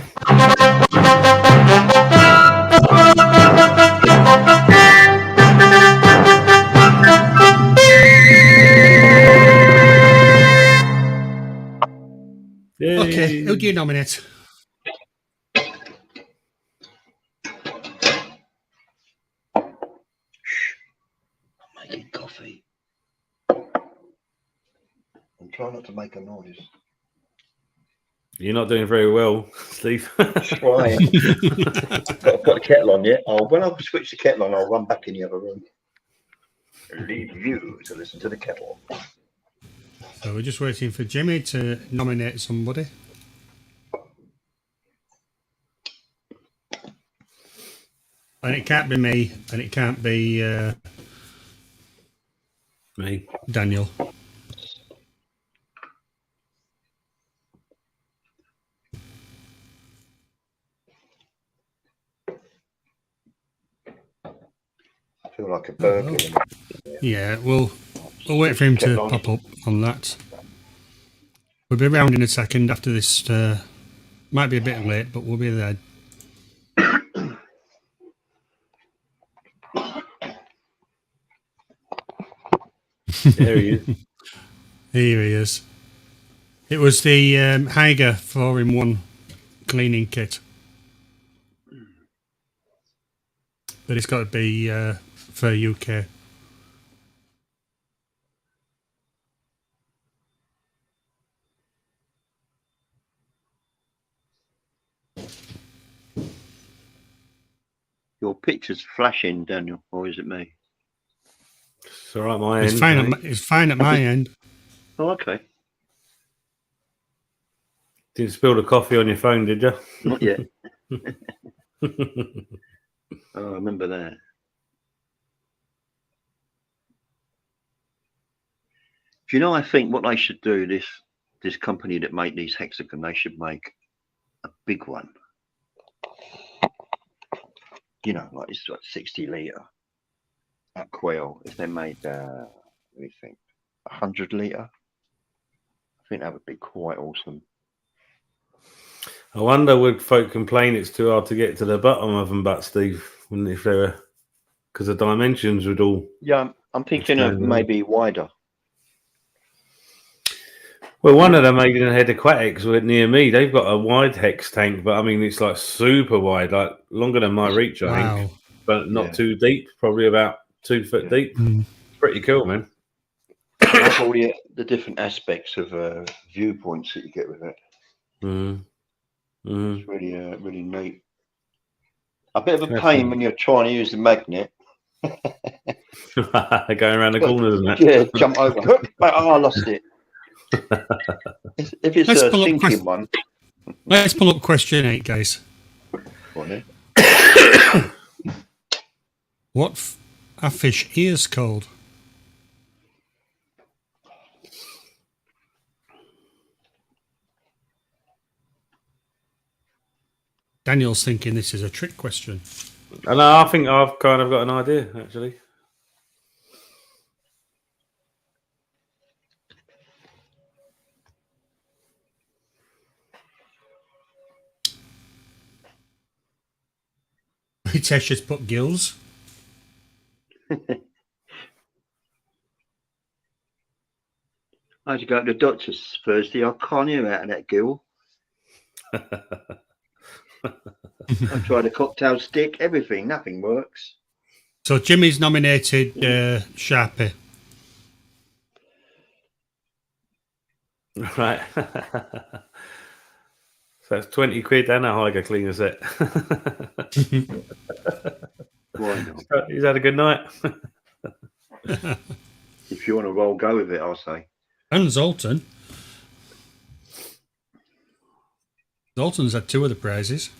Yay. Okay, who do you nominate? Making coffee. I'm trying not to make a noise. You're not doing very well, Steve. Trying. Got to put the kettle on yet. When I switch the kettle on, I'll run back in the other room. Leave you to listen to the kettle. So we're just waiting for Jimmy to nominate somebody. And it can't be me, and it can't be Me. Daniel. I feel like a burger. Yeah, we'll wait for him to pop up on that. We'll be around in a second after this. Might be a bit late, but we'll be there. There he is. Here he is. It was the Hyger 4-in-1 cleaning kit. But it's got to be for UK. Your picture's flashing, Daniel, or is it me? It's all right, my end. It's fine at my end. Oh, okay. Didn't spill the coffee on your phone, did you? Not yet. Oh, I remember that. Do you know, I think what they should do, this company that make these hexagon, they should make a big one. You know, like it's like 60 litre at quail. If they made, let me think, 100 litre, I think that would be quite awesome. I wonder, would folk complain it's too hard to get to the bottom of them, but Steve, wouldn't if they were, because the dimensions would all. Yeah, I'm thinking of maybe wider. Well, one of them made in head aquatics near me. They've got a wide hex tank, but I mean it's like super wide, like longer than my reach, I think, but not too deep. Probably about 2 foot deep. Pretty cool, man. I like all the different aspects of viewpoints that you get with it. It's really, really neat. A bit of a pain when you're trying to use the magnet. Going around the corners and that. Yeah, jump over. Oh, I lost it. If it's a sinking one. Let's pull up question 8, guys. What are fish ears called? Daniel's thinking this is a trick question. And I think I've kind of got an idea, actually. Tesh just put gills. I had to go to the doctor's Thursday. I can't hear out of that gill. I tried a cocktail stick, everything, nothing works. So Jimmy's nominated Sharpie. Right. So that's 20 quid and a Hydro cleaner set. Why not? He's had a good night. If you want to roll, go with it, I'll say. And Zoltan. Zoltan's had 2 of the prizes.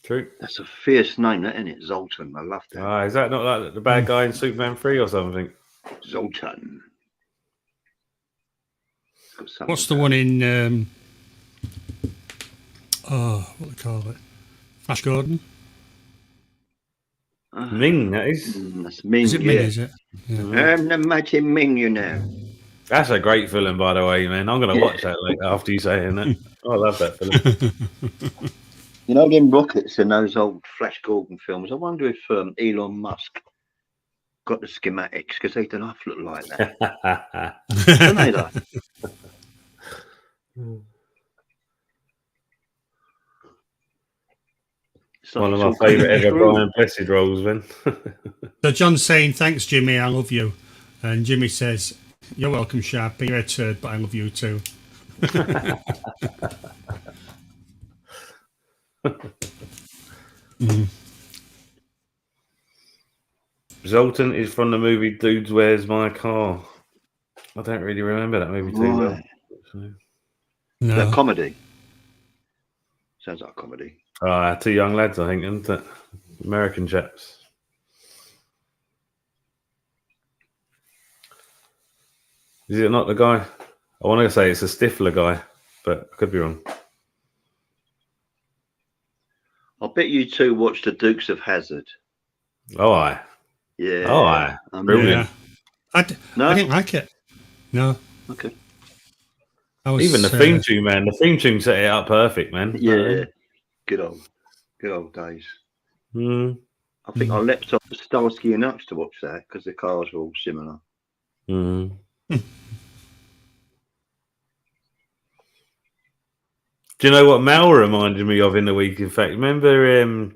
True. That's a fierce name, that, isn't it? Zoltan. I love that. Is that not like the bad guy in Superman 3 or something? Zoltan. What's the one in what do they call it? Flash Gordon? Ming, that is. That's Ming. Is it Ming, is it? Yeah. I'm the mighty Ming, you know. That's a great film, by the way, man. I'm going to watch that later after you saying that. I love that film. You know them rockets in those old Flash Gordon films? I wonder if Elon Musk got the schematics, because they don't half look like that. Don't they, though? One of my favourite ever Brian Blessed roles, man. So John's saying, thanks, Jimmy, I love you. And Jimmy says, you're welcome, Sharpie. You're a turd, but I love you too. Zoltan is from the movie Dudes Where's My Car. I don't really remember that movie too well. No. That comedy. Sounds like a comedy. 2 young lads, I think, isn't it? American chaps. Is it not the guy? I want to say it's a Stifler guy, but I could be wrong. I bet you 2 watched the Dukes of Hazzard. Oh, aye. Yeah. Oh, aye. Brilliant. Yeah. No? I didn't like it. No. Okay. Even the theme tune, man. The theme tune set it up perfect, man. Yeah. Good old days. I think I leapt off the Starsky and Hutch to watch that because the cars were all similar. Do you know what Mal reminded me of in the week? In fact, remember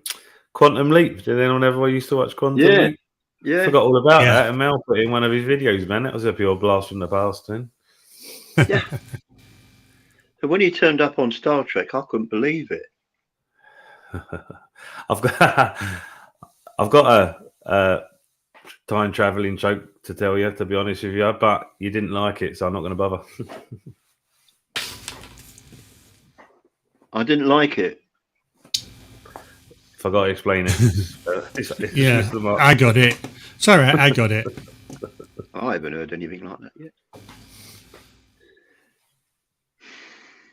Quantum Leap? Did anyone ever used to watch Quantum Leap? Yeah. Forgot all about that, and Mal put it in one of his videos, man. That was a pure blast from the past, then. Yeah. So when he turned up on Star Trek, I couldn't believe it. I've got a time traveling joke to tell you, to be honest with you, but you didn't like it, so I'm not going to bother. I didn't like it. Forgot to explain it. Yeah, I got it. It's all right, I got it. I haven't heard anything like that yet.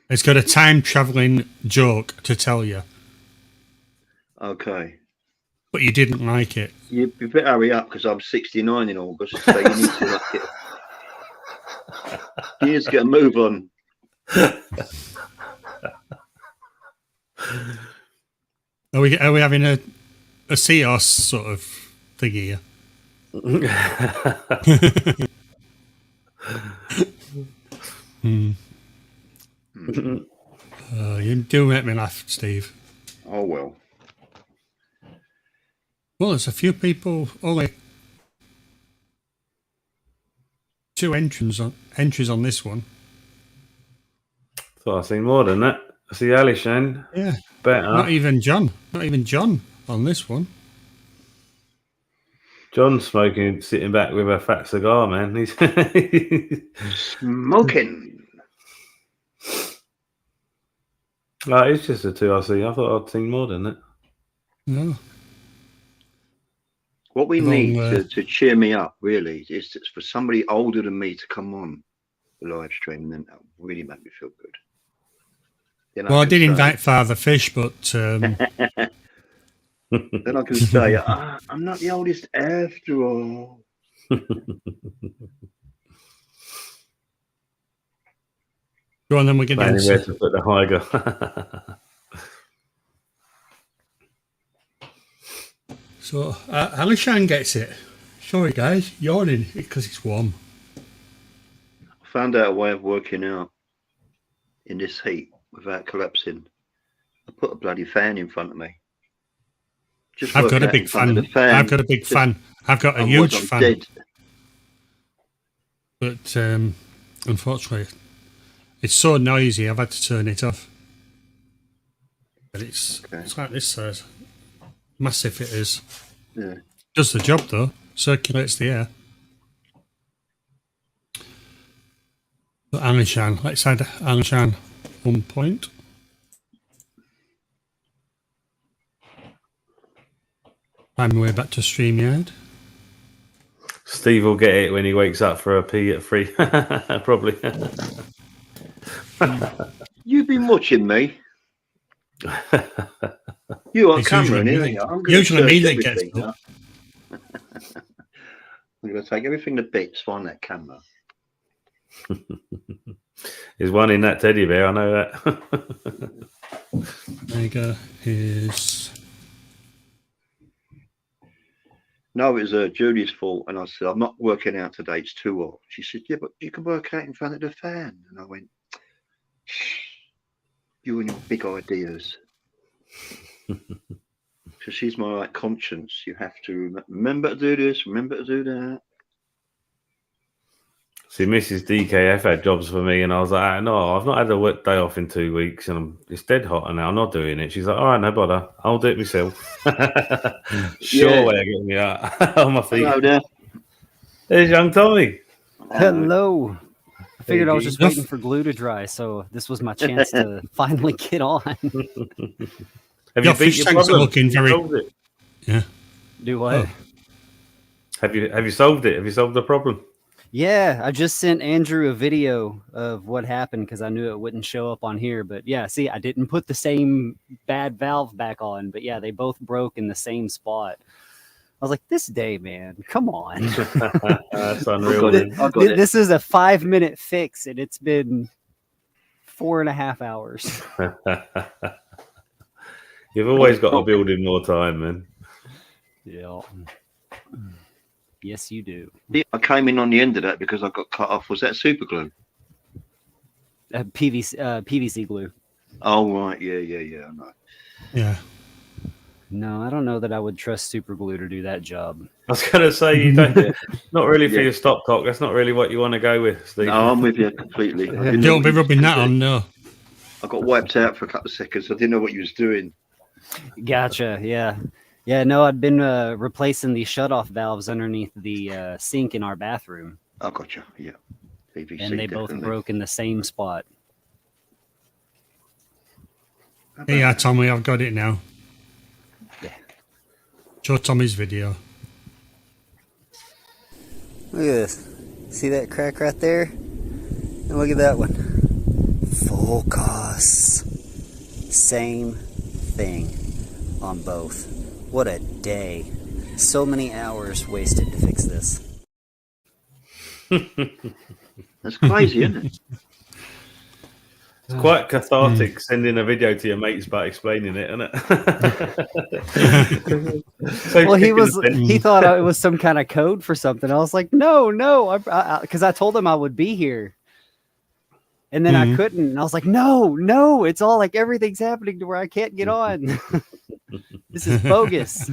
It's got a time traveling joke to tell you, Okay. but you didn't like it. You better hurry up because I'm 69 in August, so you need to like it. You need to get a move on. Are we having a Seos sort of thing here? You do make me laugh, Steve. Oh, well. Well, there's a few people, only 2 entries on this one. Thought I'd seen more than that. I see Alishan. Yeah. Better. Not even John on this one. John's sitting back with a fat cigar, man. He's Smoking. It's just the 2 I see. I thought I'd seen more than that. No. What we need to cheer me up, really, is for somebody older than me to come on the live stream, and then that would really make me feel good. Then Well, I did invite Father Fish, but then I can say, I'm not the oldest after all. go on, then we get the Anywhere answer. to put the Hyger. So, Alishan gets it. Sorry, guys, yawning because it's warm. I found out a way of working out in this heat without collapsing. I put a bloody fan in front of me. I've got a big fan. I've got a big fan. I've got a huge fan. Dead. But unfortunately. It's so noisy, I've had to turn it off. But it's like this size. Massive it is. Yeah. Does the job though. Circulates the air. But Anishan, let's add Anishan 1 point. Find my way back to StreamYard. Steve will get it when he wakes up for a pee at 3. Probably. You've been watching me. You are It's Cameron, usually isn't me. you? I'm gonna Usually me search that gets everything up. now. I'm going to take everything to bits, find that camera. There's one in that teddy bear, I know that. There you go. Here's... No, it was Julie's fault. And I said, I'm not working out today. It's too hot. She said, yeah, but you can work out in front of the fan. And I went, you and your big ideas. So she's my like conscience. You have to remember to do this, remember to do that. See, Mrs. DKF had jobs for me, and I was like, no, I've not had a work day off in 2 weeks, and it's dead hot now. I'm not doing it. She's like, all right, no bother. I'll do it myself. Sure way of getting me out on my feet. Hello there. There's young Tommy. Hello. I figured I was just Yes. waiting for glue to dry, so this was my chance to finally get on. Have Your you beat fish your tanks are problem? looking very... Solved it? Yeah. Do what? Oh. Have you solved it? Have you solved the problem? Yeah, I just sent Andrew a video of what happened because I knew it wouldn't show up on here. But yeah, see, I didn't put the same bad valve back on, but yeah, they both broke in the same spot. I was like, this day, man, come on. That's unreal. I got it. This is a 5-minute fix, and it's been 4.5 hours. You've always got to build in more time, man. Yeah. Yes, you do. I came in on the end of that because I got cut off. Was that super glue? PVC glue. Oh, right. Yeah. I know. Yeah. No, I don't know that I would trust super glue to do that job. I was going to say, you don't, not really for your stop talk. That's not really what you want to go with, Steve. No, I'm with you completely. I didn't know Don't what be you rubbing was that doing. on, no. I got wiped out for a couple of seconds. I didn't know what you was doing. Gotcha. Yeah. Yeah. No, I'd been replacing the shutoff valves underneath the sink in our bathroom, I got you. Yeah. PVC, and they both definitely. broke in the same spot. Here you are, Tommy. I've got it now. Yeah. Show Tommy's video. Look at this. See that crack right there? And look at that one. Focus. Same thing on both. What a day. So many hours wasted to fix this. That's crazy, isn't it? It's quite cathartic sending a video to your mates about explaining it, isn't it? So Well, kicking the fence. he thought it was some kind of code for something. I was like, no, because I told him I would be here. And then I couldn't. And I was like, no, it's all like everything's happening to where I can't get on. This is bogus.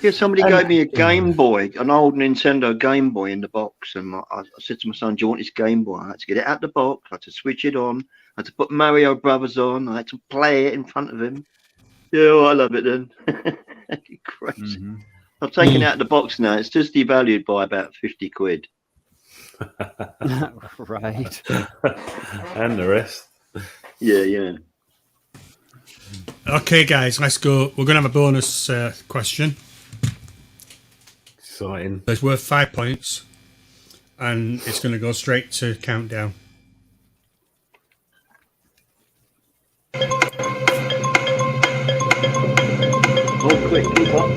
Yeah, somebody gave me a Game Boy, an old Nintendo Game Boy in the box, and I said to my son, "Do you want this Game Boy?" I had to get it out the box, I had to switch it on, I had to put Mario Brothers on, I had to play it in front of him. Yeah, well, I love it then. Crazy. I've taken it out of the box now. It's just devalued by about 50 quid. Right. And the rest. Yeah. Okay, guys, let's go. We're going to have a bonus question. Exciting. It's worth 5 points, and it's going to go straight to countdown. Oh, quick, keep up.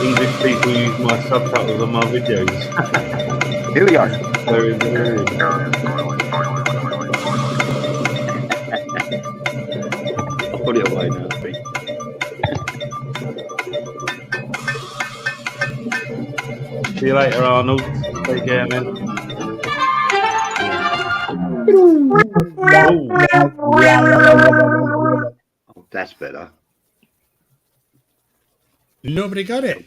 English people use my subtitles on my videos. Here we are. Very good. I'll put it away now. Pete. See you later, Arnold. Take care, man. Oh, that's better. Nobody got it.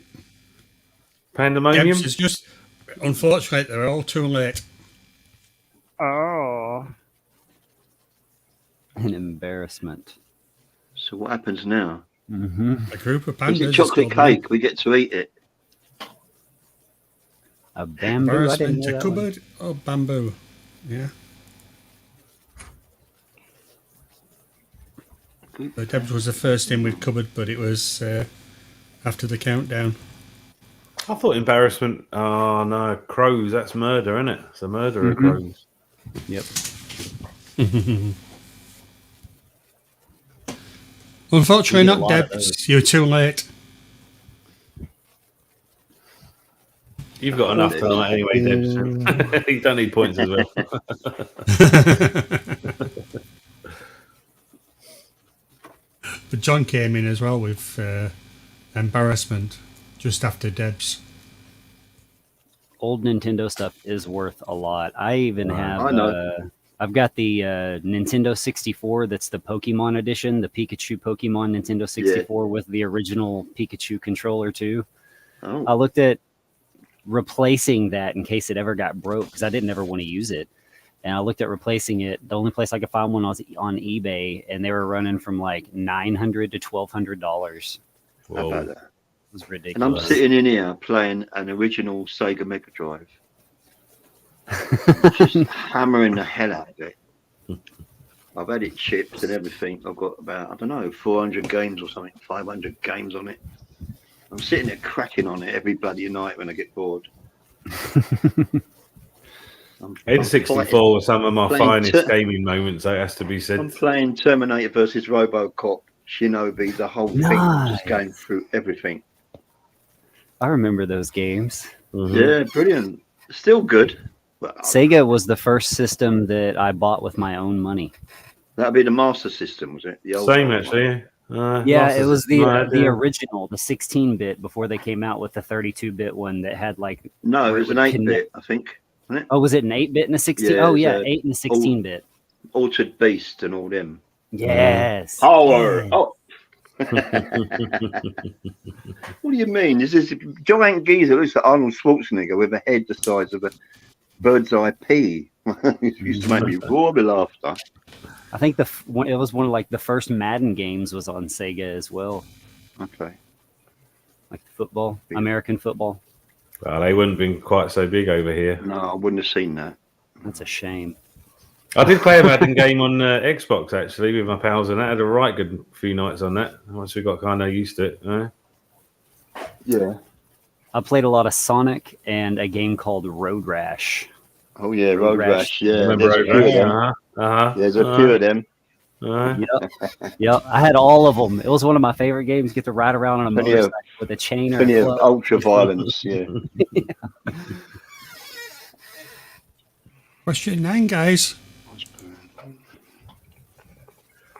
Pandemonium. Debs is just, unfortunately, they're all too late. Oh. An embarrassment. So what happens now? Mm-hmm. A group of Is pandas. it is chocolate still cake? We get to eat it. A bamboo. I didn't Embarrassment, know a that one. cupboard, or bamboo. Yeah. So Debs was the first in with cupboard, but it was after the countdown. I thought embarrassment. Oh no, crows. That's murder, isn't it? It's a murder of crows. Yep. Unfortunately, You get a not lot of Debs. You're too late. You've got enough tonight anyway, Debs. You don't need points as well. But John came in as well with embarrassment just after Debs. Old Nintendo stuff is worth a lot. I even have. I know. I've got the Nintendo 64. That's the Pokemon edition, the Pikachu Pokemon Nintendo 64 with the original Pikachu controller too. Oh. I looked at replacing that in case it ever got broke because I didn't ever want to use it. And I looked at replacing it. The only place I could find one was on eBay, and they were running from like $900 to $1,200. How about that? It was ridiculous. And I'm sitting in here playing an original Sega Mega Drive. Just hammering the hell out of it. I've had it chipped and everything. I've got about, I don't know, 400 games or something, 500 games on it. I'm sitting there cracking on it every bloody night when I get bored. N64 was some of my playing finest gaming moments, that has to be said. I'm playing Terminator versus RoboCop, Shinobi, the whole thing. Just going through everything. I remember those games. Mm-hmm. Yeah, brilliant. Still good. But Sega was the first system that I bought with my own money. that'd be the Master System, was it? The old Same one. actually. Yeah, it was the Master- original, the 16-bit before they came out with the 32-bit one that had like. No, it was an would 8-bit, I think. Wasn't it? Oh, was it an 8-bit and a 16? Yeah, Oh it yeah, was, 8 and a 16-bit. Altered Beast and all them. Yes. Power. Yeah. Oh. What do you mean? This is giant geezer. Looks like Arnold Schwarzenegger with a head the size of a bird's eye pea. It used to make me roar with laughter. I think it was one of like the first Madden games was on Sega as well, Okay. like football, American football. Well, they wouldn't have been quite so big over here. No, I wouldn't have seen that. That's a shame. I did play a Madden game on Xbox actually with my pals, and I had a right good few nights on that. Once we got kind of used to it. Yeah. I played a lot of Sonic and a game called Road Rash. Oh yeah, Road Rash. Yeah, Remember there's a Road few of Rash? them. There's a few of them. Yep, I had all of them. It was one of my favorite games. Get to ride around on a Plenty of- motorcycle with a chain or Plenty a of club. ultra violence. Yeah. Question 9, guys.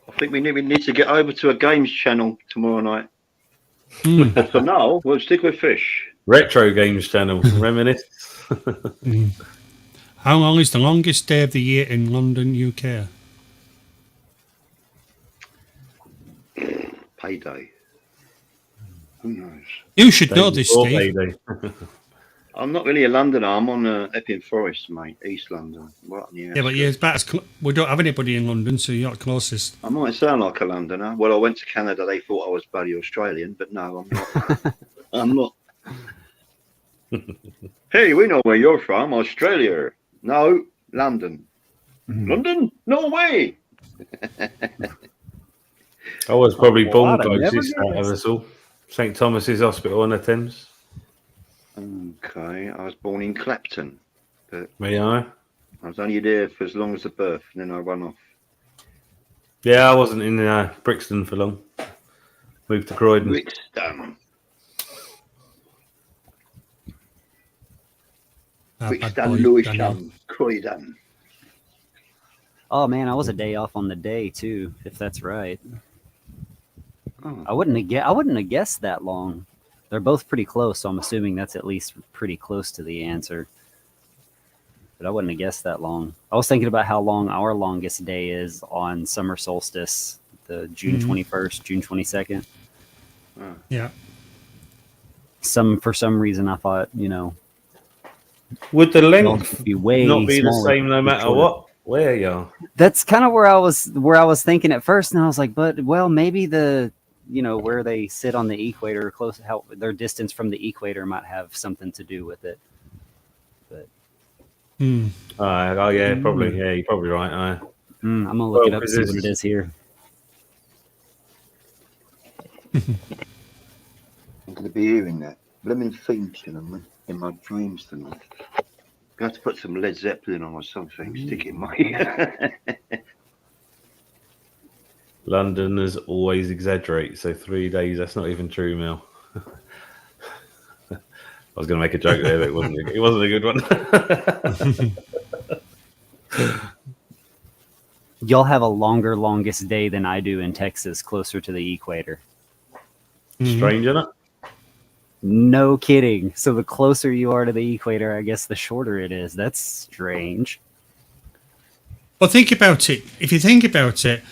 I think we need to get over to a games channel tomorrow night. But for now, we'll stick with fish. Retro Games Channel, reminisce. How long is the longest day of the year in London, UK? Payday. Who knows? You should know this, Or Steve. Payday. I'm not really a Londoner. I'm on Epping Forest, mate, East London. Right on the Yeah, but outskirts. yeah, it's about we don't have anybody in London, so you're closest. I might sound like a Londoner. Well, I went to Canada. They thought I was bloody Australian, but no, I'm not. I'm not. Hey, we know where you're from. Australia. No, London. London? No way. I was probably born I'd have never closest out of guessed. us all. St Thomas's Hospital on the Thames. Okay, I was born in Clapton, but Me, I. I was only there for as long as the birth, and then I run off. Yeah, I wasn't in Brixton for long. Moved to Croydon. Brixton. Bad Brixton, boy, Lewisham, Croydon. Oh man, I was a day off on the day too, if that's right. Oh. I wouldn't have guessed that long. They're both pretty close, so I'm assuming that's at least pretty close to the answer. But I wouldn't have guessed that long. I was thinking about how long our longest day is on summer solstice, the June 21st, June 22nd. Yeah. for some reason I thought, you know, Would the y'all length would be way not be the smaller, same no matter shorter. what? Where you are? That's kind of where I was thinking at first, and I was like, but well, maybe the, you know, where they sit on the equator, close, how their distance from the equator might have something to do with it. But Oh yeah, probably. Yeah, you're probably right. I'm gonna look Well, it up and 'cause see what it's- it is here. I'm going to be hearing that blooming theme tune in my dreams tonight. I have to put some Led Zeppelin on or something. Stick it in my ear. Londoners always exaggerate. So 3 days. That's not even true, Mel. I was going to make a joke there, but it wasn't. It wasn't a good one. Y'all have a longest day than I do in Texas, closer to the equator. Strange, isn't it? No kidding. So the closer you are to the equator, I guess the shorter it is. That's strange. Well, think about it. If you think about it,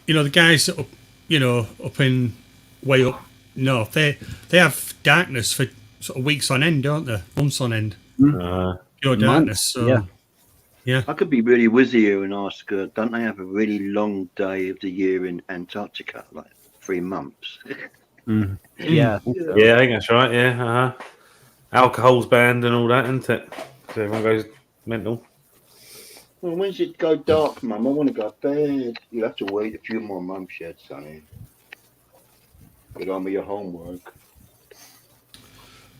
you know, the guys up, you know, up in way up north, they have darkness for sort of weeks on end, don't they? Months on end. Pure darkness. Months, So, yeah. I could be really wizzy here and ask, don't they have a really long day of the year in Antarctica, like 3 months? Yeah. Yeah, I think that's right. Yeah, alcohol's banned and all that, isn't it? So everyone goes mental. Well, when's it go dark, Mum? I want to go to bed. You'll have to wait a few more months yet, Sonny. Get on with your homework.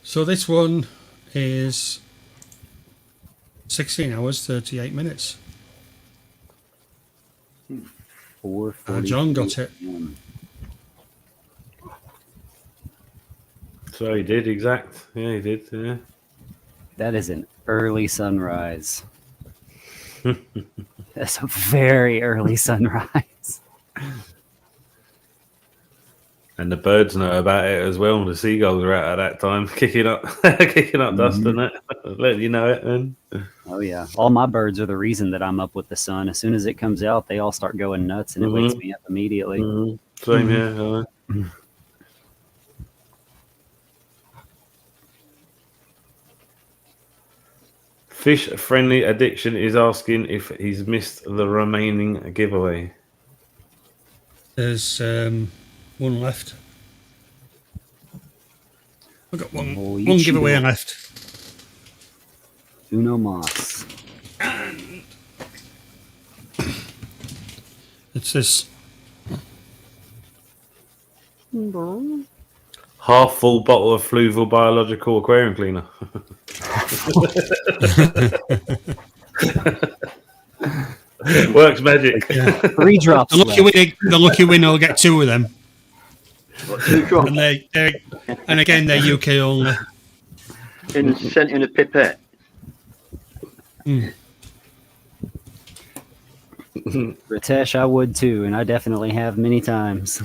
So this one is 16 hours, 38 minutes. 4:40. John got it. So he did, exact. Yeah, he did. Yeah. That is an early sunrise. That's a very early sunrise. And the birds know about it as well. The seagulls are out at that time, kicking up dust and that, letting you know it. Then. Oh yeah, all my birds are the reason that I'm up with the sun. As soon as it comes out, they all start going nuts, and it wakes me up immediately. Same here. Fish Friendly Addiction is asking if he's missed the remaining giveaway. There's one left. I've got one Holy giveaway shit. left. Uno mas. It's this. Half full bottle of Fluval Biological Aquarium Cleaner. Works magic. Yeah. 3 drops. The lucky winner will get 2 of them. What, 2 drops? And again, they're UK only. Sent in a pipette. Ritesh, I would too, and I definitely have many times.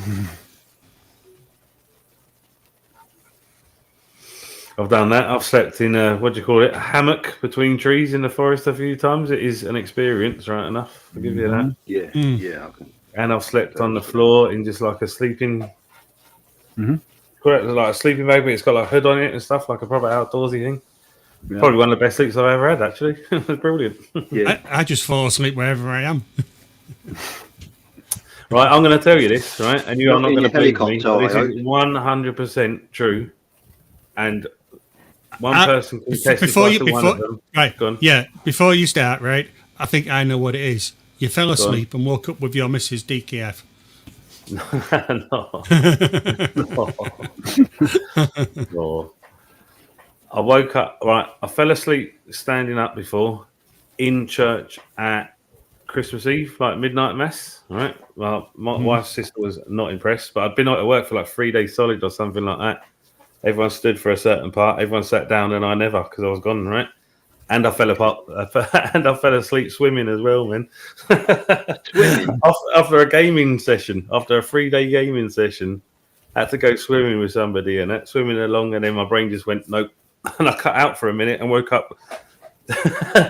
I've done that. I've slept in a, what do you call it, a hammock between trees in the forest a few times. It is an experience, right enough. I'll give you that. Yeah, yeah. And I've slept on the floor in just like a sleeping, correct, like a sleeping bag, but it's got like a hood on it and stuff, like a proper outdoorsy thing. Yeah. Probably one of the best sleeps I've ever had, actually. It was brilliant. Yeah. I just fall asleep wherever I am. Right, I'm going to tell you this, right, and you are not in going to your believe me. helicopter, This is 100% true, and one person can testify to one of them. Right, Go on. yeah, before you start, right, I think I know what it is. You fell asleep and woke up with your Mrs. DKF. No. I woke up, right, I fell asleep standing up before in church at Christmas Eve, like midnight mass, right? Well, my wife's sister was not impressed, but I'd been out at work for like 3 days solid or something like that. Everyone stood for a certain part, everyone sat down, and I never, because I was gone, right? And I fell apart, and I fell asleep swimming as well, man. Swimming? After a gaming session, after a 3-day gaming session, I had to go swimming with somebody, and that swimming along, and then my brain just went, nope. And I cut out for a minute and woke up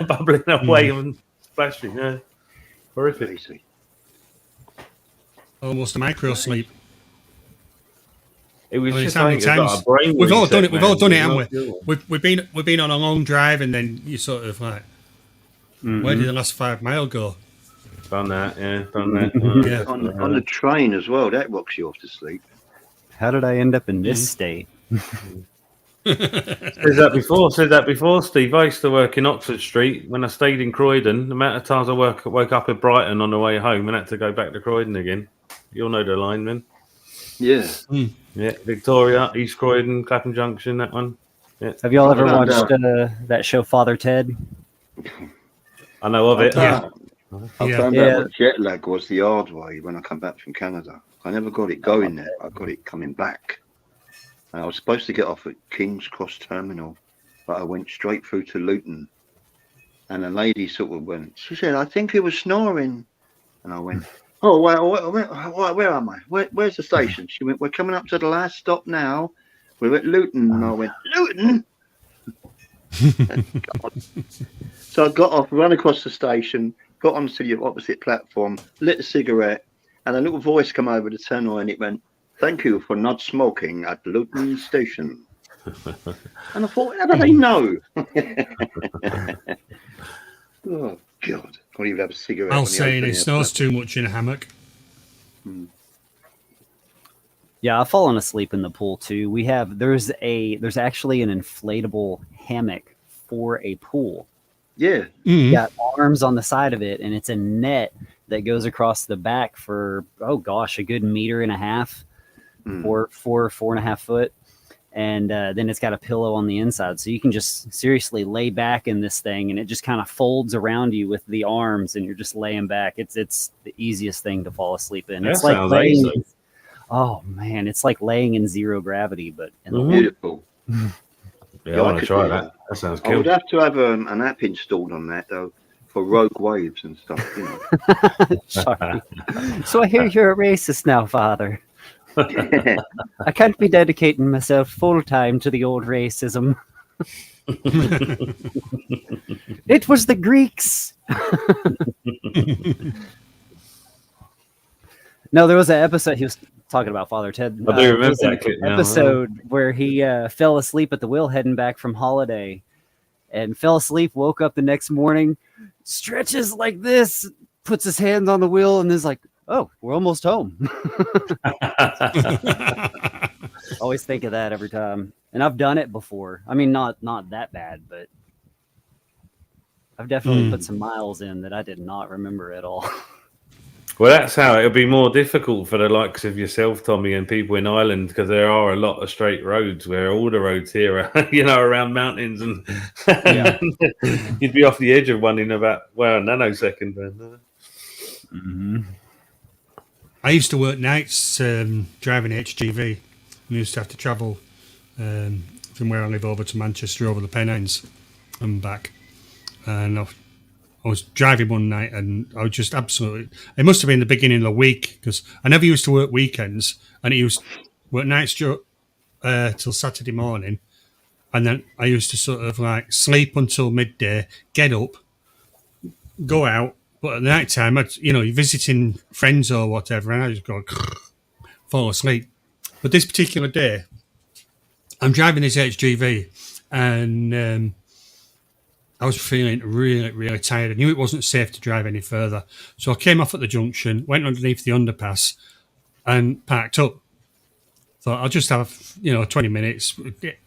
bubbling away and splashing. Yeah. Horrific. Crazy. Almost a micro sleep. It was I mean, just how many like times a brain we've all reset, done it. We've all man. done it, You haven't know? we? We've been on a long drive, and then you sort of like, where did the last 5 mile go? Done that, yeah, done that. Yeah. On the train as well, that rocks you off to sleep. How did I end up in this state? Said that before, Steve. I used to work in Oxford Street when I stayed in Croydon. The amount of times I woke up at Brighton on the way home and had to go back to Croydon again. You'll know the line, man. Yeah. Yeah, Victoria, East Croydon, Clapham Junction, that one. Yeah. Have y'all ever no watched doubt. that show Father Ted? I know of it. Yeah. I found out what jet lag was the hard way when I come back from Canada. I never got it going there. I got it coming back. And I was supposed to get off at King's Cross Terminal, but I went straight through to Luton. And a lady sort of went, she said, I think he was snoring. And I went, oh, where am I? Where's the station? She went, we're coming up to the last stop now. We're at Luton. And I went, Luton? So I got off, ran across the station, got onto the opposite platform, lit a cigarette, and a little voice came over the tunnel and it went, thank you for not smoking at Luton Station. And I thought, how do they know? Oh, God. Can't even have a cigarette. I'll say it snows too much in a hammock. Yeah, I've fallen asleep in the pool too. There's actually an inflatable hammock for a pool. Yeah. You got arms on the side of it, and it's a net that goes across the back for a good 1.5 meters, 4.5 foot, and then it's got a pillow on the inside, so you can just seriously lay back in this thing, and it just kind of folds around you with the arms, and you're just laying back. It's the easiest thing to fall asleep in. It's like laying. Oh man, it's like laying in zero gravity, but in the beautiful. Yeah, I want to try that. That sounds cool. I would have to have an app installed on that though for rogue waves and stuff. You know. Sorry. So I hear you're a racist now, Father. I can't be dedicating myself full time to the old racism. It was the Greeks. No, there was an episode he was talking about Father Ted. I do remember that clip now, episode where he fell asleep at the wheel heading back from holiday, and fell asleep. Woke up the next morning, stretches like this, puts his hands on the wheel, and is like, "Oh, we're almost home." Always think of that every time, and I've done it before. I mean, not that bad, but I've definitely put some miles in that I did not remember at all. Well, that's how it'll be more difficult for the likes of yourself, Tommy, and people in Ireland, because there are a lot of straight roads where all the roads here are, around mountains, and you'd be off the edge of one in about, a nanosecond. I used to work nights driving HGV, and used to have to travel from where I live over to Manchester over the Pennines and back. And I was driving one night, and I was just absolutely. It must have been the beginning of the week, because I never used to work weekends, and it used to work nights till Saturday morning, and then I used to sort of like sleep until midday, get up, go out, but at night time, you're visiting friends or whatever, and I just go fall asleep. But this particular day, I'm driving this HGV, and I was feeling really, really tired. I knew it wasn't safe to drive any further. So I came off at the junction, went underneath the underpass, and parked up. Thought I'll just have, 20 minutes, bit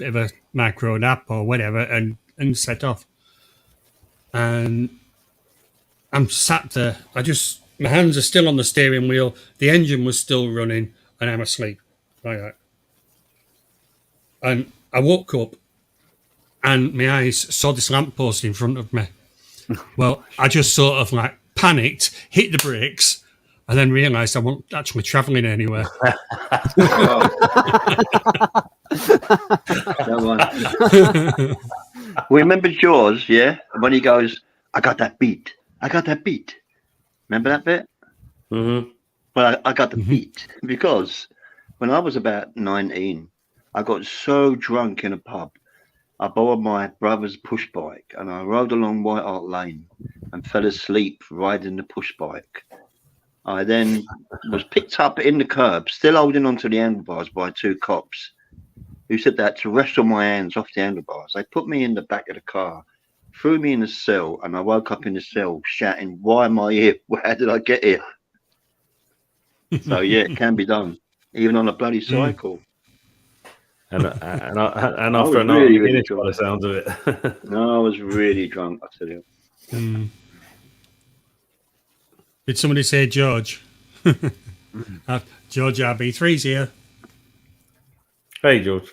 of a micro nap or whatever, and set off. And I'm sat there. My hands are still on the steering wheel. The engine was still running, and I'm asleep. Like that. And I woke up, and my eyes saw this lamppost in front of me. Well, I just sort of like panicked, hit the brakes, and then realised I wasn't actually travelling anywhere. Remember Jaws, yeah? When he goes, I got that beat. Remember that bit? Mm-hmm. Well, I got the beat because when I was about 19, I got so drunk in a pub. I borrowed my brother's push bike and I rode along White Hart Lane and fell asleep riding the push bike. I then was picked up in the curb, still holding onto the handlebars by 2 cops who said they had to wrestle my hands off the handlebars. They put me in the back of the car, threw me in a cell, and I woke up in the cell shouting, "Why am I here? How did I get here?" So yeah, it can be done, even on a bloody cycle. And I after was a night really, of really Guinness, by the sounds of it. No, I was really drunk, I tell you. Did somebody say George? George RB3's here. Hey, George.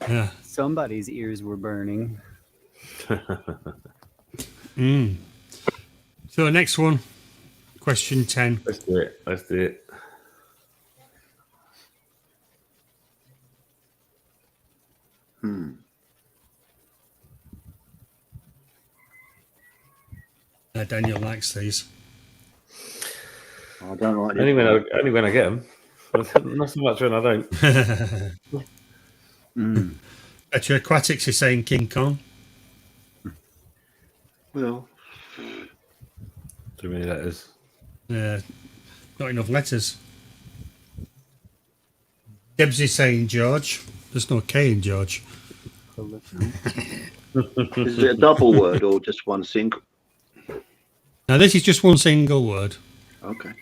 Yeah. Somebody's ears were burning. So next one, question 10. Let's do it. Let's do it. Daniel likes these. I don't like Only this. when I get them. Not so much when I don't. Actually, Aquatics is saying King Kong. Well, Too many letters. Not enough letters. Debs is saying George. There's no K in George. is it a double word or just one single? Now, this is just one single word. Okay.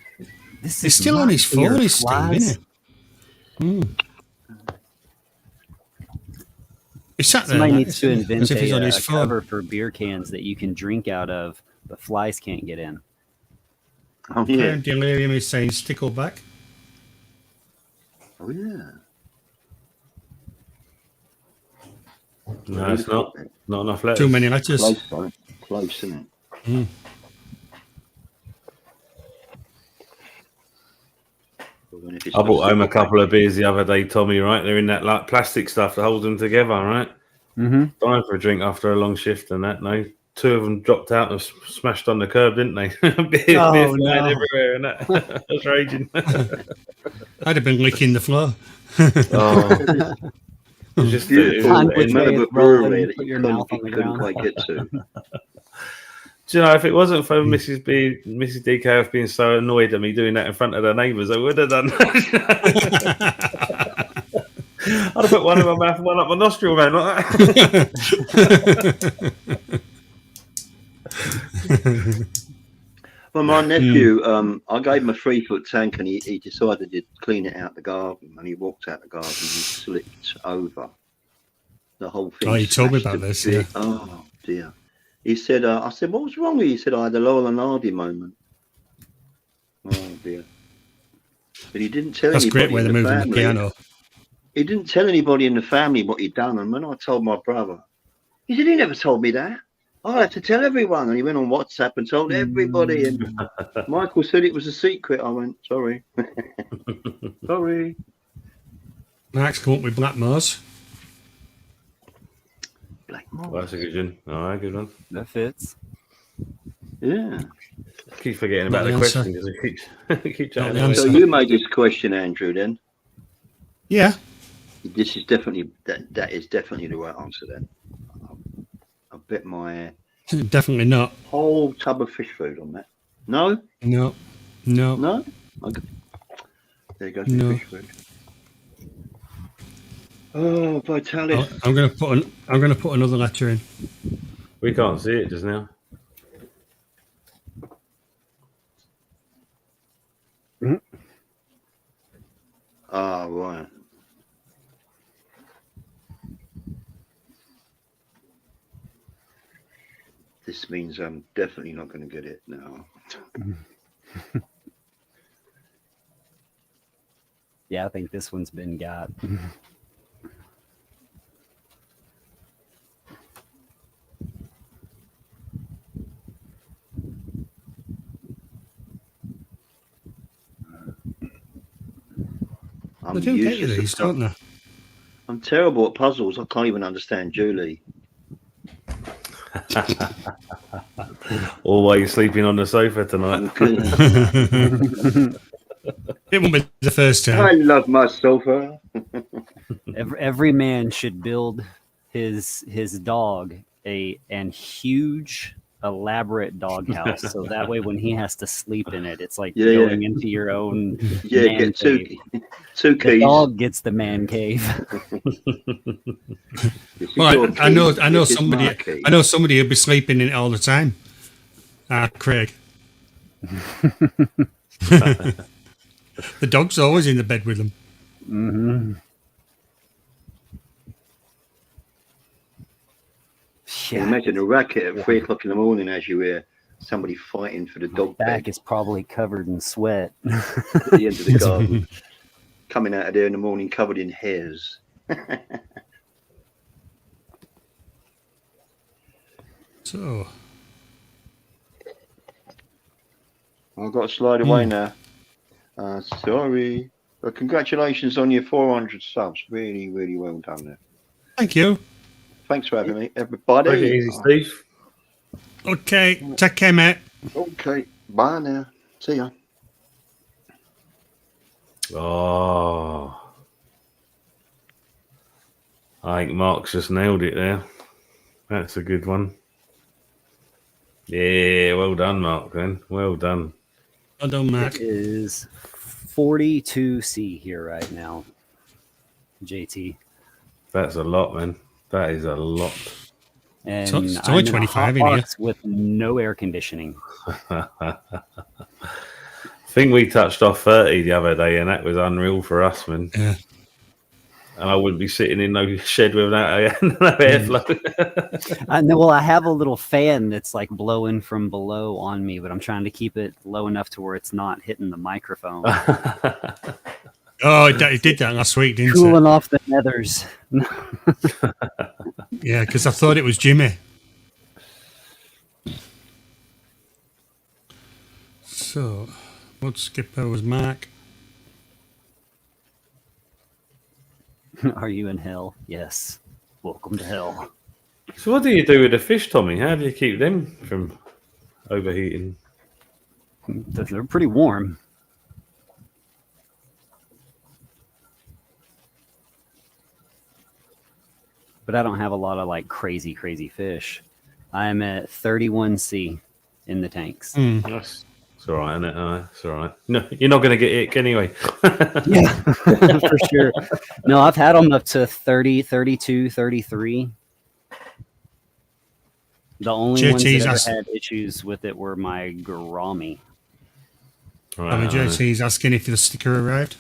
This He's is still on his my phone, ear, is Steve, flies. isn't he? He's sat there. Somebody like needs to this, invent as if he's on a his phone. cover for beer cans that you can drink out of, but flies can't get in. Oh, yeah. Delirium is saying Stickleback. Oh, yeah. No, it's not. Not enough letters. Too many letters. Close, right? Close, isn't it? I bought home a couple of beers the other day, Tommy, right? They're in that like plastic stuff that holds them together, right? Dying for a drink after a long shift and that, no? 2 of them dropped out and smashed on the curb, didn't they? beer flying everywhere and that. I was raging. I'd have been licking the floor. It's just beautiful. Find which way Another it's brewery rolling, that put you your mouth on the couldn't ground. quite get to. Do you know, if it wasn't for Mrs. DKF being so annoyed at me doing that in front of the neighbours, I would have done. I'd have put one in my mouth and one up my nostril, man. Like that. Well, my nephew, I gave him a 3-foot tank and he decided to clean it out the garden, and he walked out the garden and he slipped over. The whole thing. Oh, you told me smashed about to this, bits. yeah. Oh, dear. He said, I said, what was wrong with you? He said, I had a Laurel and Hardy moment. Oh, dear. But he didn't tell That's a anybody great way in to the move the family. piano. He didn't tell anybody in the family what he'd done. And when I told my brother, he said, he never told me that. I had to tell everyone. And he went on WhatsApp and told everybody. And Michael said it was a secret. I went, sorry. Sorry. Max, come up with Blackmore's. Blackmore. Well, that's a good one. All right, good one. That fits. Yeah. I keep forgetting about Not the the answer. question because I keep Not chatting the away. answer. So you made this question, Andrew, then? Yeah. This is definitely, that is definitely the right answer then. I bet my Definitely not. whole tub of fish food on that. No? No. No? Okay. There you go. No. Fish food. Oh, Vitalis. I'm going to put another letter in. We can't see it just now. Ah, right. This means I'm definitely not going to get it now. Yeah, I think this one's been got. They do get you these, don't they? I'm terrible at puzzles. I can't even understand Julie. Always sleeping on the sofa tonight. It won't be the first I time. love my sofa. Every man should build his dog a huge elaborate doghouse, so that way when he has to sleep in it, it's like Yeah, going into your own Yeah, man get two cave. two The keys. dog gets the man cave. This is Well, your I know, key, I know this is somebody, my key. I know somebody who'll be sleeping in it all the time. Craig. The dog's always in the bed with them. Mm-hmm. Can you imagine a racket at 3 o'clock in the morning as you hear somebody fighting for the dog Back bed is probably covered in sweat. at the end of the garden, coming out of there in the morning covered in hairs. So, I've got to slide away now. Sorry. But congratulations on your 400 subs. Really, really well done there. thank you. Thanks for having me, Take it everybody. easy, Steve. Okay, take care, mate. Okay, bye now. See ya. Oh, I think Mark's just nailed it there. That's a good one. Yeah, well done, Mark. Then well done. Well done, Mark. It is 42C here right now. JT. That's a lot, man. That is a lot. And So it's I'm only in a 25 hot in here. box with no air conditioning. I think we touched off 30 the other day, and that was unreal for us, man. Yeah. And I wouldn't be sitting in no shed without no airflow. I know. Well, I have a little fan that's like blowing from below on me, but I'm trying to keep it low enough to where it's not hitting the microphone. Oh, it did that last week, didn't Cooling off the nethers. it? Yeah, because I thought it was Jimmy. So, what skipper was Mark? Are you in hell? Yes. Welcome to hell. So what do you do with the fish, Tommy? How do you keep them from overheating? They're pretty warm. But I don't have a lot of like crazy fish. I'm at 31C in the tanks. It's all right, isn't it? It's all right. No, you're not going to get ick anyway. Yeah, for sure. No, I've had them up to 30, 32, 33. The only ones that ever had issues with it were my gourami. I mean, JT's asking if the sticker arrived.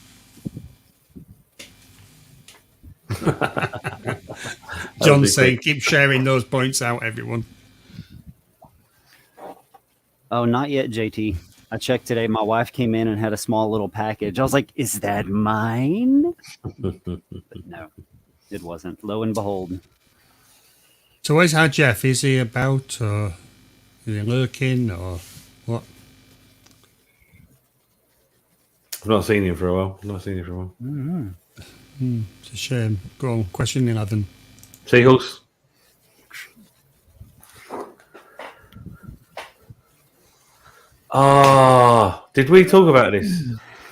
John's saying, keep sharing those points out, everyone. Oh, not yet, JT. I checked today. My wife came in and had a small little package. I was like, is that mine? But no, it wasn't. Lo and behold. So where's our Jeff? Is he about, or is he lurking, or what? I've not seen him for a while. Mm-hmm. It's a shame. Go on, question 11. Seahorse. Did we talk about this?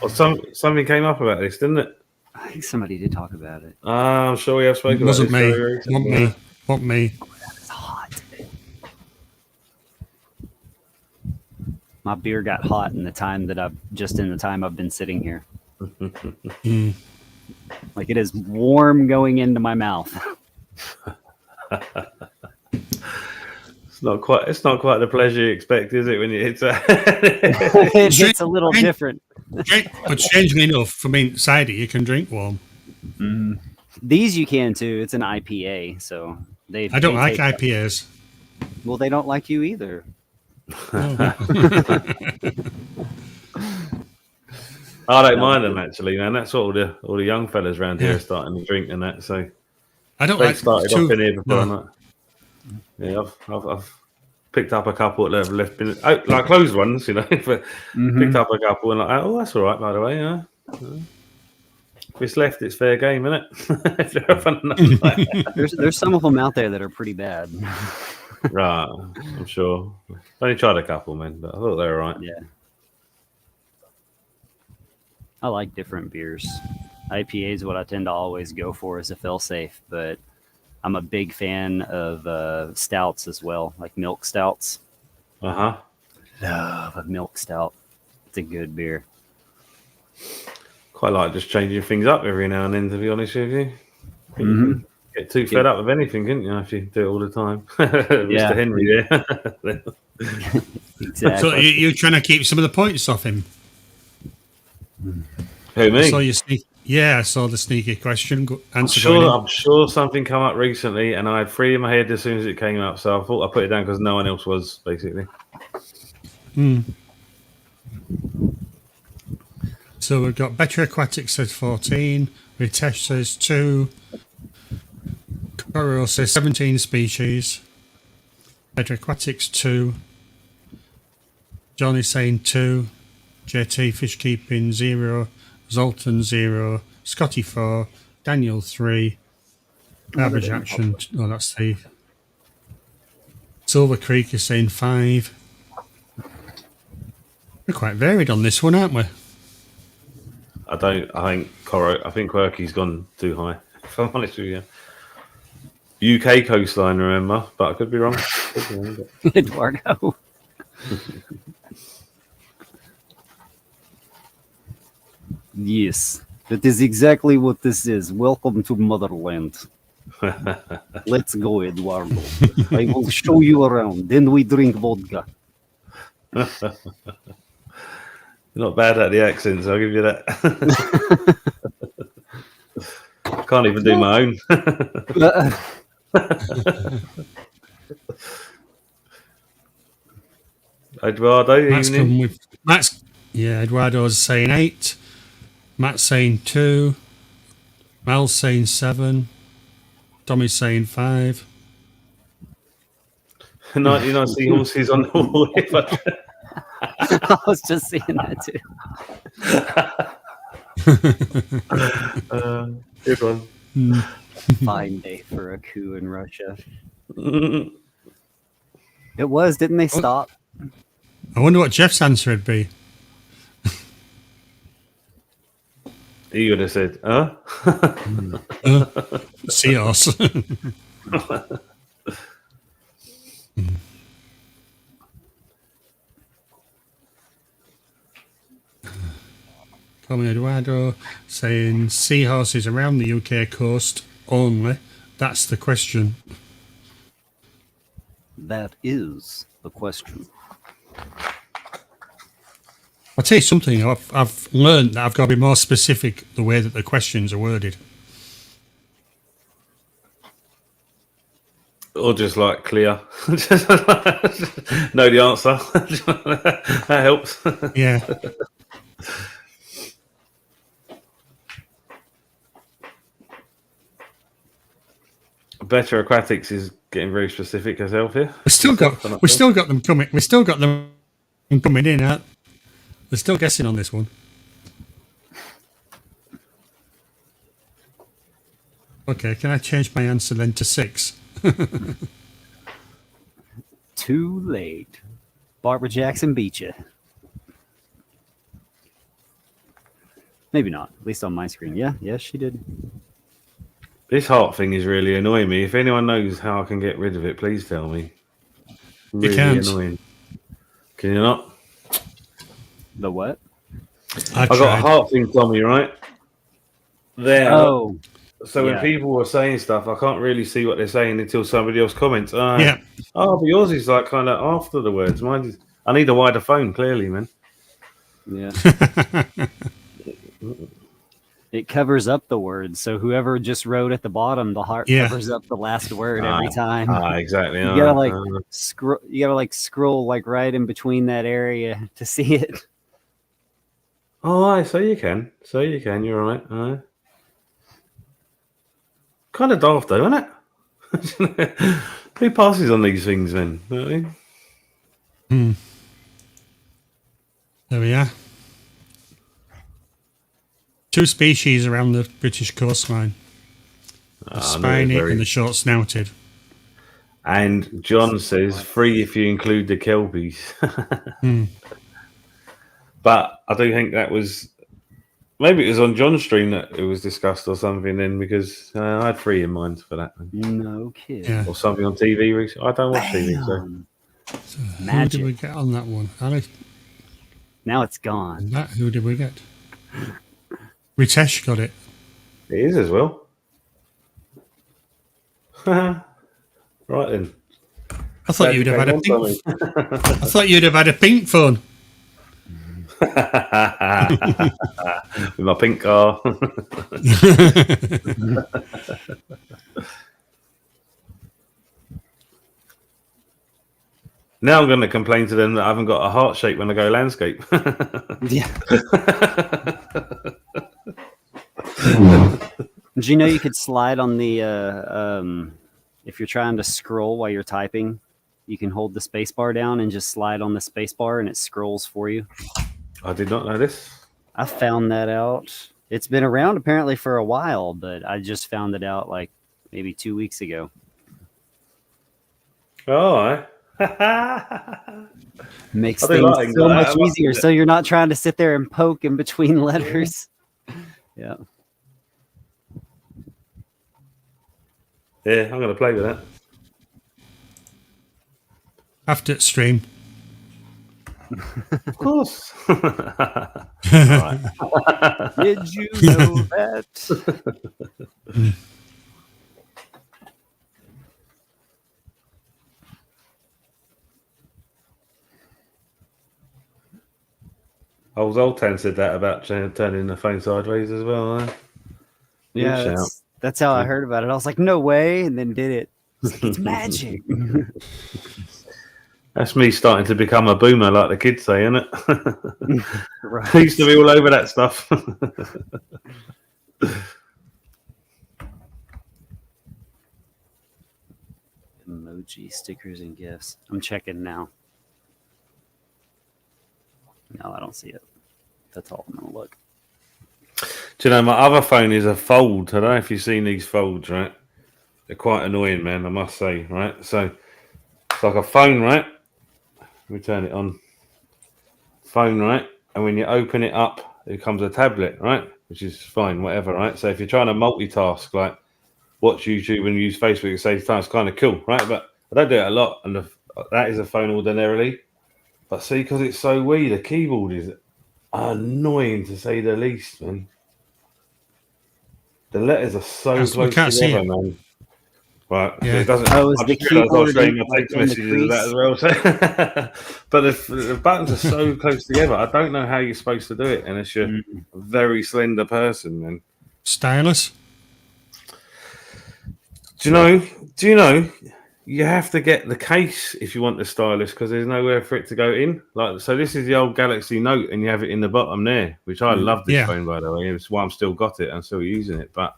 Or something came up about this, didn't it? I think somebody did talk about it. I'm sure we have spoken about Wasn't this. me. very recently. What me? It's hot. My beer got hot in the time I've been sitting here. Like it is warm going into my mouth. It's not quite the pleasure you expect, is it? When it's It hits a little different. But strangely enough, from inside it, you can drink warm. These you can too. It's an IPA, so I don't like IPAs. Well, they don't like you either. I don't mind them actually, man. That's what all the young fellas around here are starting to drink and that. So I don't they like started off in here before. no. Yeah, I've picked up a couple that have left been like closed ones, you know. But picked up a couple and like, oh, that's all right, by the way. Yeah. If it's left, it's fair game, isn't it? If they're fun enough. There's some of them out there that are pretty bad. Right, I'm sure. I only tried a couple, man, but I thought they were all right. Yeah. I like different beers. IPA is what I tend to always go for as a fail-safe, but I'm a big fan of stouts as well, like milk stouts. Love a milk stout. It's a good beer. Quite like just changing things up every now and then, to be honest with you. Mhm. Get too fed up with anything, couldn't you, if you do it all the time? Mr. Henry there. Exactly. So you're trying to keep some of the points off him? Who, I me? saw your I saw the sneaky question. I'm sure something came up recently, and I had 3 in my head as soon as it came up, so I thought I put it down because no one else was, basically. So we've got Better Aquatic says 14, Ritesh says 2, Coro says 17 species, Better Aquatics 2, John is saying 2, JT Fish Keeping 0, Zoltan 0, Scotty 4, Daniel 3, Average Action, that's 3. Silver Creek is saying 5. We're quite varied on this one, aren't we? I think Quirky's gone too high, if I'm honest with you. UK coastline, remember, but I could be wrong. Eduardo. Yes, that is exactly what this is. Welcome to Motherland. Let's go, Eduardo. I will show you around. Then we drink vodka. You're not bad at the accents, I'll give you that. Can't even do my own. Eduardo, Matt's evening. come with Eduardo's saying 8, Matt's saying 2, Mel's saying 7, Tommy's saying 5. 99 seahorses on the wall. I was just seeing that too. Good one. Fine day for a coup in Russia. It was, didn't they stop? I wonder what Jeff's answer would be. He would have said, huh? Seahorse. Tommy Eduardo saying seahorses around the UK coast only. That's the question. That is the question. I'll tell you something. I've learned that I've got to be more specific the way that the questions are worded. Or just like clear. Just know the answer. That helps. Yeah. Better Aquatics is getting very specific herself here. We still got them coming. We still got them coming in. They're still guessing on this one. Okay, can I change my answer then to 6? Too late. Barbara Jackson beat you. Maybe not. At least on my screen. Yeah, yes, she did. This heart thing is really annoying me. If anyone knows how I can get rid of it, please tell me. Really annoying. Can you not? The what? I got a heart thing, Tommy, right? There. Oh. So when people are saying stuff, I can't really see what they're saying until somebody else comments. Yeah. Oh, but yours is like kind of after the words. Mine is, I need a wider phone, clearly, man. Yeah. It covers up the words, so whoever just wrote at the bottom, the heart covers up the last word every time. Exactly. You gotta scroll. You gotta scroll like right in between that area to see it. Oh, so you can. You're right. Kind of daft, though, isn't it? Who passes on these things, then? You know what I mean? There we are. 2 species around the British coastline. The spiny and the short-snouted. And John says 3 if you include the kelpies. But I do think that was... Maybe it was on John's stream that it was discussed or something then, because I had 3 in mind for that. No kidding. Yeah. Or something on TV recently. I don't watch TV, so... Who did we get on that one? Ali? Now it's gone. Who did we get? Ritesh got it. It is as well. Right then. I thought you'd have had a pink. I thought you'd have had a pink phone. With my pink car. Now I'm going to complain to them that I haven't got a heart shape when I go landscape. Yeah. Do you know you could slide on the if you're trying to scroll while you're typing, you can hold the space bar down and just slide on the space bar and it scrolls for you. I did not know this. I found that out. It's been around apparently for a while, but I just found it out like maybe 2 weeks ago. Oh, Makes things so much easier. So you're not trying to sit there and poke in between letters. Yeah. Yeah, I'm going to play with that. After stream. Of course. Did you know that? Old Zoltan said that about turning the phone sideways as well. Huh? Yeah, that's how I heard about it. I was like, no way, and then did it. It's magic. That's me starting to become a boomer, like the kids say, isn't it? Right. I used to be all over that stuff. Emoji, stickers, and gifts. I'm checking now. No, I don't see it. That's all I'm going to look. Do you know, my other phone is a fold. I don't know if you've seen these folds, right? They're quite annoying, man, I must say, right? So it's like a phone, right? Let me turn it on. Phone, right? And when you open it up, it becomes a tablet, right? Which is fine, whatever, right? So if you're trying to multitask, like watch YouTube and use Facebook at the same time, it's kind of cool, right? But I don't do it a lot, and that is a phone ordinarily. But see, because it's so wee, the keyboard is annoying to say the least, man. The letters are so close together, man. Right, yeah. It doesn't. Oh, is I the just realised I was keyboard showing my text messages of that as well. So. But the buttons are so close together. I don't know how you're supposed to do it unless you're a very slender person, man. Stylus. Do you know? You have to get the case if you want the stylus because there's nowhere for it to go in. Like, so this is the old Galaxy Note, and you have it in the bottom there, which I love this phone, by the way. It's why I'm still got it and still using it. But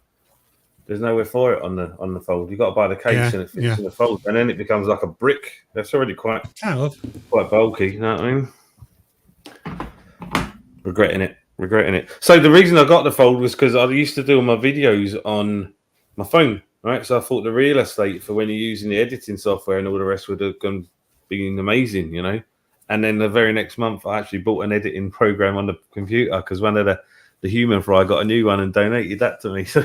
there's nowhere for it on the fold. You've got to buy the case and it fits in the fold, and then it becomes like a brick. That's already quite bulky. You know what I mean? Regretting it. So the reason I got the fold was because I used to do all my videos on my phone. Right, so I thought the real estate for when you're using the editing software and all the rest would have been amazing, you know. And then the very next month, I actually bought an editing program on the computer because one of the human fry got a new one and donated that to me. So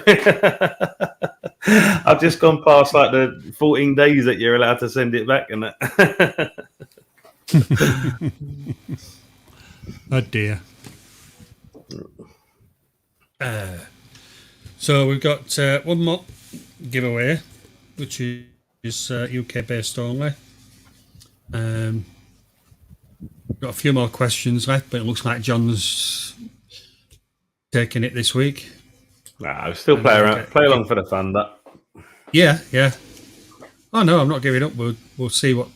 I've just gone past like the 14 days that you're allowed to send it back and that. Oh dear. So we've got one more giveaway, which is UK based only. Got a few more questions left, but it looks like John's taking it this week. Nah, still play along for the fun. But yeah. Oh no, I'm not giving up. We'll see what,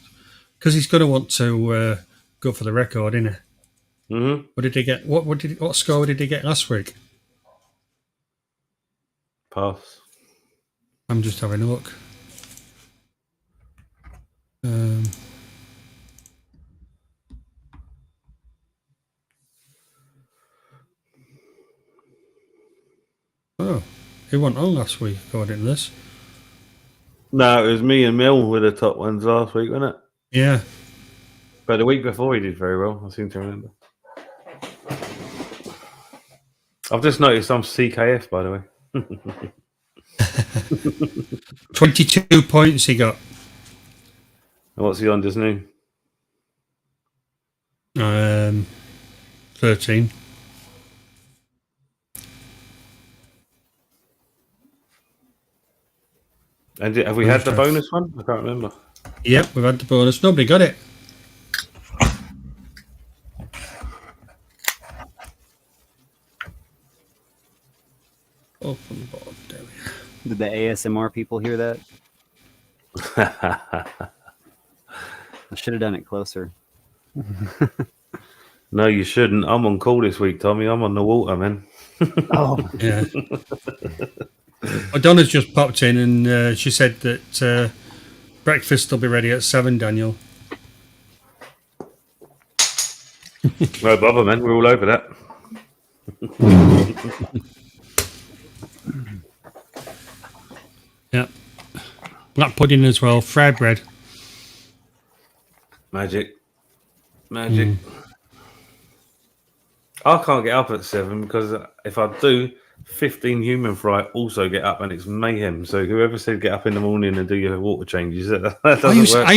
because he's going to want to go for the record, isn't he? Mm-hmm. What did he get? What score did he get last week? Pass. I'm just having a look. Oh, he went on last week according to this. No, it was me and Mil were the top ones last week, wasn't it? Yeah. But the week before he did very well, I seem to remember. I've just noticed I'm CKF, by the way. 22 points he got. And what's he on just now? 13. And have we had the bonus one? I can't remember. Yep, we've had the bonus. Nobody got it. Open board. There we are. Did the ASMR people hear that? I should have done it closer. No, you shouldn't. I'm on call this week, Tommy. I'm on the water, man. Oh, Yeah. Well, Donna's just popped in and she said that breakfast will be ready at 7, Daniel. No bother, man. We're all over that. Yeah. Black pudding as well. Fried bread. Magic. I can't get up at 7 because if I do, 15 human fry also get up and it's mayhem. So whoever said get up in the morning and do your water changes, that doesn't work.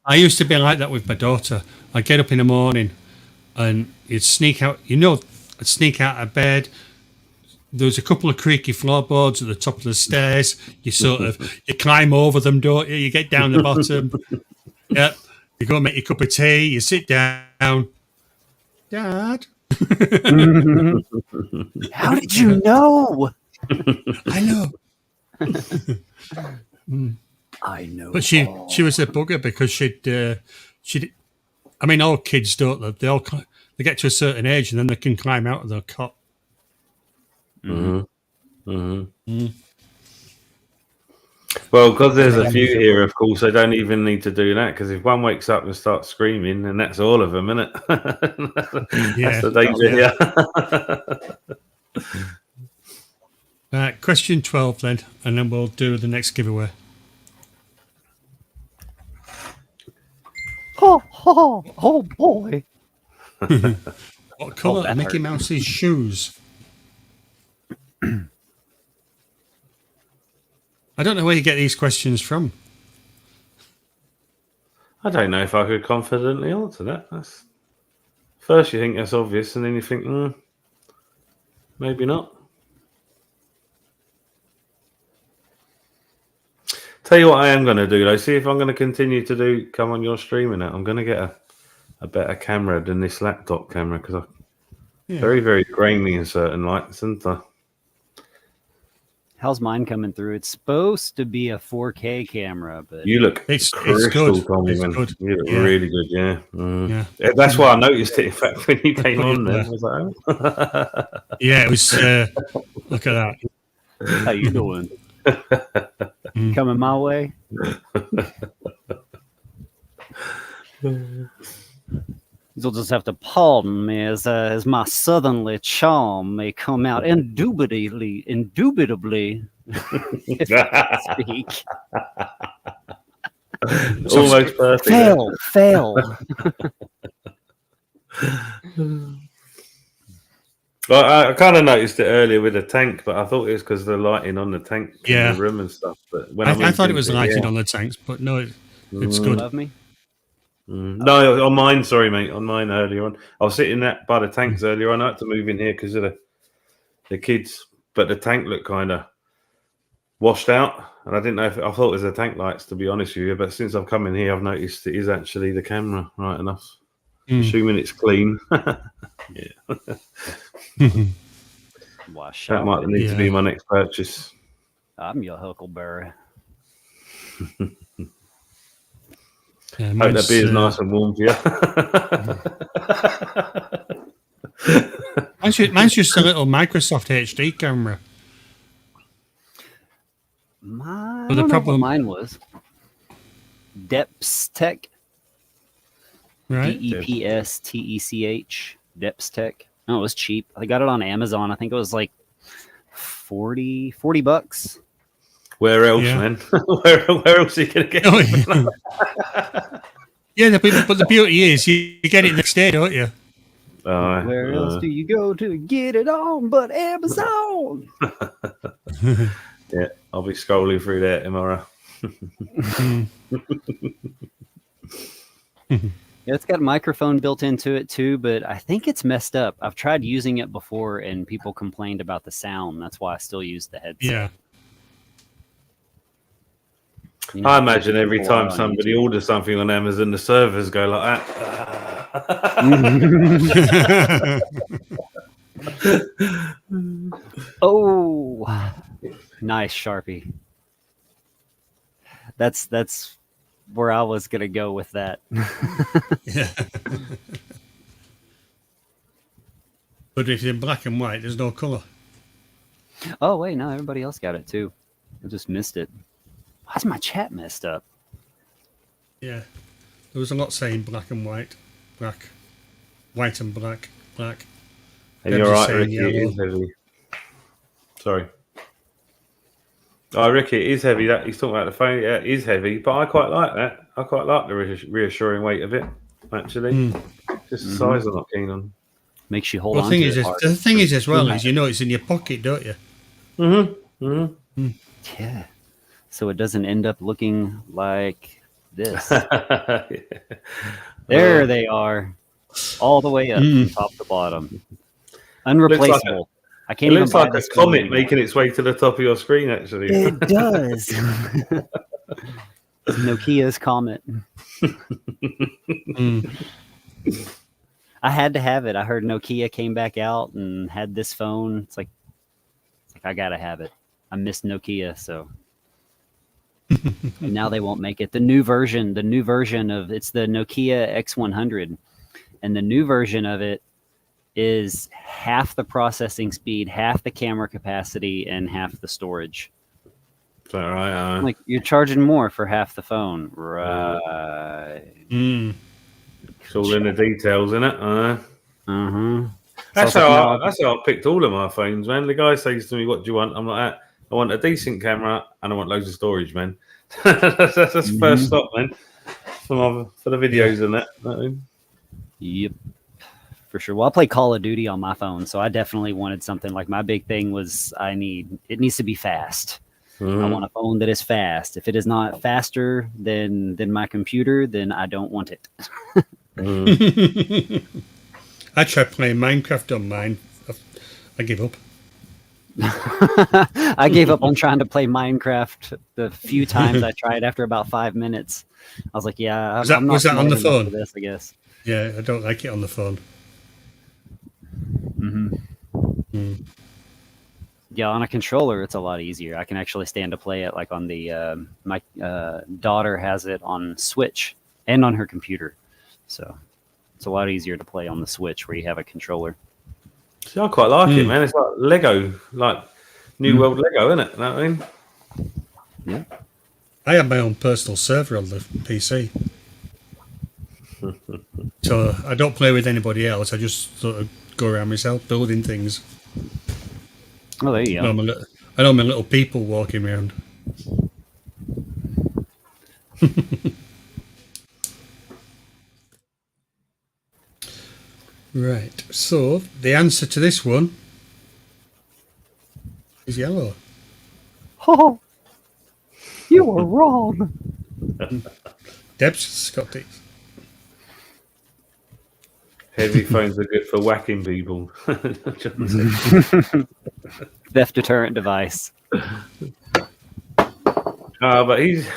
I used to be like that with my daughter. I'd get up in the morning and you'd sneak out. I'd sneak out of bed. There was a couple of creaky floorboards at the top of the stairs. You you climb over them, don't you? You get down the bottom. Yep. You go and make your cup of tea. You sit down. Dad. how did you know? I know. I know. But she was a bugger because she'd. I mean, all kids don't. They get to a certain age and then they can climb out of their cot. Well, because there's a few here, of course, I don't even need to do that because if one wakes up and starts screaming, then that's all of them, isn't it? That's the danger here. Question 12 then, and then we'll do the next giveaway. Oh boy. What colour are Mickey Mouse's shoes? I don't know where you get these questions from. I don't know if I could confidently answer that. First you think that's obvious, and then you think, maybe not. Tell you what I am going to do, though. See if I'm going to continue to come on your stream and that. I'm going to get a better camera than this laptop camera because I'm very, very grainy in certain lights, isn't I? How's mine coming through? It's supposed to be a 4K camera, but you look it's crystal, good. Tommy, It's man. good. You look really good, yeah. Yeah. That's why I noticed it. In fact, when you came on there, I was like, yeah, it was. Look at that. how you doing? Coming my way? You'll just have to pardon me as my southerly charm may come out indubitably, if I speak. almost perfect. Fail. Well, I kind of noticed it earlier with the tank, but I thought it was because of the lighting on the tank in the room and stuff. But when I thought it was lighting on the tanks, but no, it's good. Love me? No, on mine, sorry, mate. On mine earlier on. I was sitting by the tanks earlier on. I had to move in here because of the kids, but the tank looked kind of washed out. And I didn't know I thought it was the tank lights, to be honest with you. But since I've come in here, I've noticed it is actually the camera, right enough. Assuming it's clean. Yeah. Wash That might need to be my next purchase. I'm your Huckleberry. Yeah, hope that beer's nice and warm for you. Mine's just a little Microsoft HD camera. I don't know what mine was. Depth Tech. Right. DEPSTECH. Depth Tech. Oh, it was cheap. I got it on Amazon. I think it was like $40. Where else, man? Where else are you going to get it? But the beauty is you get it next day, don't you? Where else do you go to get it on but Amazon? Yeah, I'll be scrolling through that tomorrow. Yeah, it's got a microphone built into it too, but I think it's messed up. I've tried using it before, and people complained about the sound. That's why I still use the headset. Yeah. You know, I imagine people every are time on somebody YouTube. orders something on Amazon, the servers go like that. Oh, nice Sharpie. That's where I was gonna go with that. Yeah. But if you're black and white, there's no colour. Oh wait, no, everybody else got it too. I just missed it. Why's my chat messed up? Yeah. There was a lot saying black and white. Black. White and black. Black. And Them you're just right, saying Ricky. It yellow. is heavy. Sorry. Oh, Ricky, it is heavy. That he's talking about the phone. Yeah, it is heavy, but I quite like that. I quite like the reassuring weight of it. Actually, just the size I'm not keen on. Makes you hold Well, on the to it. the thing is as well is you know it's in your pocket, don't you? Yeah. So it doesn't end up looking like this. There they are. All the way up from top to bottom. Unreplaceable. I can't It even looks buy like a this phone comet anymore. making its way to the top of your screen. Actually, It does. Nokia's Comet. I had to have it. I heard Nokia came back out and had this phone. It's like I gotta have it. I miss Nokia, so. And now they won't make it. The new version of it's the Nokia X100, and the new version of it is half the processing speed, half the camera capacity, and half the storage. is that right? Like you're charging more for half the phone, right? It's all in the details, isn't it? That's So how I picked all of my phones, man. The guy says to me, "What do you want?" I'm like, "I want a decent camera and I want loads of storage, man." that's the first stop, man. For the videos and that. Yep, for sure. Well, I play Call of Duty on my phone, so I definitely wanted something. Like my big thing was it needs to be fast. I want a phone that is fast. If it is not faster than my computer, then I don't want it. I tried playing Minecraft on mine. I give up. I gave up on trying to play Minecraft the few times I tried. After about 5 minutes, I was like, "Yeah, I'm not was that on the smart enough phone? for this, I guess." Yeah, I don't like it on the phone. Yeah, on a controller, it's a lot easier. I can actually stand to play it. Like on the my daughter has it on Switch and on her computer, so it's a lot easier to play on the Switch where you have a controller. See, I quite like it, man. It's like Lego, like New World Lego, isn't it? You know what I mean? Yeah. I have my own personal server on the PC. So I don't play with anybody else. I just sort of go around myself building things. Oh, there you go. I know my little people walking around. Right. So the answer to this one is yellow. Oh, you were wrong. Deb's got these. Heavy phones are good for whacking people. Theft deterrent device. But he's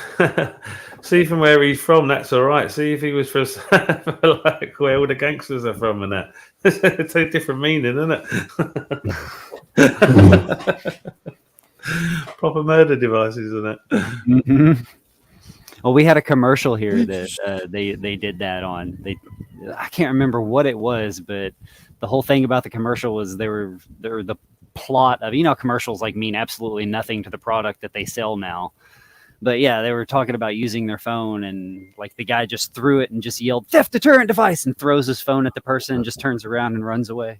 see from where he's from. That's all right. See if he was from like where all the gangsters are from and that. It's a different meaning, isn't it? Proper murder devices, isn't it? Well, we had a commercial here that they did that on. I can't remember what it was, but the whole thing about the commercial was they were the plot of, commercials like mean absolutely nothing to the product that they sell now. But yeah, they were talking about using their phone, and like the guy just threw it and just yelled "theft deterrent device" and throws his phone at the person and just turns around and runs away.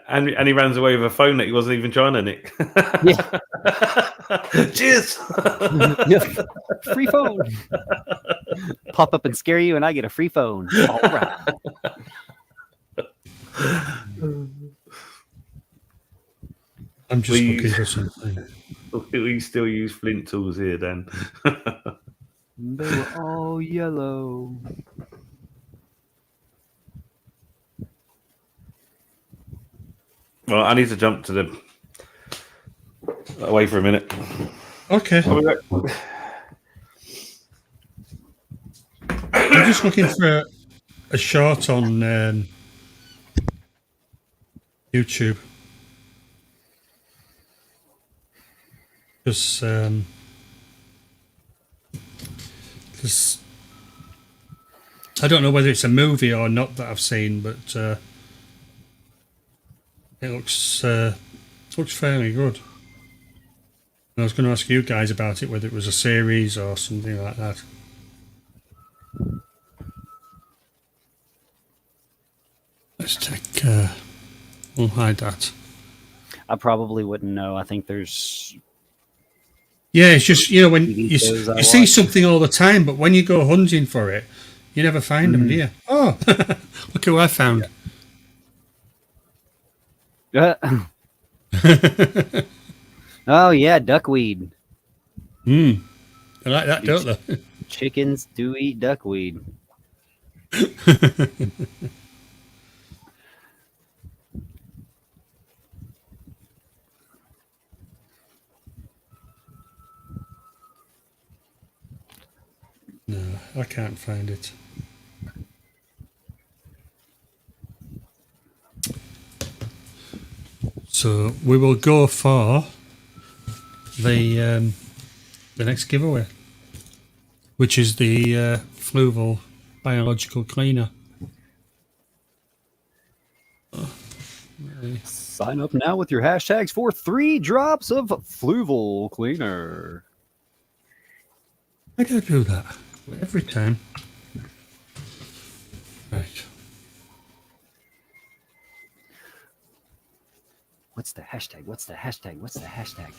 And he runs away with a phone that he wasn't even trying to nick. Yeah. Cheers. Yeah. Free phone. Pop up and scare you, and I get a free phone. All right. I'm just looking for something. We still use flint tools here, Dan. They were all yellow. Well, I need to jump to the away for a minute. Okay. I'm just looking for a short on YouTube. Because I don't know whether it's a movie or not that I've seen, but it looks fairly good. And I was going to ask you guys about it, whether it was a series or something like that. Let's take. We'll hide that. I probably wouldn't know. I think there's. Yeah, it's just, when you shows see watch. something all the time, but when you go hunting for it, you never find them, do you? Oh, look who I found. Oh yeah, duckweed. I like that, don't they? Chickens do eat duckweed. No, I can't find it. So we will go for the next giveaway, which is the Fluval biological cleaner. Sign up now with your hashtags for 3 drops of Fluval Cleaner. I gotta do that every time. Right. What's the hashtag? What's the hashtag? What's the hashtag?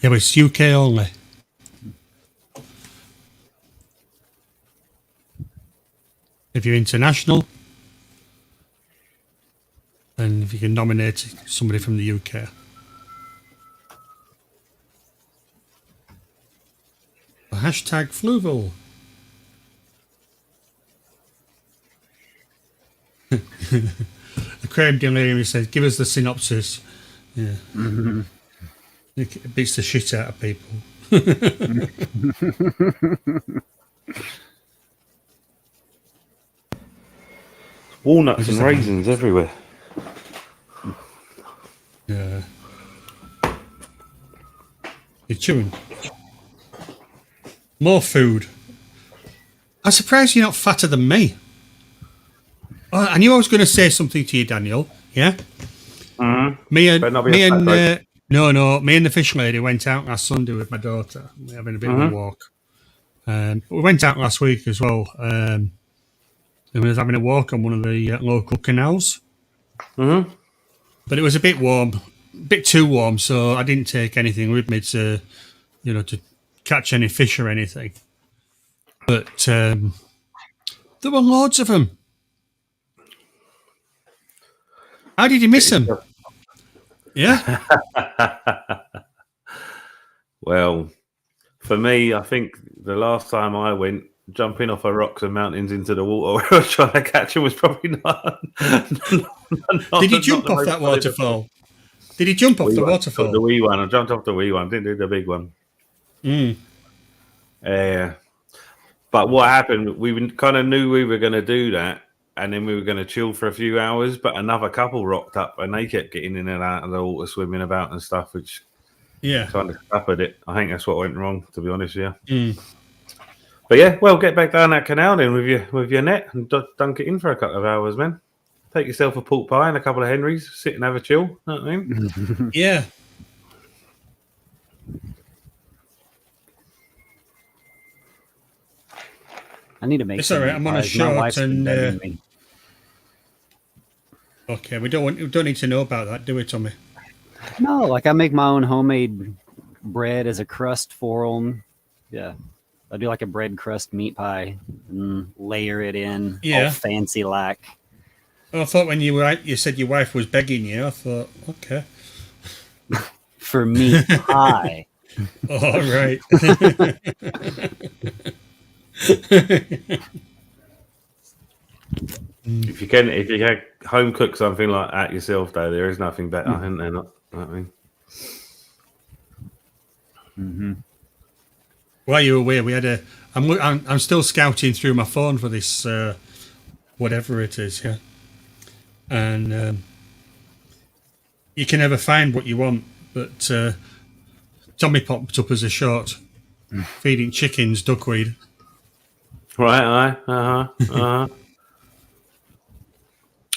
Yeah, but it's UK only. If you're international, and if you can nominate somebody from the UK. Hashtag Fluval. Aquarium Delirium says, give us the synopsis. Yeah. It beats the shit out of people. Walnuts and raisins everywhere. Yeah. You're chewing. More food. I'm surprised you're not fatter than me. Oh, I knew I was going to say something to you, Daniel. Yeah? Mm-hmm. Me and me and the fish lady went out last Sunday with my daughter. We're having a bit of a walk. We went out last week as well. And we was having a walk on one of the local canals. Mm-hmm. But it was a bit warm, a bit too warm, so I didn't take anything with me to catch any fish or anything. But there were loads of them. How did you miss them? Yeah. Well, for me, I think the last time I went jumping off of rocks and mountains into the water where I was trying to catch them was probably not. Did he jump off that waterfall? Did he jump off the waterfall? The wee one. I jumped off the wee one. Didn't do the big one. But what happened? We kind of knew we were going to do that, and then we were going to chill for a few hours. But another couple rocked up, and they kept getting in and out of the water, swimming about and stuff, which kind of scuppered it. I think that's what went wrong, to be honest with you. But yeah, well, get back down that canal then with your net and dunk it in for a couple of hours, man. Take yourself a pork pie and a couple of Henrys, sit and have a chill. Know what I mean? Yeah. I need to make. It's all right. I'm on a short and. Okay, we don't need to know about that, do we, Tommy? No, like I make my own homemade bread as a crust for them. Yeah, I do like a bread crust meat pie and layer it in, all fancy like. Oh, I thought when you said your wife was begging you, I thought, okay. For meat pie. All right. If you can home cook something like that yourself, though, there is nothing better, isn't there? Not, I mean. Mm-hmm. While you were away, we had I'm still scouting through my phone for this whatever it is, yeah. And you can never find what you want, but Tommy popped up as a short feeding chickens duckweed. Right,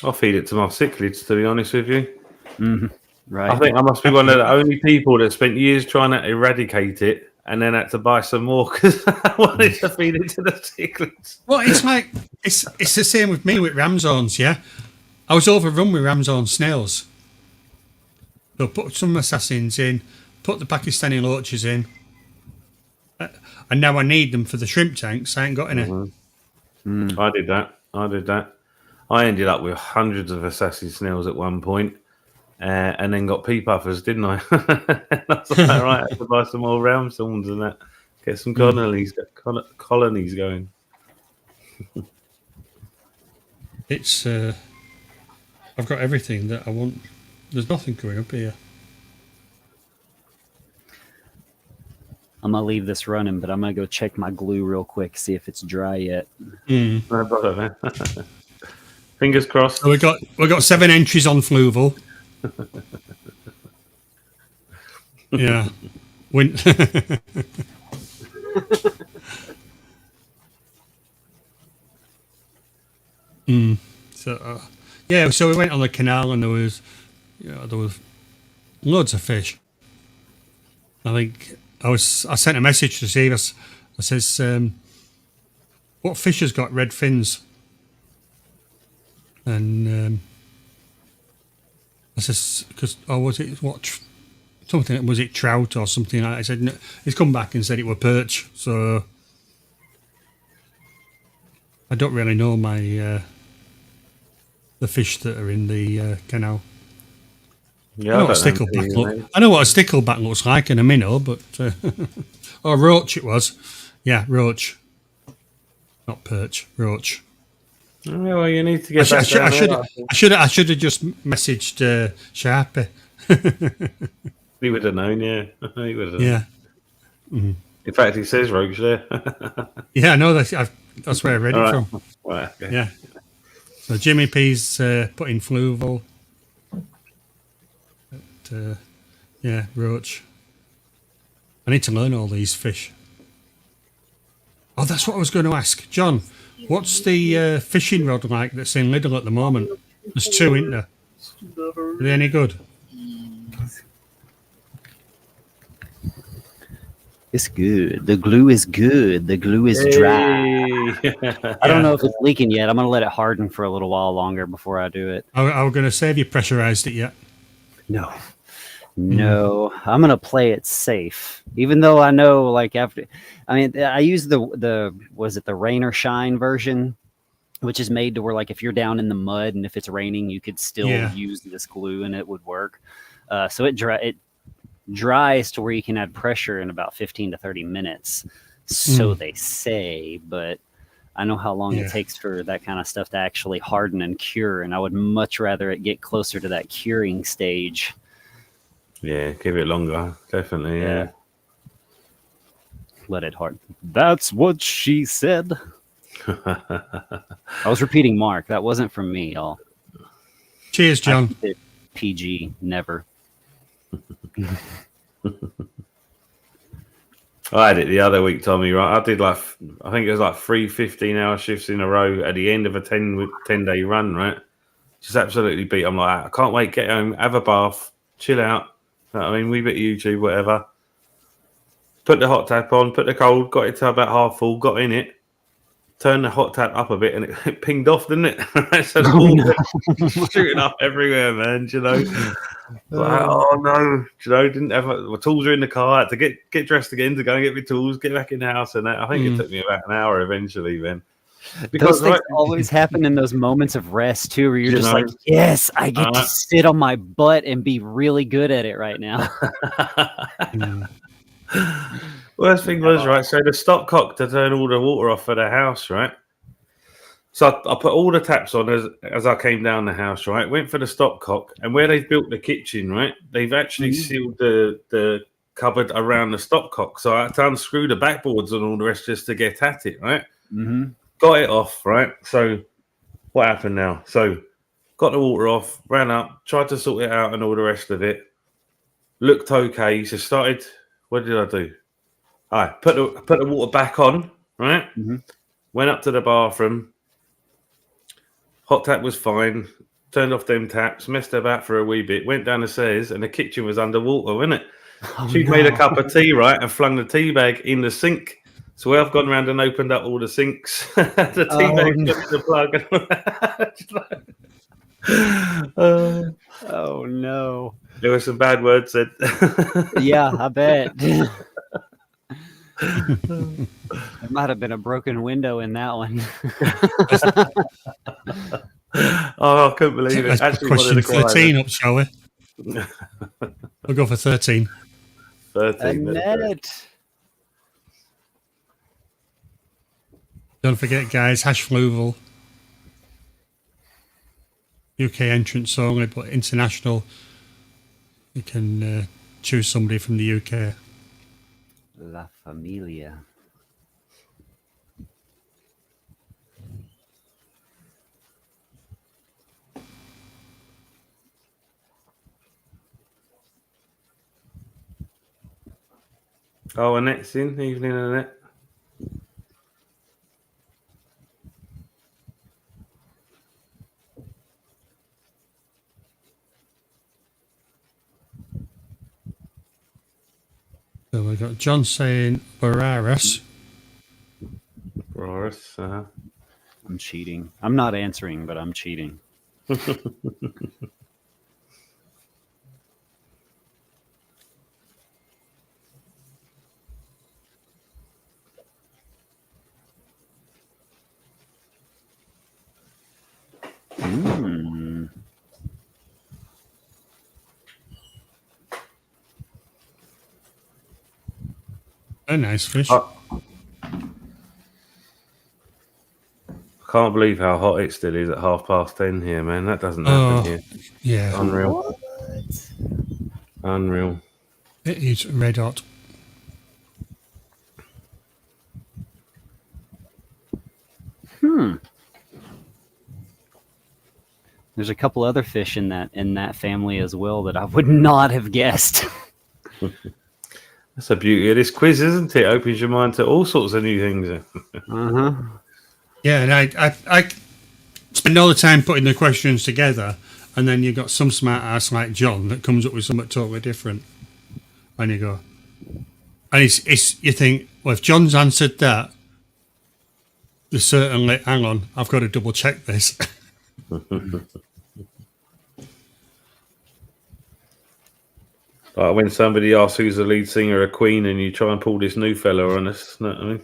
I'll feed it to my cichlids, to be honest with you. Mm-hmm. Right. I think I must be one of the only people that spent years trying to eradicate it and then had to buy some more because I wanted to feed it to the cichlids. Well, it's like it's the same with me with ramsons, yeah. I was overrun with ramson snails. So put some assassins in, put the Pakistani loaches in, and now I need them for the shrimp tanks. I ain't got any. I did that. I ended up with hundreds of assassin snails at one point, and then got pea puffers, didn't I? And I was like, right, I have to buy some more ramsons and that, get some colonies going. It's I've got everything that I want. There's nothing going up here. I'm gonna leave this running, but I'm gonna go check my glue real quick, see if it's dry yet. No bother, man. Fingers crossed. So we got 7 entries on Fluval. Yeah. So yeah, so we went on the canal and there was loads of fish. I think I sent a message to Steve. I says, what fish has got red fins? And I says, because was it something? Was it trout or something like that? I said, no. He's come back and said it were perch. So I don't really know my the fish that are in the canal. Yeah, I know what a stickleback looks like in a minnow, but or roach it was. Yeah, roach, not perch, roach. Well, you need to get I should have just messaged Sharpie. He would have known, yeah. He would have. Yeah. Mm-hmm. In fact, he says roach there. Yeah, I know that. That's where I read it from. Right, okay. Yeah. So Jimmy P's putting Fluval. Yeah, roach. I need to learn all these fish. Oh, that's what I was going to ask. John, what's the fishing rod like that's in Lidl at the moment? There's 2, isn't there? Are they any good? It's good. The glue is good. The glue is dry. I don't know if it's leaking yet. I'm going to let it harden for a little while longer before I do it. I was going to say, have you pressurized it yet? No, I'm gonna play it safe. Even though I know, like I use the was it the rain or shine version, which is made to where like if you're down in the mud and if it's raining, you could still use this glue and it would work. So it dries to where you can add pressure in about 15 to 30 minutes. So they say, but I know how long it takes for that kind of stuff to actually harden and cure, and I would much rather it get closer to that curing stage. Yeah, give it longer, definitely. Yeah. Let it harden. That's what she said. I was repeating Mark. That wasn't from me, y'all. Cheers, John. PG, never. I had it the other week, Tommy, right? I did I think it was like 3 15-hour shifts in a row at the end of a 10-day run, right? Just absolutely beat. I'm like, I can't wait, get home, have a bath, chill out. You know what I mean, we bit YouTube, whatever. Put the hot tap on, put the cold, got it to about half full, got in it, turned the hot tap up a bit, and it pinged off, didn't it? So shooting up everywhere, man. You know, like, oh no, you know, didn't have my tools are in the car. I had to get dressed again to go and get my tools, get back in the house, and that. I think it took me about an hour eventually. Then because those things always happen in those moments of rest too, where you're just like, yes, I get to sit on my butt and be really good at it right now. Worst thing was, right, so the stopcock to turn all the water off for the house, right? So I put all the taps on as I came down the house, right? Went for the stopcock, and where they've built the kitchen, right, they've actually sealed the cupboard around the stopcock. So I had to unscrew the backboards and all the rest just to get at it, right? Mm-hmm. Got it off, right? So what happened now? So got the water off, ran up, tried to sort it out and all the rest of it. Looked okay. So started, what did I do? I put the water back on, right? Mm-hmm. Went up to the bathroom. Hot tap was fine. Turned off them taps, messed about for a wee bit, went down the stairs, and the kitchen was underwater, wasn't it? She'd made a cup of tea, right, and flung the tea bag in the sink. So I've gone around and opened up all the sinks. The tea bag took the plug. Oh no! There were some bad words said. Yeah, I bet. There might have been a broken window in that one. Oh, I couldn't believe it. Let's Actually, question 13 up, shall we? We'll go for 13. 13. Annette. Don't forget, guys, hash Fluval. UK entrance only, but international. You can choose somebody from the UK. La Familia. Oh, Annette's in. Evening, Annette. So we've got John saying Bararas. Boris, I'm cheating. I'm not answering, but I'm cheating. A nice fish. I can't believe how hot it still is at 10:30 here, man. That doesn't happen here. Yeah. Unreal. Unreal. It is red hot. There's a couple other fish in that family as well that I would not have guessed. That's the beauty of this quiz, isn't it? Opens your mind to all sorts of new things. Yeah, and I spend all the time putting the questions together, and then you've got some smart ass like John that comes up with something totally different. And you go, and it's you think, well, if John's answered that, there's certainly, hang on, I've got to double check this. Like when somebody asks who's the lead singer of Queen and you try and pull this new fella on us. Know what I mean?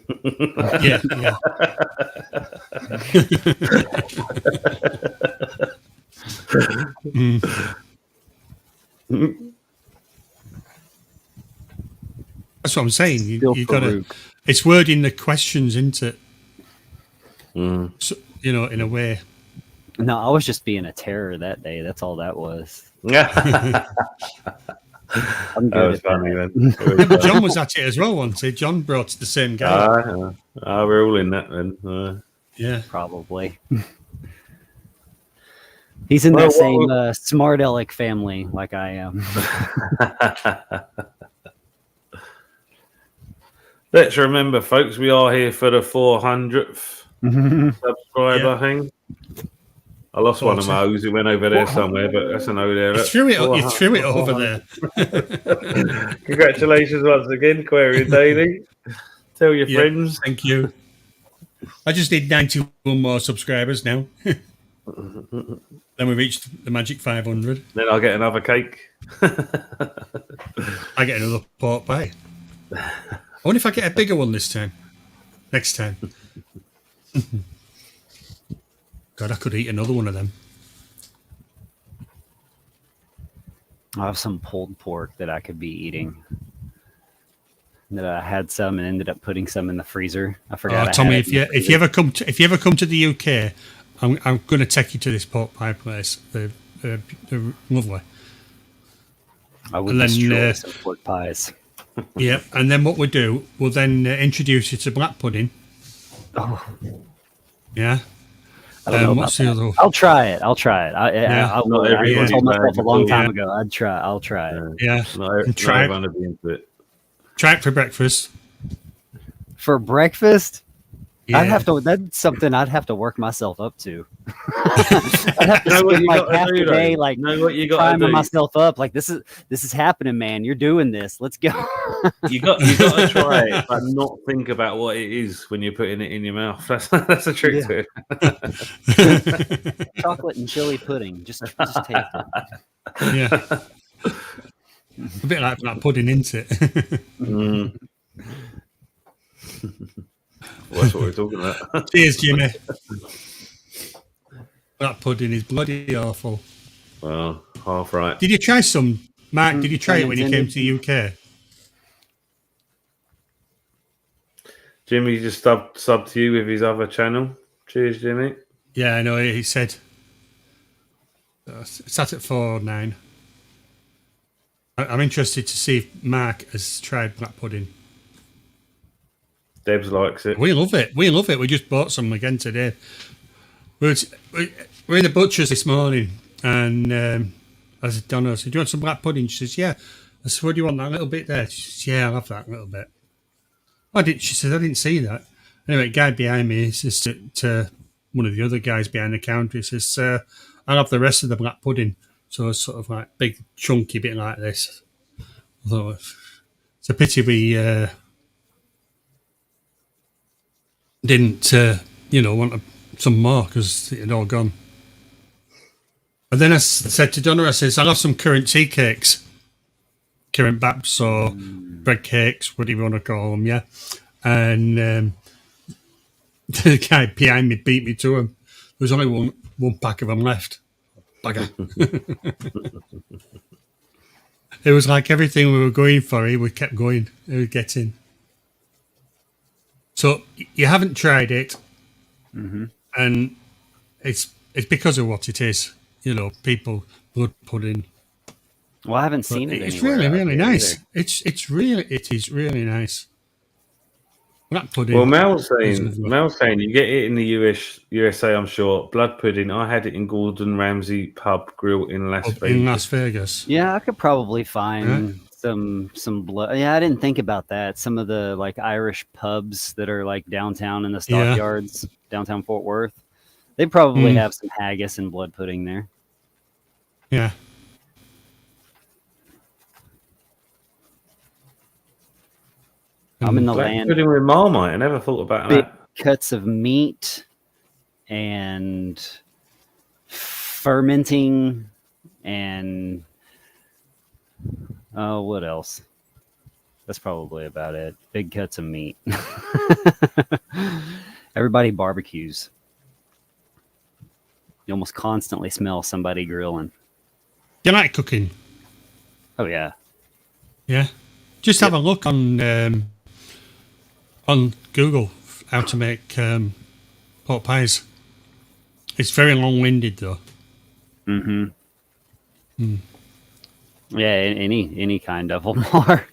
Yeah. That's what I'm saying. You got to. It's wording the questions, isn't it? So, you know, in a way. No, I was just being a terror that day. That's all that was. I'm That was funny, man. But John was at it as well once. John brought the same guy. We're all in that then. Yeah, probably. He's in that same smart aleck family like I am. Let's remember, folks, we are here for the 400th subscriber hang. I lost one of my O's. It went over there somewhere, but that's an O there. You threw it over there. Congratulations once again, Aquarium Daily. Tell your friends. Thank you. I just need 91 more subscribers now. Then we reached the magic 500. Then I'll get another cake. I get another pork pie. I wonder if I get a bigger one this time. Next time. God, I could eat another one of them. I have some pulled pork that I could be eating. that I had some and ended up putting some in the freezer. I forgot. Tommy, I had it if you ever come to the UK, I'm going to take you to this pork pie place. They're lovely. I would And then, destroy some pork pies. Yeah, and then what we do, we'll then introduce you to black pudding. Oh, Yeah. I don't know about What's the that. other? I'll try it. Yeah. I Not would. I everybody's told myself a bag, long time yeah. ago I'll try it. Yeah. Not try it. everyone would be into it. Try it for breakfast. For breakfast, Yeah. that's something I'd have to work myself up to. I'd have to Know what spend you like gotta half do, the day though? like Know what you gotta priming do? myself up. Like this is happening, man. You're doing this. Let's go. You got to try it, but not think about what it is when you're putting it in your mouth. That's a trick to it. Chocolate and chili pudding. Just taste it. Yeah. A bit like black pudding, isn't it? Mm. Well, that's what we're talking about. Cheers, Jimmy. Black pudding is bloody awful. Well, half right. Did you try some, Mark? Did you try it when you came Unintended. to the UK? Jimmy just subbed to you with his other channel. Cheers, Jimmy. Yeah, I know. He said it's at 4.9. I'm interested to see if Mark has tried black pudding. Debs likes it. We love it. We love it. We just bought some again today. We're in the butcher's this morning, and I said, Donna, I said, do you want some black pudding? She says, yeah. I said, what do you want, that little bit there? She says, yeah, I'll have that little bit. She said, I didn't see that. Anyway, guy behind me, he says to one of the other guys behind the counter, he says, I'll have the rest of the black pudding. So it's sort of like big, chunky bit like this. I thought, it's a pity we didn't, want some more because it had all gone. And then I said to Donna, I says, I'll have some currant tea cakes. Currant baps or bread cakes, whatever you want to call them, yeah. And the guy behind me beat me to them. There was only one pack of them left. Bugger. It was like everything we were going for, we kept going. He was getting. So you haven't tried it, and it's because of what it is. People blood pudding. Well, I haven't seen it. It's anywhere really, out really there nice. either. It is really nice. Black pudding. Well, Mel's saying you get it in the USA, I'm sure. Blood pudding. I had it in Gordon Ramsay pub grill in Las Vegas. In Las Vegas. Yeah, I could probably find some blood. Yeah, I didn't think about that. Some of the like Irish pubs that are like downtown in the stockyards, downtown Fort Worth, they probably have some haggis and blood pudding there. Yeah. I'm in the Black land. pudding with Marmite. I never thought about Big that. cuts of meat and fermenting and what else? That's probably about it. Big cuts of meat. Everybody barbecues. You almost constantly smell somebody grilling. Do you like cooking? Oh yeah. Yeah. Just have a look on Google how to make pork pies. It's very long-winded though. Yeah, any kind of them are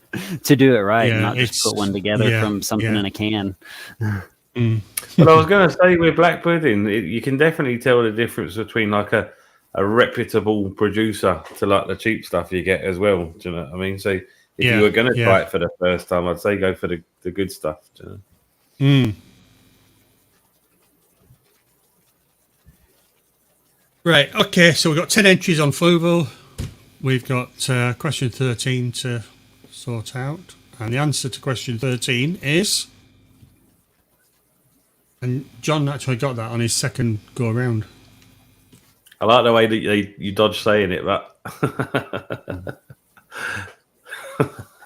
to do it right, Yeah, not just put one together from something in a can. But I was going to say with black pudding, you can definitely tell the difference between like a reputable producer to like the cheap stuff you get as well. Do you know what I mean? So if you were going to try it for the first time, I'd say go for the good stuff. Do you know? Right, okay, so we've got 10 entries on Fluval. We've got question 13 to sort out. And the answer to question 13 is... And John actually got that on his second go-around. I like the way that you dodge saying it, but...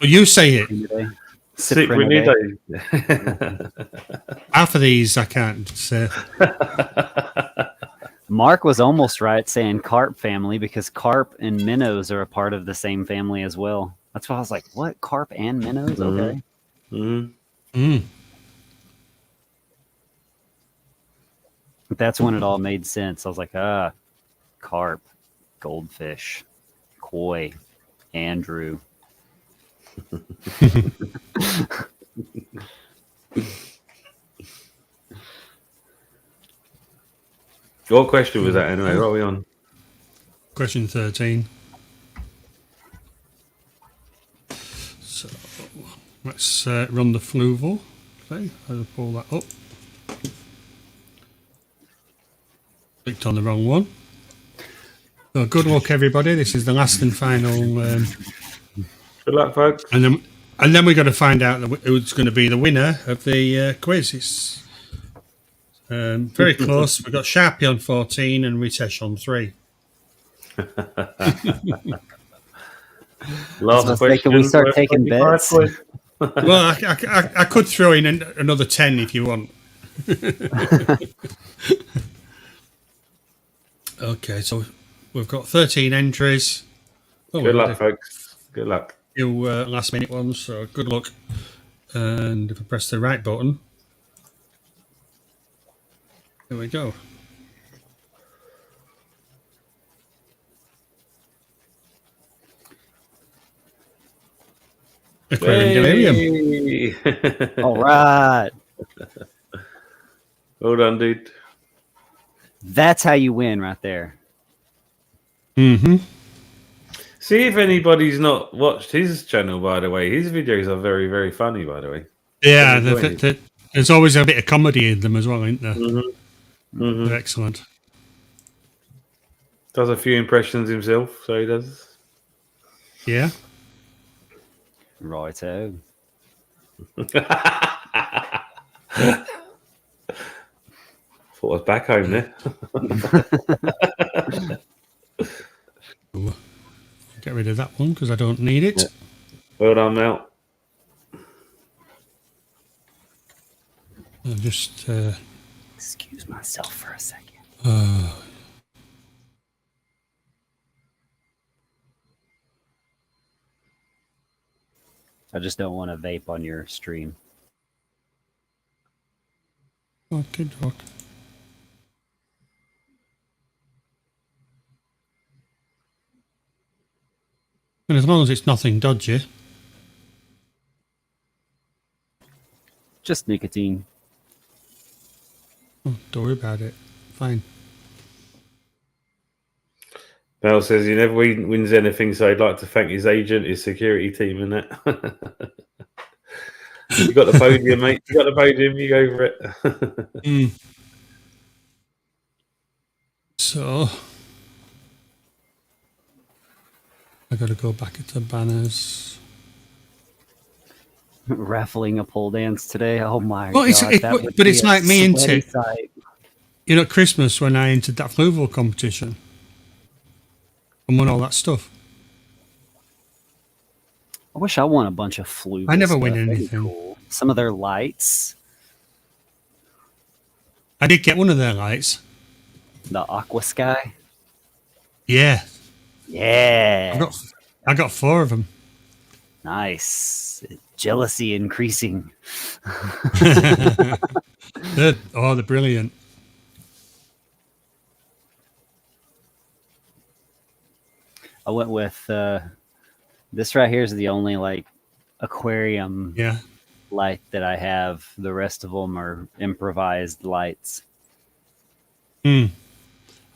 Well, you say it. Ciprinide. Half of these I can't say. Mark was almost right saying carp family because carp and minnows are a part of the same family as well. That's why I was like, what? Carp and minnows? Okay. Mm-hmm. That's when it all made sense. I was like, carp, goldfish, koi, Andrew. What question was that anyway? What are we on? Question 13. So let's run the fluval. Okay, I'll pull that up. Clicked on the wrong one. So good luck, everybody. This is the last and final. Good luck, folks. And then we've got to find out who's going to be the winner of the quiz. It's very close. We've got Sharpie on 14 and Ritesh on 3. Last question. Can we start taking bets? Well, I could throw in another 10 if you want. Okay, so we've got 13 entries. Oh, good luck, folks. Good luck. Few last minute ones, so good luck. And if I press the right button, there we go. Aquarium Delirium. All right. Well done, dude. That's how you win right there. Mm-hmm. See if anybody's not watched his channel, by the way. His videos are very, very funny, by the way. Yeah, there's always a bit of comedy in them as well, isn't there? Mm-hmm. Mm-hmm. They're excellent. Does a few impressions himself, so he does. Yeah. Righto. Thought I was back home there. Get rid of that one because I don't need it. Yeah. Well done, Mel. I'll just excuse myself for a second. I just don't want to vape on your stream. Okay, doc. And as long as it's nothing dodgy. Just nicotine. Oh, don't worry about it. Fine. Mel says he never wins anything, so he'd like to thank his agent, his security team, and that. You got the podium, mate. You got the podium. You go for it. So I got to go back into banners. Raffling a pole dance today. Oh my well, god! But it's like me into sight. You know, Christmas when I entered that fluval competition and won all that stuff. I wish I won a bunch of fluval. I never stuff. win That'd be anything. cool. Some of their lights. I did get one of their lights. The aqua sky. Yeah. Yeah. I got 4 of them. Nice. Jealousy increasing. They're brilliant. I went with this right here is the only like aquarium light that I have. The rest of them are improvised lights. I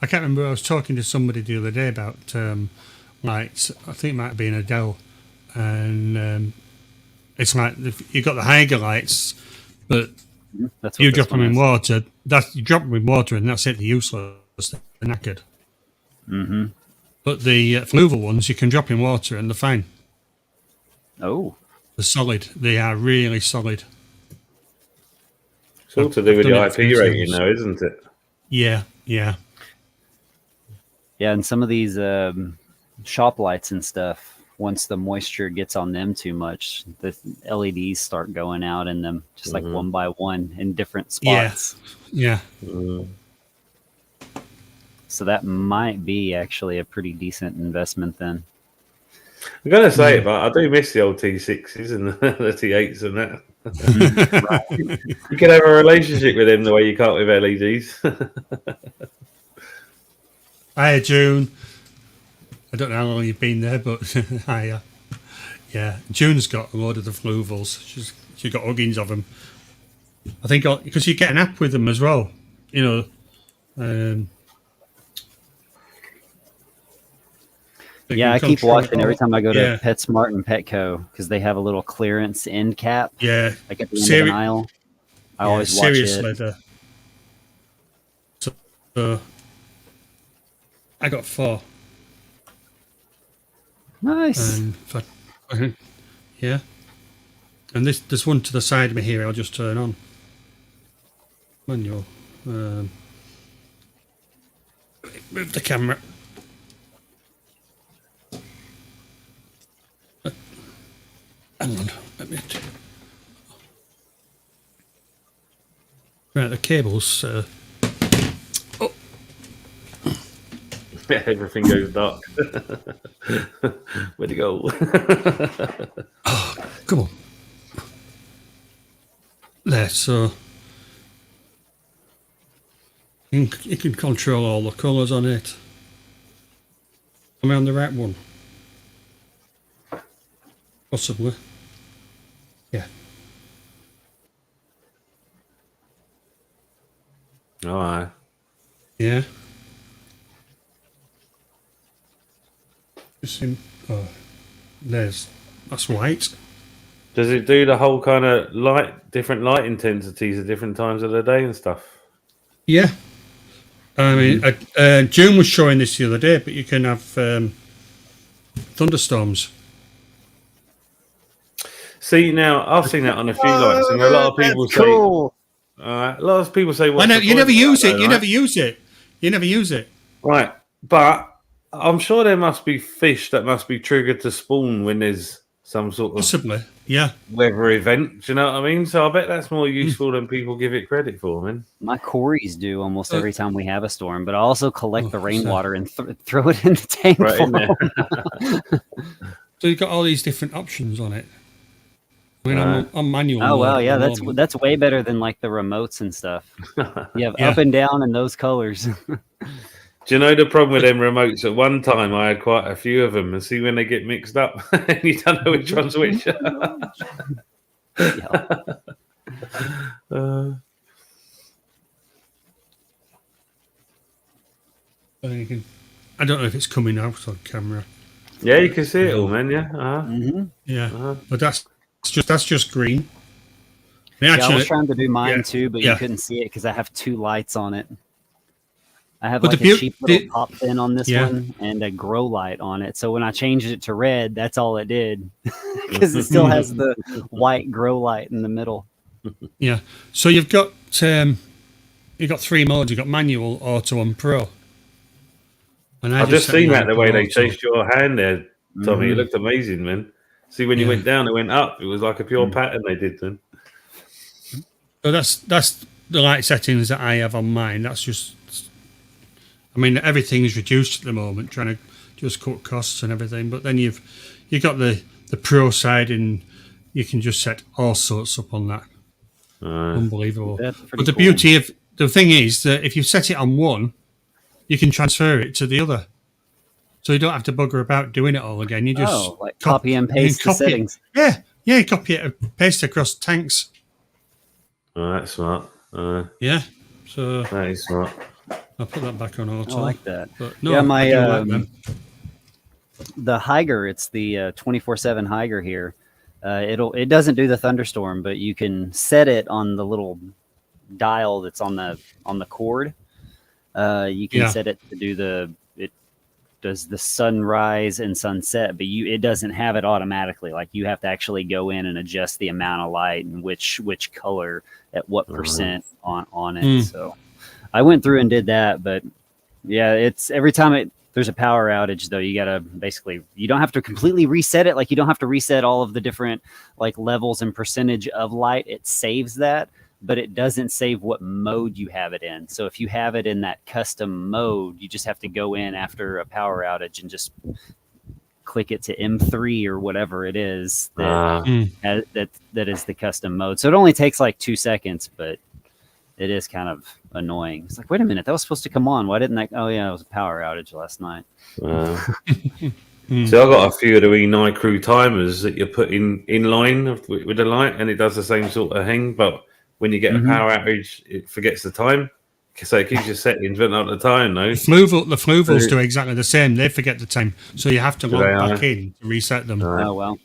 can't remember. I was talking to somebody the other day about lights. I think it might have been Adele, and it's like you got the Haiger lights, but you drop them in water. You drop them in water, and that's it. They're useless. They're knackered. Mm-hmm. But the fluval ones, you can drop in water, and they're fine. Oh, they're solid. They are really solid. It's all to do with the IP rating, now, isn't it? Yeah. Yeah, and some of these shop lights and stuff, once the moisture gets on them too much, the LEDs start going out in them, just like one by one in different spots. Yeah. So that might be actually a pretty decent investment then. I'm gonna say it, but I do miss the old T6s and the T8s and that. You can have a relationship with them the way you can't with LEDs. Hiya, June. I don't know how long you've been there, but hiya. Yeah, June's got a load of the fluvels. She's got huggings of them. I think because you get an app with them as well. You know. Yeah, I keep watching every time I go to PetSmart and Petco because they have a little clearance end cap. Yeah, like at the end of an aisle. I always watch serious it. leather. So I got 4. Nice. And yeah, and there's one to the side of me here. I'll just turn on manual. Move the camera. Hang on, let me. Right, the cables. Oh, Everything goes dark. Where'd it go? oh, come on. There, so you can control all the colours on it. Am I on the right one? Possibly. Yeah. All right. Yeah. That's white. Does it do the whole kind of different light intensities at different times of the day and stuff? Yeah. I mean, June was showing this the other day, but you can have thunderstorms. See, now I've seen that on a few lights, and a lot of people say, cool. a lot of people say, I know you never use it. Right? You never use it. You never use it. Right, but I'm sure there must be fish that must be triggered to spawn when there's some sort of Possibly, yeah. weather event. Do you know what I mean? So I bet that's more useful than people give it credit for, man. My Corys do almost every time we have a storm, but I also collect the rainwater and throw it in the tank. Right in there. So you've got all these different options on it. I mean, I'm manual. Oh well, yeah, that's way better than like the remotes and stuff. You have up and down and those colors. Do you know the problem with them remotes? At one time, I had quite a few of them, and see when they get mixed up, you don't know which one's which. I don't know if it's coming out on camera. Yeah, you can see it all, man. Yeah, yeah, but that's just green. I was trying to do mine too, but you couldn't see it because I have 2 lights on it. I have like a cheap little pop fin on this one and a grow light on it. So when I changed it to red, that's all it did because it still has the white grow light in the middle. Yeah. So you've got 3 modes. You've got manual, auto, and pro. And I've just seen that the way they chased your hand there, Tommy. It looked amazing, man. See, when you went down, it went up. It was like a pure pattern they did then. So that's the light settings that I have on mine. That's just, I mean, everything is reduced at the moment, trying to just cut costs and everything. But then you've got the pro side, and you can just set all sorts up on that. Unbelievable. But the beauty of the thing is that if you set it on one, you can transfer it to the other. So you don't have to bugger about doing it all again. You just copy and paste the settings. Yeah, copy it and paste it across tanks. Oh, that's smart. Yeah, so that is smart. I'll put that back on auto. I like that. But no, yeah, my the Higer, it's the 24/7 Higer here. It doesn't do the thunderstorm, but you can set it on the little dial that's on the cord. You can set it to do it does the sunrise and sunset, but it doesn't have it automatically. Like you have to actually go in and adjust the amount of light and which color at what percent on it. So I went through and did that, but yeah, it's every time there's a power outage though, you gotta you don't have to completely reset it. Like you don't have to reset all of the different like levels and percentage of light. It saves that, but it doesn't save what mode you have it in. So if you have it in that custom mode, you just have to go in after a power outage and just click it to M3 or whatever it is that is the custom mode. So it only takes like 2 seconds, but it is kind of annoying. It's like, wait a minute, that was supposed to come on. Why didn't that? Oh yeah, it was a power outage last night. So I've got a few of the wee crew timers that you put in line with the light, and it does the same sort of thing. But when you get a power outage, it forgets the time. So it keeps your settings, but not the time, though. The Fluvels do exactly the same. They forget the time. So you have to log back in to reset them. Right. Oh, well.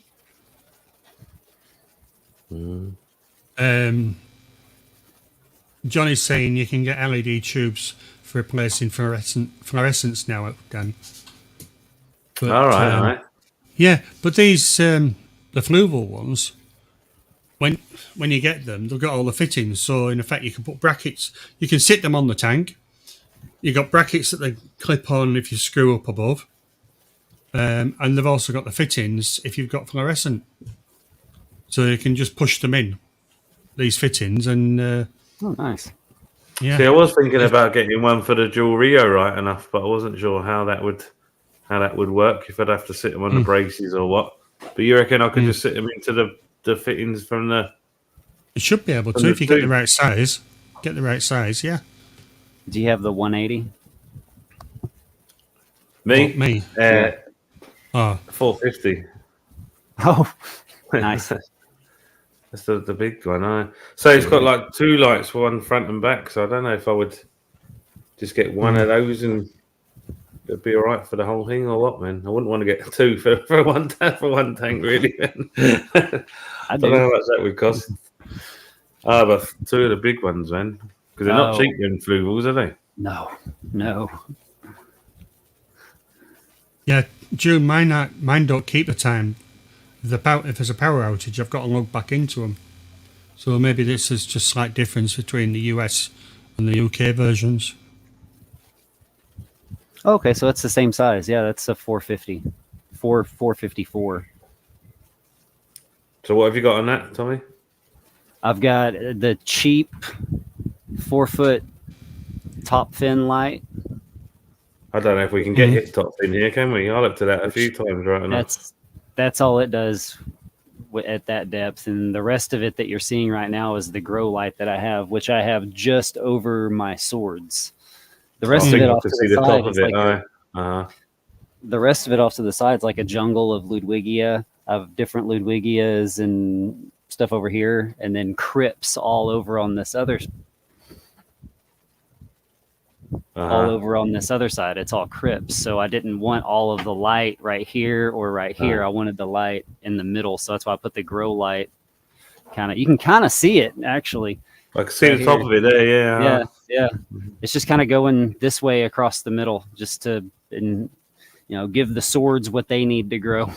Johnny's saying you can get LED tubes for replacing fluorescents now, Dan. But, all right. Yeah, but these the Fluval ones, when you get them, they've got all the fittings. So in effect, you can put brackets. You can sit them on the tank. You got brackets that they clip on if you screw up above, and they've also got the fittings if you've got fluorescent. So you can just push them in these fittings and. Oh, nice. Yeah. See, I was thinking about getting one for the dual Rio, right enough, but I wasn't sure how that would work. If I'd have to sit them on the braces or what. But you reckon I could just sit them into the fittings from the? You should be able to if you get the right size. Get the right size, yeah. Do you have the 180? Me? 450. Oh, nice. That's the big one. So it's got like 2 lights, one front and back. So I don't know if I would just get one of those and it'd be all right for the whole thing or what, man. I wouldn't want to get 2 for one tank, really. I don't know how much that would cost. But 2 of the big ones, man, because they're not cheap, them Fluvels, are they? No. Yeah, June, mine don't keep the time. If there's a power outage, I've got to log back into them. So maybe this is just slight difference between the US and the UK versions. Okay, so it's the same size. Yeah, that's a 450. 454. So what have you got on that, Tommy? I've got the cheap 4-foot top fin light. I don't know if we can get hit top in here, can we? I looked at that a few times, right enough. That's all it does at that depth, and the rest of it that you're seeing right now is the grow light that I have, which I have just over my swords. The rest of it off to the side, the rest of it off to the side is like a jungle of Ludwigia. I have different Ludwigias and stuff over here, and then crypts all over on this other. All over on this other side, it's all crypts. So I didn't want all of the light right here or right here. I wanted the light in the middle, so that's why I put the grow light. You can kind of see it actually. I can see the top of it there. Yeah. It's just kind of going this way across the middle, just to give the swords what they need to grow.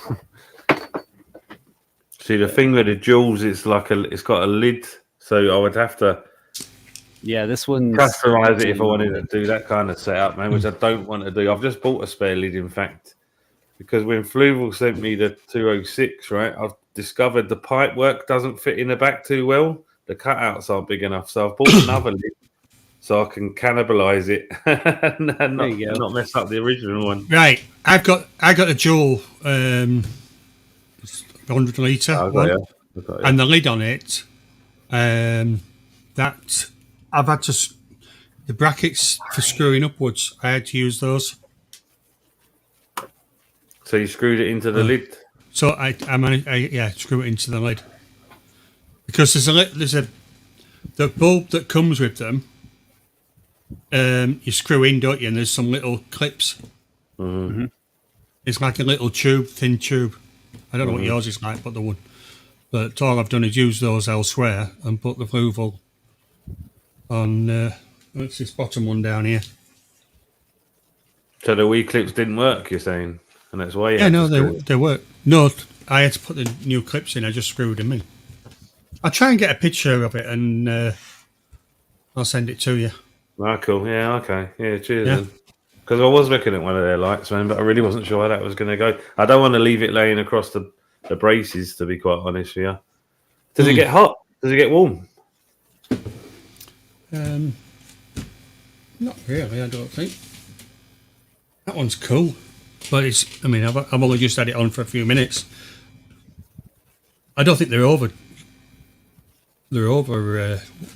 See, the thing with the jewels, it's got a lid, so I would have to. Yeah, this one customize it if I wanted to do that kind of setup, man, which I don't want to do. I've just bought a spare lid, in fact, because when Fluval sent me the 206, right, I've discovered the pipe work doesn't fit in the back too well. The cutouts aren't big enough, so I've bought another lid so I can cannibalize it and not mess up the original one. Right, I got a Joule 100 litre one, and the lid on it. That I've had to the brackets for screwing upwards. I had to use those. So you screwed it into the lid. So I screw it into the lid because there's the bulb that comes with them. You screw in, don't you? And there's some little clips. Mm-hmm. It's like a little tube, thin tube. I don't know what yours is like, but the one. But all I've done is use those elsewhere and put the Fluval on. What's this bottom one down here? So the wee clips didn't work, you're saying, and that's why. They work. No, I had to put the new clips in. I just screwed them in. I'll try and get a picture of it and I'll send it to you. Ah, cool. Yeah, okay. Yeah, cheers. Because I was looking at one of their lights, man, but I really wasn't sure how that was going to go. I don't want to leave it laying across the braces, to be quite honest with you. Does it get hot? Does it get warm? Not really, I don't think. That one's cool. But it's, I mean, I've only just had it on for a few minutes. I don't think they're over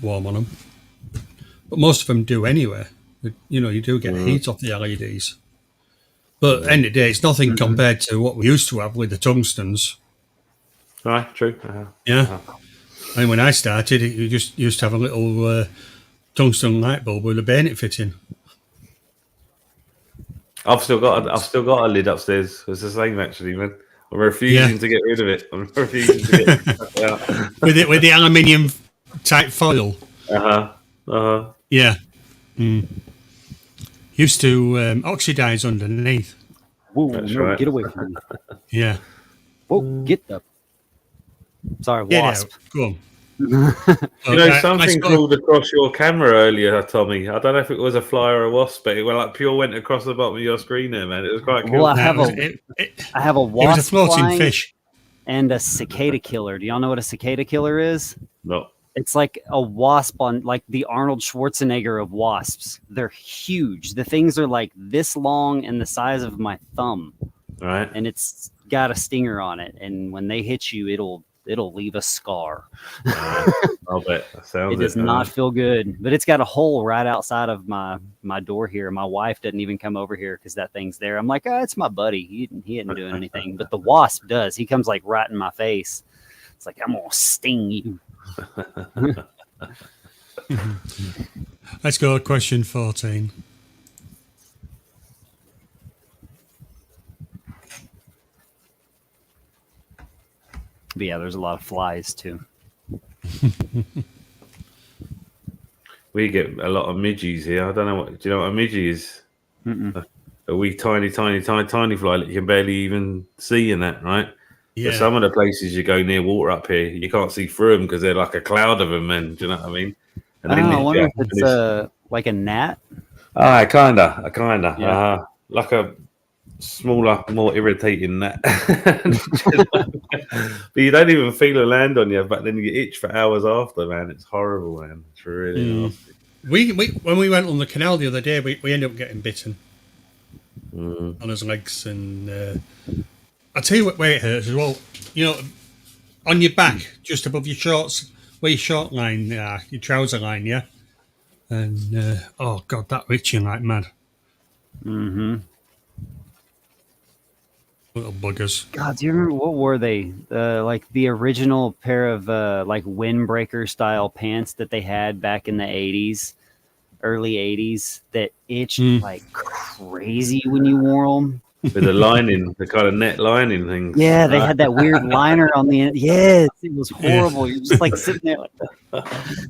warm on them. But most of them do anyway. You know, you do get heat off the LEDs. But at the end of the day, it's nothing compared to what we used to have with the tungstens. Right, true. Yeah. And when I started, you just used to have a little tungsten light bulb with a bayonet fitting. I've still got a lid upstairs. It's the same actually, man. I'm refusing to get rid of it. I'm refusing to get it out. with the aluminium type foil. Yeah. Used to oxidize underneath. Whoa, That's no, right. get away from me. Yeah. Whoa, get the. Sorry, Get wasp. out. Go on. You know, something crawled across your camera earlier, Tommy. I don't know if it was a fly or a wasp, but it went across the bottom of your screen there, man. It was quite cool. Well, I have a It was a wasp floating flying fish. and a cicada killer. Do y'all know what a cicada killer is? No. It's like a wasp on like the Arnold Schwarzenegger of wasps. They're huge. The things are like this long and the size of my thumb. Right. And it's got a stinger on it. And when they hit you, it'll leave a scar. I'll bet. That sounds It does not feel good. But it's got a hole right outside of my door here. My wife doesn't even come over here because that thing's there. I'm like, oh, it's my buddy. He isn't doing anything. But the wasp does. He comes like right in my face. It's like, I'm going to sting you. Let's go to question 14. But yeah, there's a lot of flies too. We get a lot of midgies here. I don't know do you know what a midgie is? A wee tiny fly that you can barely even see in that, right? Yeah. But some of the places you go near water up here, you can't see through them because they're like a cloud of them, man. Do you know what I mean? And I wonder if it's like a gnat. Kinda. Yeah. Like a smaller, more irritating gnat. But you don't even feel a land on you, but then you itch for hours after, man. It's horrible, man. It's really nasty. We when we went on the canal the other day, we ended up getting bitten on his legs, and I'll tell you what way it hurts as well. You know, on your back, just above your shorts, where your short line, your trouser line, yeah. And oh god, that itching like mad. Little buggers. God, do you remember what were they? Like the original pair of like windbreaker style pants that they had back in the 80s, early 80s, that itched like crazy when you wore them. With the lining, the kind of net lining thing. Yeah, they had that weird liner on the end. Yes, it was horrible. You're just like sitting there like,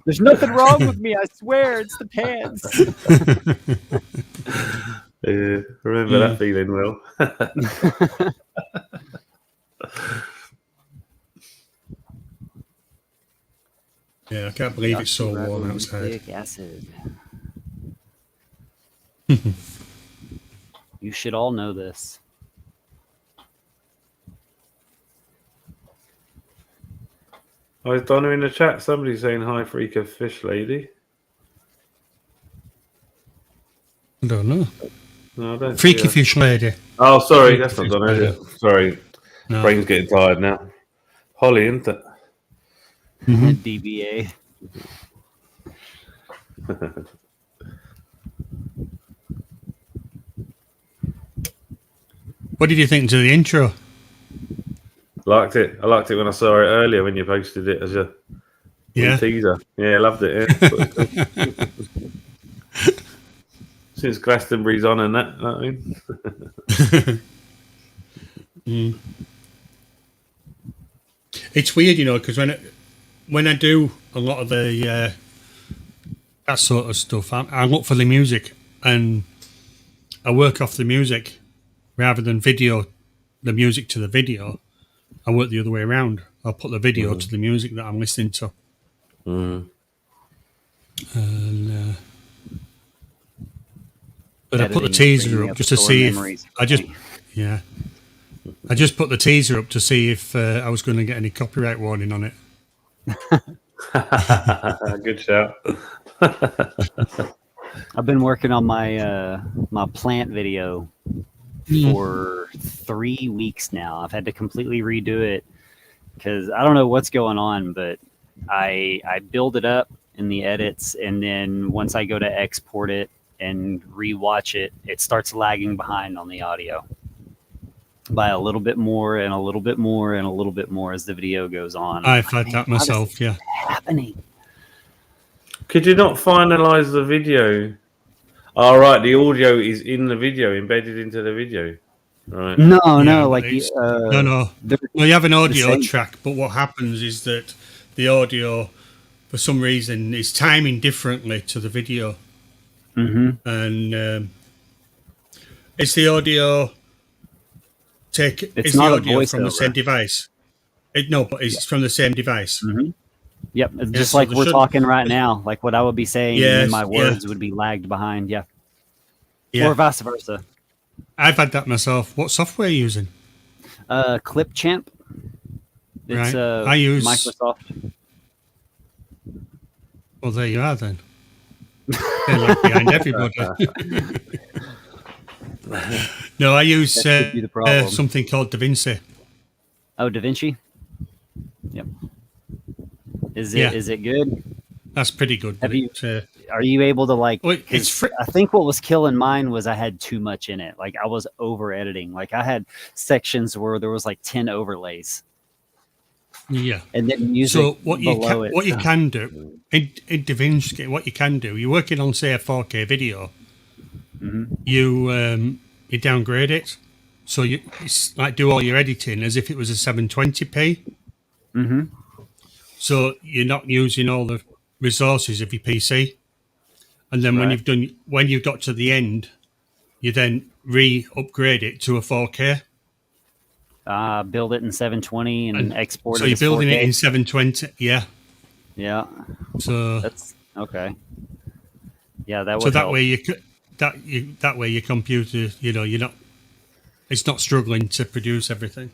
there's nothing wrong with me. I swear, it's the pants. Remember that feeling well. Yeah, I can't believe it's so warm outside. Acid. You should all know this. Oh, is Donna in the chat? Somebody's saying hi, freak of fish lady. I don't know. No, I don't. Freaky fish lady. Oh, sorry, that's not Donna, is it? Sorry, No. brain's getting tired now. Holly, isn't it? DBA. What did you think to the intro? Liked it. I liked it when I saw it earlier when you posted it as a teaser. Yeah, I loved it. Yeah. Since Glastonbury's on and that, you know what I mean? It's weird, you know, because when I do a lot of the that sort of stuff, I look for the music and I work off the music rather than the music to the video. I work the other way around. I'll put the video to the music that I'm listening to. And, but I put the teaser up just to see if I just put the teaser up to see if I was going to get any copyright warning on it. Good shout. I've been working on my my plant video for 3 weeks now. I've had to completely redo it because I don't know what's going on, but I build it up in the edits, and then once I go to export it and rewatch it, it starts lagging behind on the audio by a little bit more and a little bit more and a little bit more as the video goes on. I've had that myself. What Yeah. is happening? Could you not finalize the video? All right, the audio is in the video, embedded into the video. Right. No, Yeah, no, but like it's- no. No, you have an audio same. track, but what happens is that the audio, for some reason, is timing differently to the video, and is the audio It's is the not a audio from the voiceover. same device? But it's from the same device. Yep, it's just so like there we're should- talking right now. Like what I would be saying, and Yes, then my yeah. words would be lagged behind. Yeah, Yeah, or vice versa. I've had that myself. What software are you using? Clipchamp. It's Right. I use- Microsoft. Well, there you are then. They're like behind everybody. No, I use That could be the problem. something called DaVinci. Oh, DaVinci. Yep. Is it Yeah. is it good? That's pretty good. Have you- but, Are you able to like? well, it's 'cause free. I think what was killing mine was I had too much in it. Like I was over editing. Like I had sections where there was like 10 overlays, Yeah. and then music So what you below it. what you can do in DaVinci, what you can do, you're working on say a 4K video, you downgrade it, so it's like do all your editing as if it was a 720p. So you're not using all the resources of your PC, and then when you've got to the end, you then re-upgrade it to a 4K. Build it in 720 and export So it. you're as building 4K. it in 720, yeah. Yeah, So that's okay. Yeah, that would so that help. way that way your computer, it's not struggling to produce everything.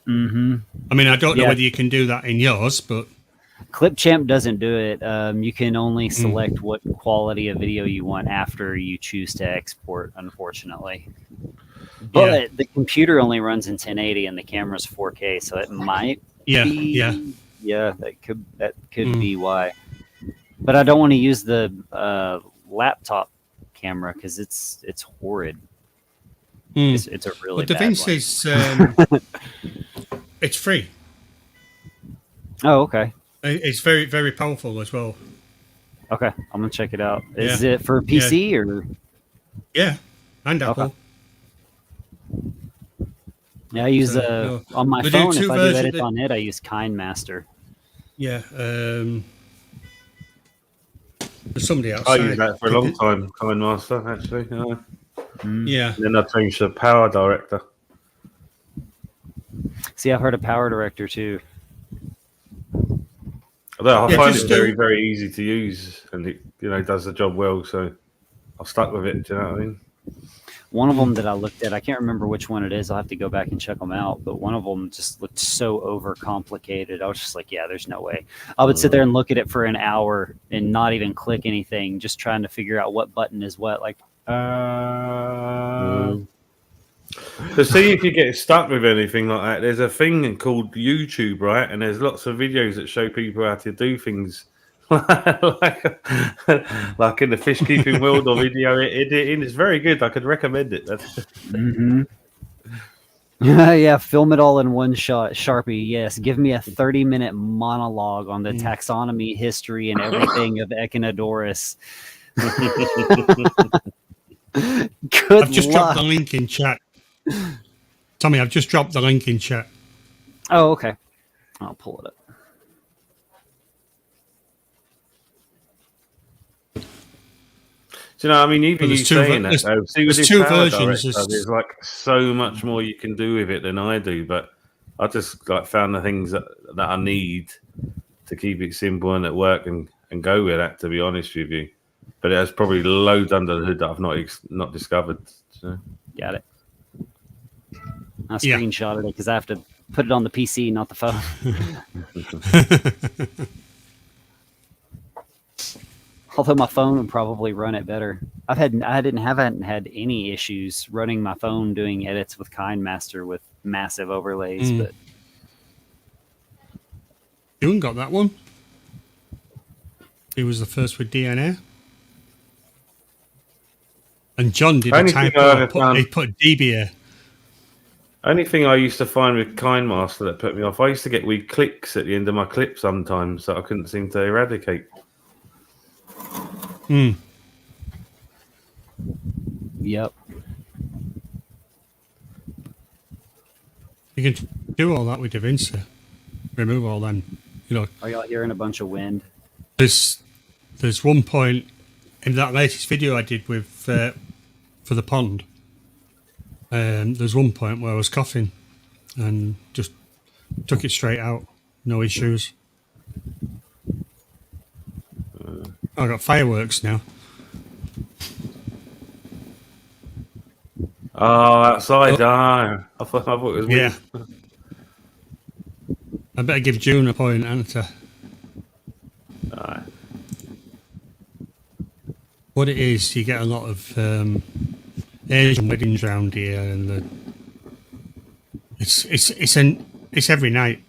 I mean, I don't know Yeah. whether you can do that in yours, but Clipchamp doesn't do it. You can only select what quality of video you want after you choose to export, unfortunately. But the computer only runs in 1080 and the camera's 4K, so it might yeah, be, yeah. that could be why. But I don't want to use the laptop camera because it's horrid. It's a really But bad one. DaVinci's it's free. Oh, okay. It's very, very powerful as well. Okay, I'm gonna check it out. Is Yeah. it for PC or? Yeah, and Apple. Okay. Yeah, I use So, no. on my We do phone. two If I do versions edits of- on it, I use KindMaster. Yeah. There's somebody I outside. used that for a long time, KindMaster, actually. Yeah. Then I changed to Power Director. See, I've heard of Power Director too. Although I Yeah, find just it do- very, very easy to use, and it does the job well. So I've stuck with it. Do you know what I mean? One of them that I looked at, I can't remember which one it is. I'll have to go back and check them out. But one of them just looked so overcomplicated. I was just like, yeah, there's no way. I would sit there and look at it for an hour and not even click anything, just trying to figure out what button is what. Like, So see if you get stuck with anything like that. There's a thing called YouTube, right? And there's lots of videos that show people how to do things. like in the fish keeping world or video editing. It's very good. I could recommend it. yeah, film it all in one shot. Sharpie, yes. Give me a 30-minute monologue on the taxonomy, history, and everything of Echinodorus. Good I've just dropped the link in chat. Tommy, I've just dropped the link in chat. Oh, okay. I'll pull it up. Do you know, I mean, even Well, you there's two saying ver- that, though, see with there's this two Power versions, Director, there's like so much more you can do with it than I do, but I just like found the things that I need to keep it simple and at work and go with that, to be honest with you. But there's probably loads under the hood that I've not discovered. So. Got it. I Yeah. screenshotted it because I have to put it on the PC, not the phone. Although my phone would probably run it better. I haven't had any issues running my phone doing edits with KindMaster with massive overlays, but June got that one. He was the first with DNA. And John did a Only thing typo. He put DBA. Only thing I used to find with KindMaster that put me off, I used to get weird clicks at the end of my clip sometimes that I couldn't seem to eradicate. Yep. You can do all that with DaVinci. Remove all them. You know, Are y'all hearing a bunch of wind? there's one point in that latest video I did with for the pond. There's one point where I was coughing and just took it straight out. No issues. I got fireworks now. Oh, outside. I thought it was weird. Yeah. I better give June a point, Anita. Aye. What it is, you get a lot of Asian weddings around here, and it's every night,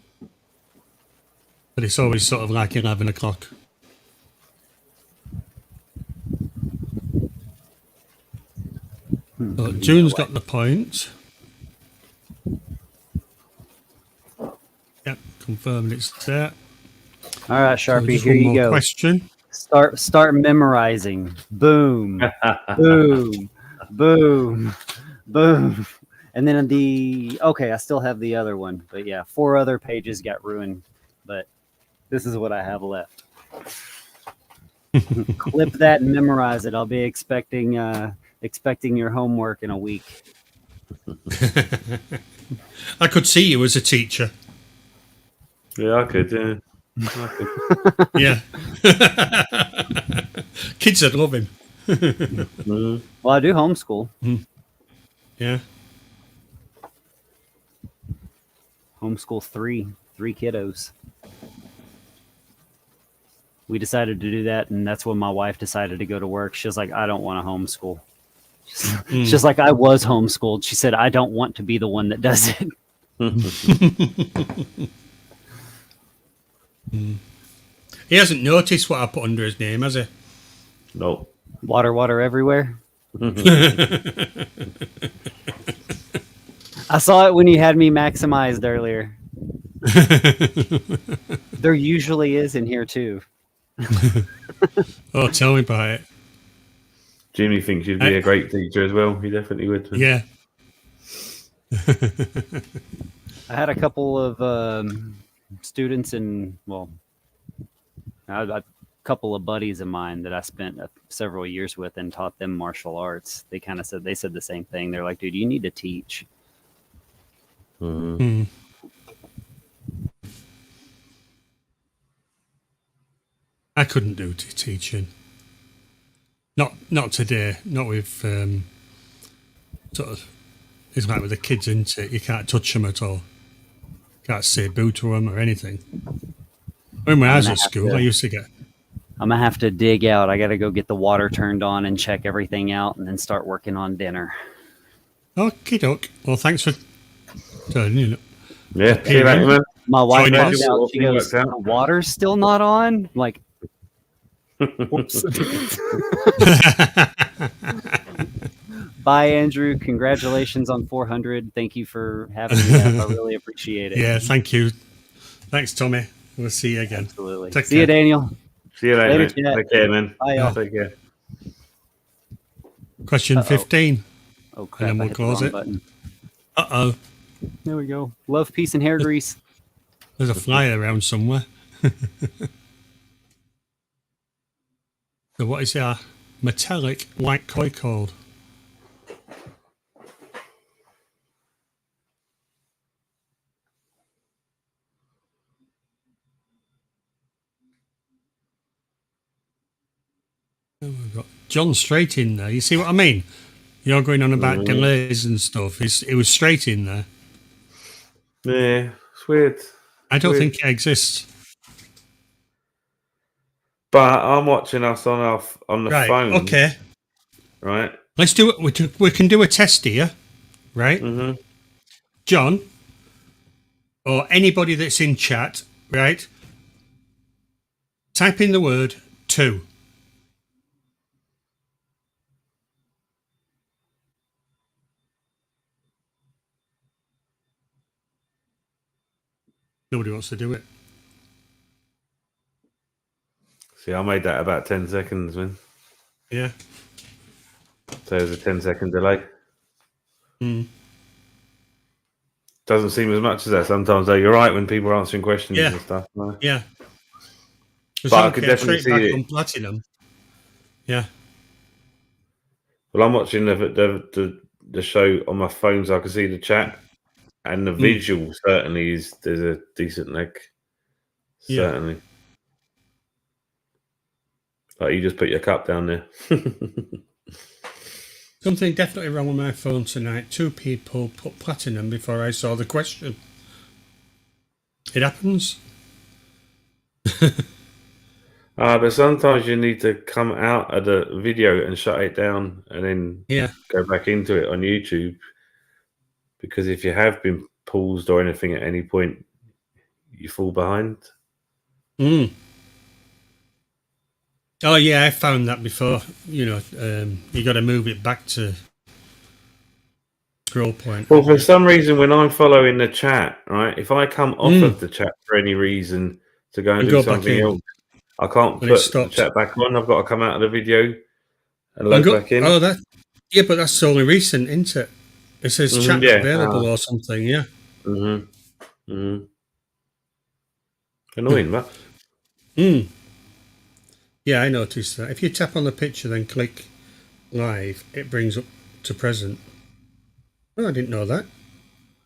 but it's always sort of like 11 o'clock. So June's got the point. Yep, confirmed it's there. All right, So Sharpie, just here one you more go. question. Start memorizing. Boom, boom, boom, boom. And then I still have the other one, but yeah, 4 other pages got ruined, but this is what I have left. Clip that and memorize it. I'll be expecting your homework in a week. I could see you as a teacher. Yeah, I could. Yeah. Yeah. Kids would love him. Well, I do homeschool. Yeah. Homeschool three kiddos. We decided to do that, and that's when my wife decided to go to work. She was like, I don't want to homeschool. She's just like, I was homeschooled. She said, I don't want to be the one that does it. He hasn't noticed what I put under his name, has he? No. Water everywhere. I saw it when you had me maximized earlier. There usually is in here too. Oh, tell me about it. Jimmy thinks you'd be a great teacher as well. He definitely would. Yeah. I had a couple of students a couple of buddies of mine that I spent several years with and taught them martial arts. They said the same thing. They're like, dude, you need to teach. Mm. I couldn't do teaching. Not today. Not with sort of. It's like with the kids, isn't it? You can't touch them at all. Can't say boo to them or anything. When I was at school, I used to get. I'm gonna have to dig out. I got to go get the water turned on and check everything out, and then start working on dinner. Okie doke. Well, thanks for turning it. Yeah, see you later, man. My wife Join walked us. out. She goes, "The water's still not on." I'm like, whoops. Bye, Andrew. Congratulations on 400. Thank you for having me up. I really appreciate it. Yeah, thank you. Thanks, Tommy. We'll see you again. Absolutely. Take See care. you, Daniel. See you later, Later, man. chat. Take care, man. Bye, y'all. Take care. Question 15. Oh, crap. And then I we'll hit the close wrong it. button. Uh-oh. There we go. Love, peace, and hair grease. There's a fly around somewhere. So what is our metallic white koi called? Oh, we've got John straight in there. You see what I mean? You're going on about delays and stuff. It was straight in there. Yeah, it's weird. I don't Weird. think it exists. But I'm watching us on the Right, phone. okay. right? Let's do it. We can do a test here, right? Mm-hmm. John, or anybody that's in chat, right? Type in the word 2. Nobody wants to do it. See, I made that about 10 seconds, man. Yeah. So there's a 10-second delay. Mm. Doesn't seem as much as that sometimes, though. You're right when people are answering questions Yeah. and stuff. No? Yeah. But I could definitely see it. On Platinum. Yeah. Well, I'm watching the show on my phone, so I can see the chat, and the visual certainly is. There's a decent leg. Certainly. Yeah. Like you just put your cup down there. Something definitely wrong with my phone tonight. 2 people put Platinum before I saw the question. It happens. But sometimes you need to come out of the video and shut it down and then go back into it on YouTube. Because if you have been paused or anything at any point, you fall behind. Mm. Oh, yeah, I found that before. You know, you got to move it back to scroll point. Well, for some reason, when I'm following the chat, right, if I come off of the chat for any reason to go and do something else, I can't put the chat back on. I've got to come out of the video and log back in. Oh, yeah, but that's only recent, isn't it? It says chat available or something, yeah. Mm-hmm. Mm-hmm. Annoying, that. Yeah, I noticed that. If you tap on the picture, then click live, it brings up to present. Oh, I didn't know that.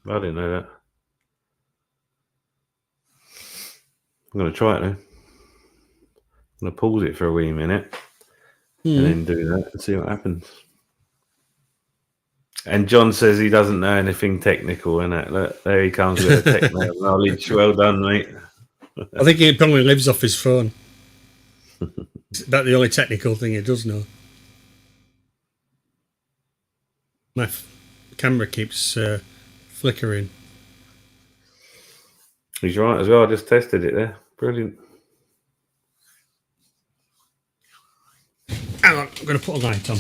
I didn't know that. I'm going to try it now. I'm going to pause it for a wee minute and then do that and see what happens. And John says he doesn't know anything technical in that. Look, there he comes with a technical knowledge. Well done, mate. I think he probably lives off his phone. It's about the only technical thing he does know. My camera keeps flickering. He's right as well. I just tested it there. Brilliant. Hang on, I'm going to put a light on.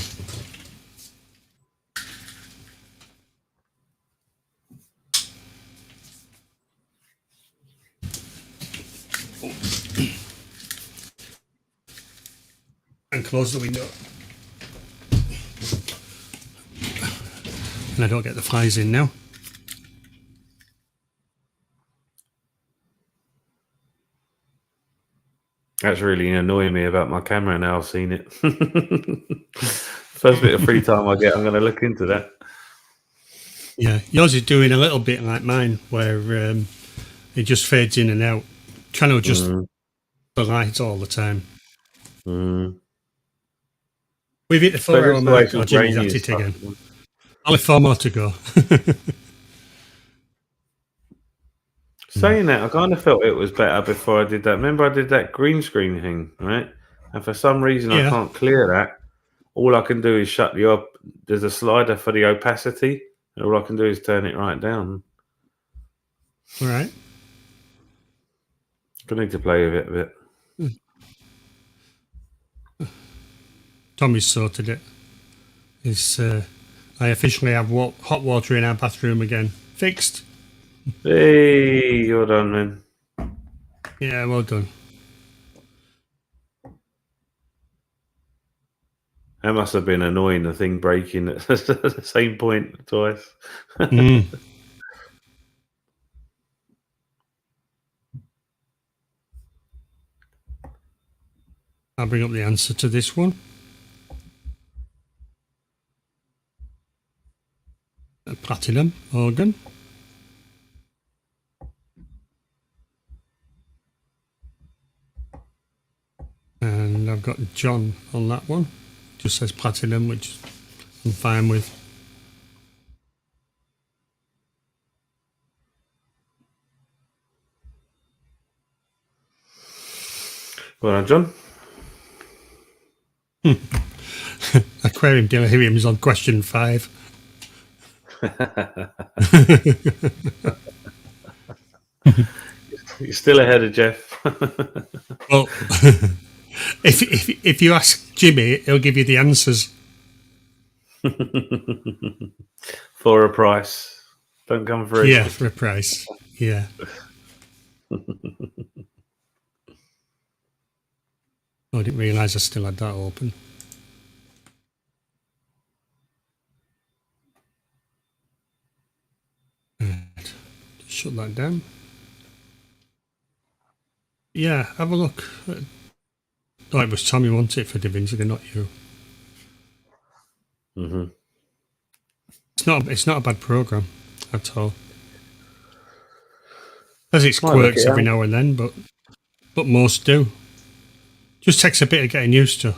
And close the window. And I don't get the flies in now. That's really annoying me about my camera now. I've seen it. First bit of free time I get, I'm going to look into that. Yeah, yours is doing a little bit like mine, where it just fades in and out. Trying to adjust the lights all the time. We've hit the 4-hour mark. Oh, Jimmy's at it again. Only 4 more to go. Saying that, I kind of felt it was better before I did that. Remember, I did that green screen thing, right? And for some reason, I can't clear that. All I can do is shut the up. There's a slider for the opacity, and all I can do is turn it right down. All right. I need to play with it a bit. Tommy's sorted it. It's, I officially have hot water in our bathroom again. Fixed. Hey, you're done, man. Yeah, well done. That must have been annoying, the thing breaking at the same point twice. I'll bring up the answer to this one. A platinum organ. And I've got John on that one. Just says platinum, which I'm fine with. Well done, John. Aquarium delirium's on question 5. You're still ahead of Jeff. Well, if you ask Jimmy, he'll give you the answers. For a price. Don't come free. Yeah, for a price. Yeah. Oh, I didn't realise I still had that open. Right. Shut that down. Yeah, have a look. Oh, it was Tommy, wasn't it, for Divinity, not you. Mm-hmm. It's not a bad program at all. Has its Might look quirks it every up. now and then, but most do. Just takes a bit of getting used to.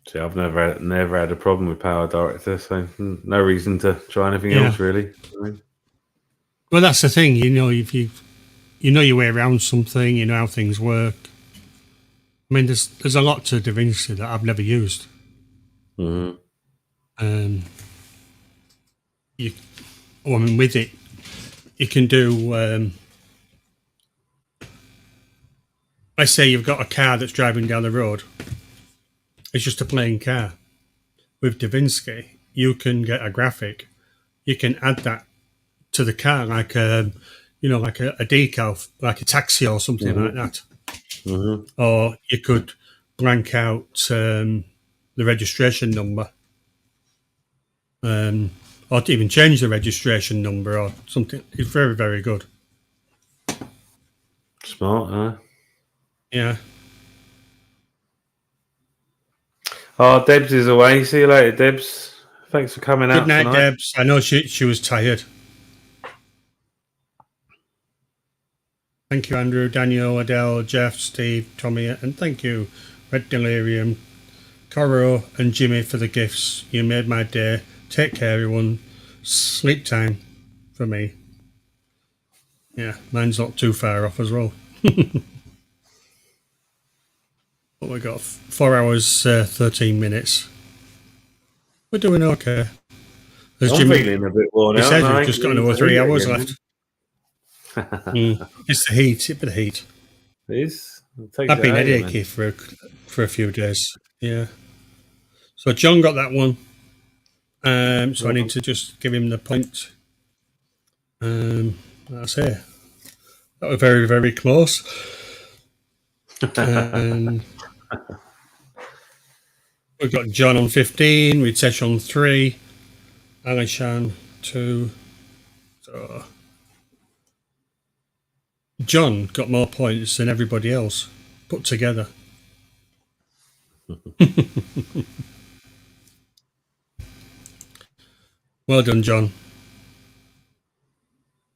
See, I've never had a problem with Power Director, so no reason to try anything Yeah. else really. I mean, Well, that's the thing, if you know your way around something, you know how things work. I mean, there's a lot to DaVinci that I've never used. mhm. With it, you can do. Let's say you've got a car that's driving down the road. It's just a plain car. With DaVinci, you can get a graphic. You can add that to the car, like like a decal, like a taxi or something like that. Mm-hmm. Or you could blank out the registration number, or to even change the registration number or something. It's very, very good. Smart, huh? Yeah. Oh, Debs is away. See you later, Debs. Thanks for coming out Good night, tonight. Debs. I know she was tired. Thank you, Andrew, Daniel, Adele, Jeff, Steve, Tommy, and thank you, Red Delirium, Coro, and Jimmy for the gifts. You made my day. Take care, everyone. Sleep time for me. Yeah, mine's not too far off as well. But we got 4 hours, 13 minutes. We're doing okay. As I'm Jimmy feeling a bit worn out. said, I we've ain't just got used another the 3 heat hours again. left. It's the heat. It's a bit of heat. It is. It takes I've been it out of you, headachy for a few days. Yeah. So John got that one. So I need to just give him the point. That's it. That was very, very close. We've got John on 15, Ritesh on 3, Alishan 2. So John got more points than everybody else put together. Well done, John.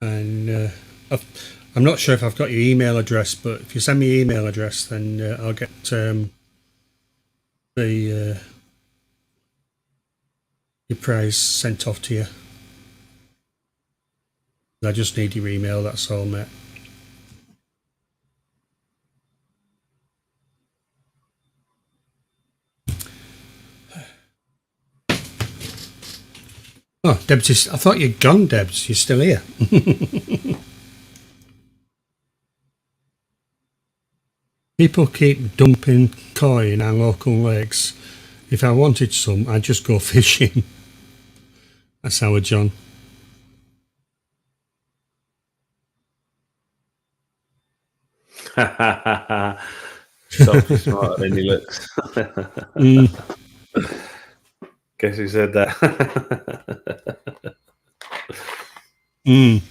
And I'm not sure if I've got your email address, but if you send me your email address, then I'll get your prize sent off to you. I just need your email, that's all, mate. Oh, Debs, I thought you'd gone, Debs. You're still here. People keep dumping koi in our local lakes. If I wanted some, I'd just go fishing. That's our John. Stop smarter than he looks. Guess who said that? And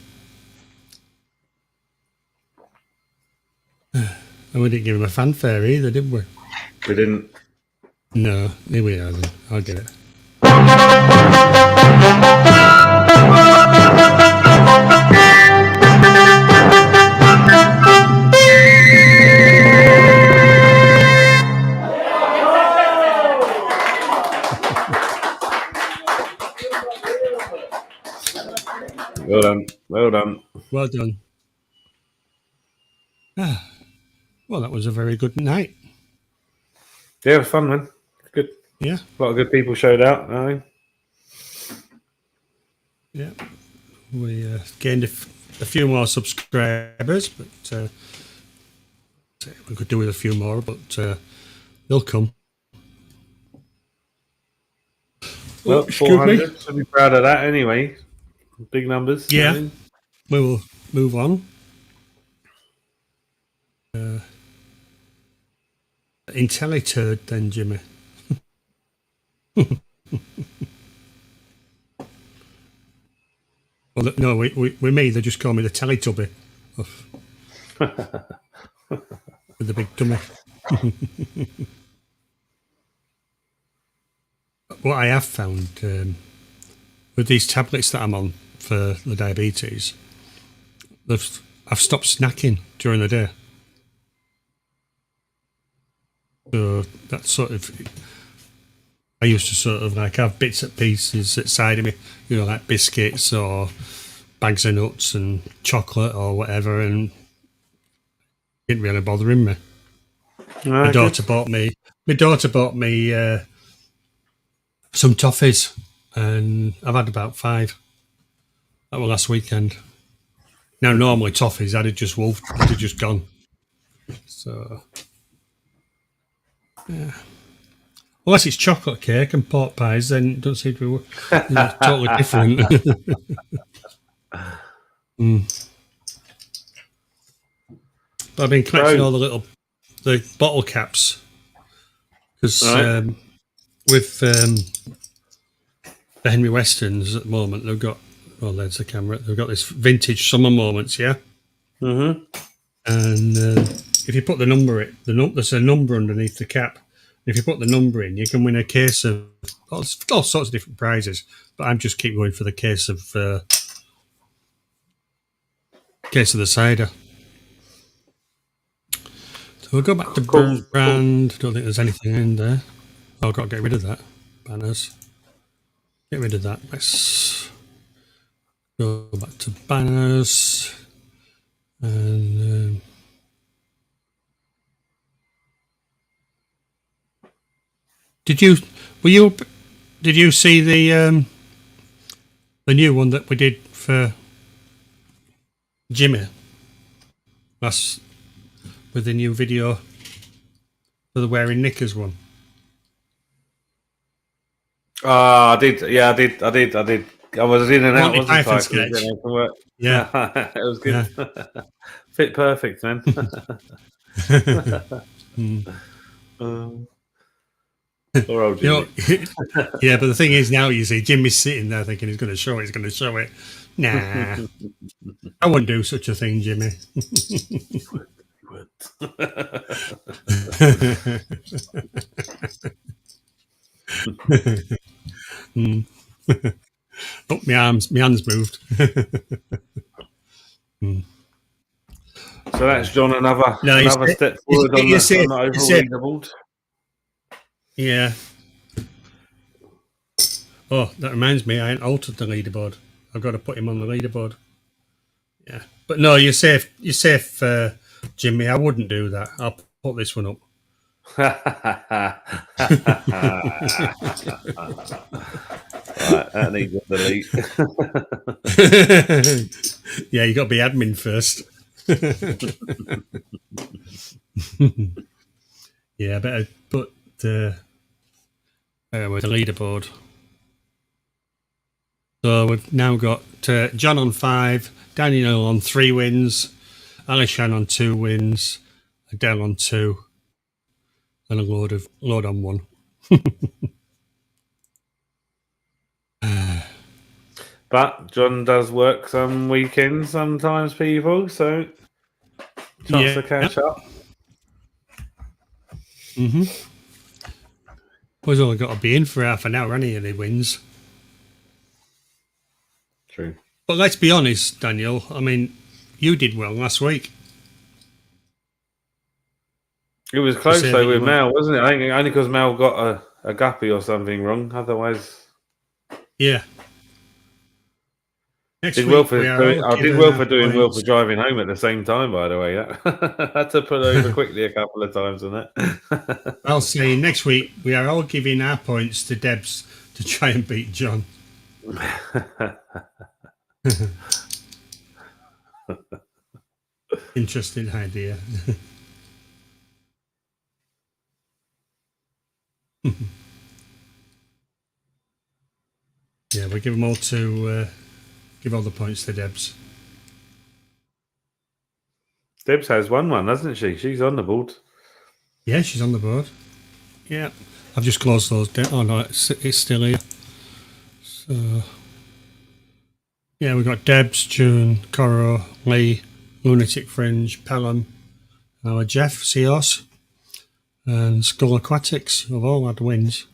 we didn't give him a fanfare either, did we? We didn't. No, here we are then. I'll get it. Well done. Well done. Well done. Well, that was a very good night. Yeah, it was fun, man. Good. Yeah. A lot of good people showed out. I think. Yeah. We gained a few more subscribers, but we could do with a few more, but they'll come. Well, 400. So be proud of that anyway. Big numbers. Yeah. We will move on. IntelliTurd then, Jimmy. Well, no, with me, they just call me the Teletubby. With the big tummy. What I have found with these tablets that I'm on for the diabetes, I've stopped snacking during the day. So that's sort of, I used to sort of like have bits and pieces outside of me, you know, like biscuits or bags of nuts and chocolate or whatever, and it didn't really bothering me. My daughter bought me some toffees, and I've had about 5. That was last weekend. Now, normally toffees, I'd have just wolfed, I'd have just gone. So, yeah. Unless it's chocolate cake and pork pies, then it doesn't seem to be totally different. But I've been collecting all the bottle caps because with the Henry Westerns at the moment, they've got, well, there's the camera. They've got this vintage summer moments, yeah. Mm-hmm. And if you put the number there's a number underneath the cap. If you put the number in, you can win a case of all sorts of different prizes. But I'm just keep going for the case of the cider. So we'll go back to brand. Don't think there's anything in there. Oh, I've got to get rid of that. Banners. Get rid of that. Let's go back to banners. And did you see the new one that we did for Jimmy last with the new video for the wearing knickers one? I did. Yeah, I did. I was in and out. Yeah, it was good. Yeah. Fit perfect, man. Poor old Jimmy. Yeah, but the thing is now, you see, Jimmy's sitting there thinking he's going to show it. Nah, I wouldn't do such a thing, Jimmy. Oh, my hands moved. So that's John. Another step forward on the overall leaderboard. Yeah. Oh, that reminds me, I ain't altered the leaderboard. I've got to put him on the leaderboard. Yeah, but no, you're safe. You're safe, Jimmy. I wouldn't do that. I'll put this one up. Right, that needs a delete. Yeah, you got to be admin first. Yeah, I better put with the leaderboard. So we've now got John on 5, Daniel on 3 wins, Alishan on 2 wins, Adele on 2, and a load on 1. But John does work some weekends sometimes, people, so chance to catch up. Mm-hmm. Well, he's only got to be in for half an hour, hasn't he, and he wins. True. But let's be honest, Daniel, I mean, you did well last week. It was close though with Mel, wasn't it? I think only because Mel got a guppy or something wrong. Otherwise, yeah. Next Did week, well for we are doing, all I did given well our for doing well points. for driving home at the same time. By the way, I had to pull over quickly a couple of times on that. I'll say next week we are all giving our points to Debs to try and beat John. Interesting idea. Yeah, we give them all to give all the points to Debs. Debs has won one, hasn't she? She's on the board. Yeah, she's on the board. Yeah, I've just closed those down. Oh no, it's still here. So yeah, we've got Debs, June, Coro, Lee, Lunatic Fringe, Pelham, our Jeff, Seos, and Skull Aquatics have all had wins.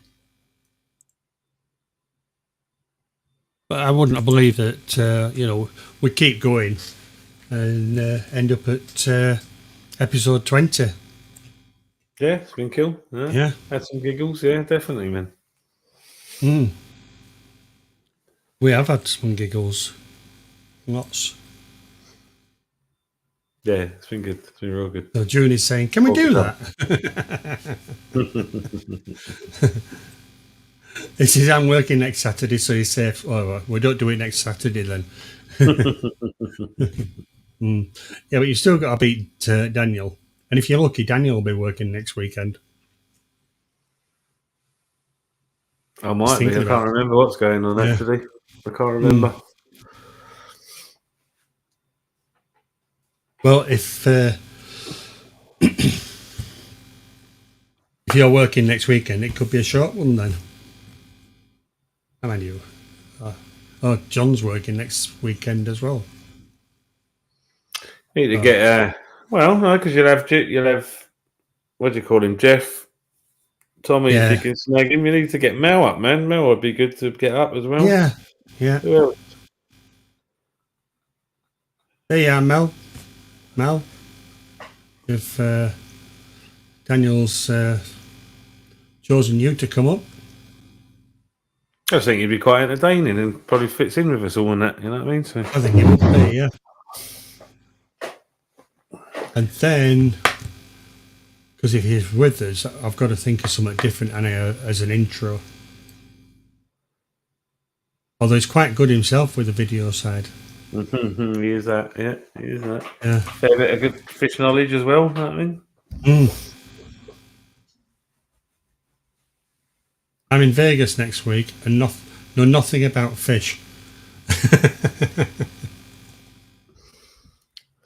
But I wouldn't believe that, we keep going and end up at episode 20. Yeah, it's been cool. Yeah. Had some giggles. Yeah, definitely, man. We have had some giggles. Lots. Yeah, it's been good. It's been real good. So June is saying, can we do that? He says, I'm working next Saturday, so he's safe. Oh, well, we don't do it next Saturday then. Yeah, but you still got to beat Daniel. And if you're lucky, Daniel will be working next weekend. I might be. I can't remember what's going on, actually. I can't remember. Well, if you're working next weekend, it could be a short one then. How many you? John's working next weekend as well. You need to get no, because you'll have what do you call him, Jeff, Tommy. Yeah. If you can snag him, you need to get Mel up, man. Mel would be good to get up as well. Yeah. Who else? There you are, Mel. If Daniel's chosen you to come up. I think he'd be quite entertaining and probably fits in with us all in that. You know what I mean? So I think he would be, yeah. And then, because if he's with us, I've got to think of something different as an intro. Although he's quite good himself with the video side. he is that, yeah. He is that. Yeah. Fair bit of good fish knowledge as well, you know what I mean? I'm in Vegas next week and know nothing about fish. Is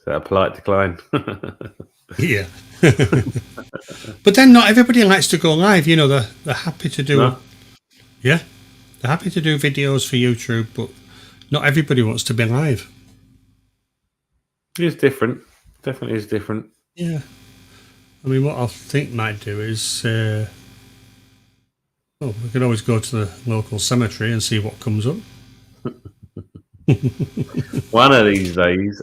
that a polite decline? Yeah. But then not everybody likes to go live, they're happy to do they're happy to do videos for YouTube, but not everybody wants to be live. It's different. Definitely is different. Yeah. I mean, what I think might do is we could always go to the local cemetery and see what comes up. One of these days,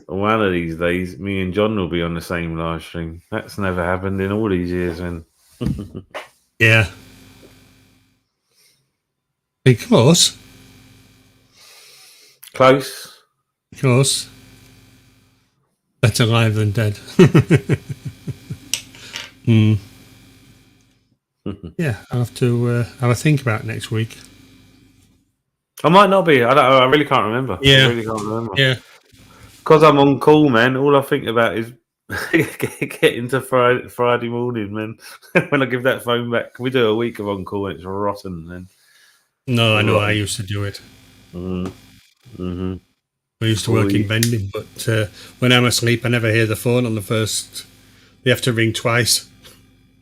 me and John will be on the same live stream. That's never happened in all these years, man. Yeah. Be close. Close. Close. Better live than dead. Yeah, I'll have to have a think about next week. I might not be. I really can't remember. Yeah. I really can't remember. Yeah. Because I'm on call, man. All I think about is getting to Friday morning, man. When I give that phone back, we do a week of on call and it's rotten, man. No, I know. I used to do it. Mm-hmm. I used to work in vending, but when I'm asleep, I never hear the phone on the first. They have to ring twice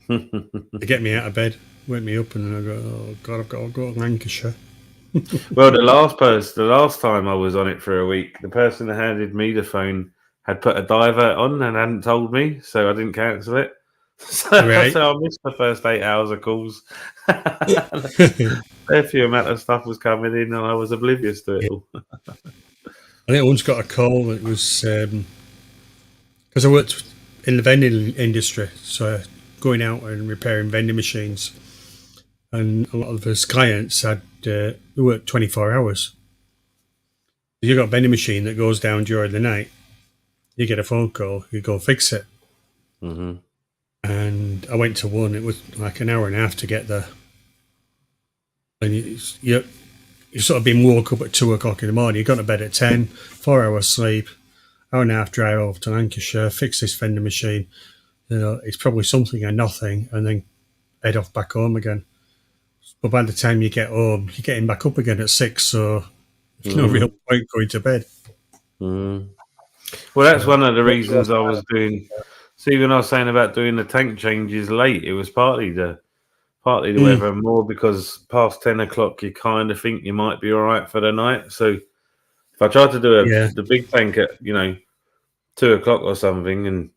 to get me out of bed, wake me up, and I go, "Oh God, I've got to go to Lancashire." Well, the last time I was on it for a week, the person that handed me the phone had put a diver on and hadn't told me, so I didn't cancel it. So I missed the first 8 hours of calls. A few amount of stuff was coming in, and I was oblivious to it all. I think I once got a call. It was because I worked in the vending industry, so going out and repairing vending machines, and a lot of his clients had worked 24 hours, You got a vending machine that goes down during the night. You get a phone call, you go fix it. Mm-hmm. And I went to one. It was like an hour and a half to get there. And you've sort of been woke up at 2 o'clock in the morning. You got to bed at 10, 4 hours sleep, hour and a half drive over to Lancashire, fix this vending machine. You know, it's probably something or nothing, and then head off back home again. But by the time you get home, you're getting back up again at 6, so there's no real point going to bed. Mm. Well, that's one of the reasons I was doing. See, when I was saying about doing the tank changes late, it was partly the weather, and more because past 10 o'clock, you kind of think you might be all right for the night. So if I try to do the big tank at 2 o'clock or something, and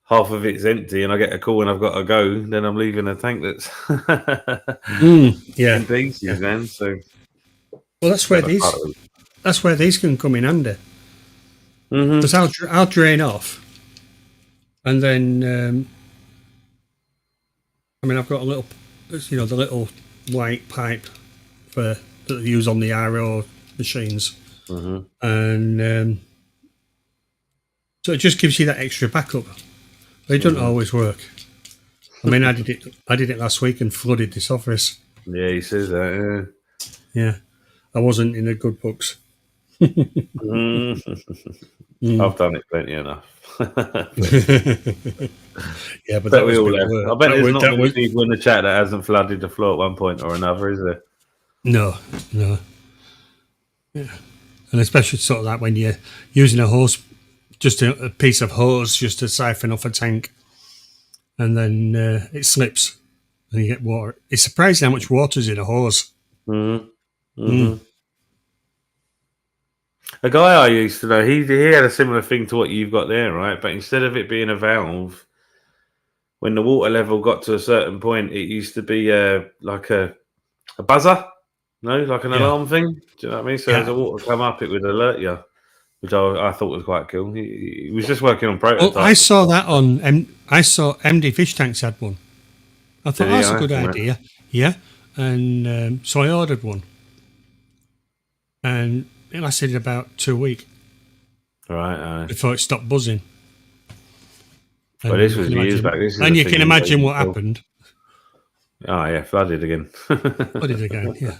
half of it's empty, and I get a call and I've got to go, then I'm leaving a tank that's in pieces, man. So well, that's where these can come in handy. Because I'll drain off, and then I've got a little, the little white pipe that they use on the RO machines, and so it just gives you that extra backup. But it doesn't always work. I mean, I did it last week and flooded this office. Yeah, he says that. Yeah, I wasn't in the good books. I've done it plenty enough. Yeah, but that we all have. I bet there's not many was people in the chat that hasn't flooded the floor at one point or another, is there? no. Yeah, and especially sort of like when you're using a hose, just a piece of hose just to siphon off a tank, and then it slips and you get water. It's surprising how much water's in a hose. A guy I used to know, he had a similar thing to what you've got there, right? But instead of it being a valve, when the water level got to a certain point, it used to be like a buzzer, like an alarm thing. Do you know what I mean? So as the water come up, it would alert you, which I thought was quite cool. He was just working on prototypes. Well, I saw that I saw MD Fish Tanks had one. I thought that's a good idea. Yeah, and so I ordered one, and it lasted about 2 weeks. Right. Before it stopped buzzing. Well, this was years back. And you can imagine what happened. Oh, yeah, flooded again. Flooded again, yeah.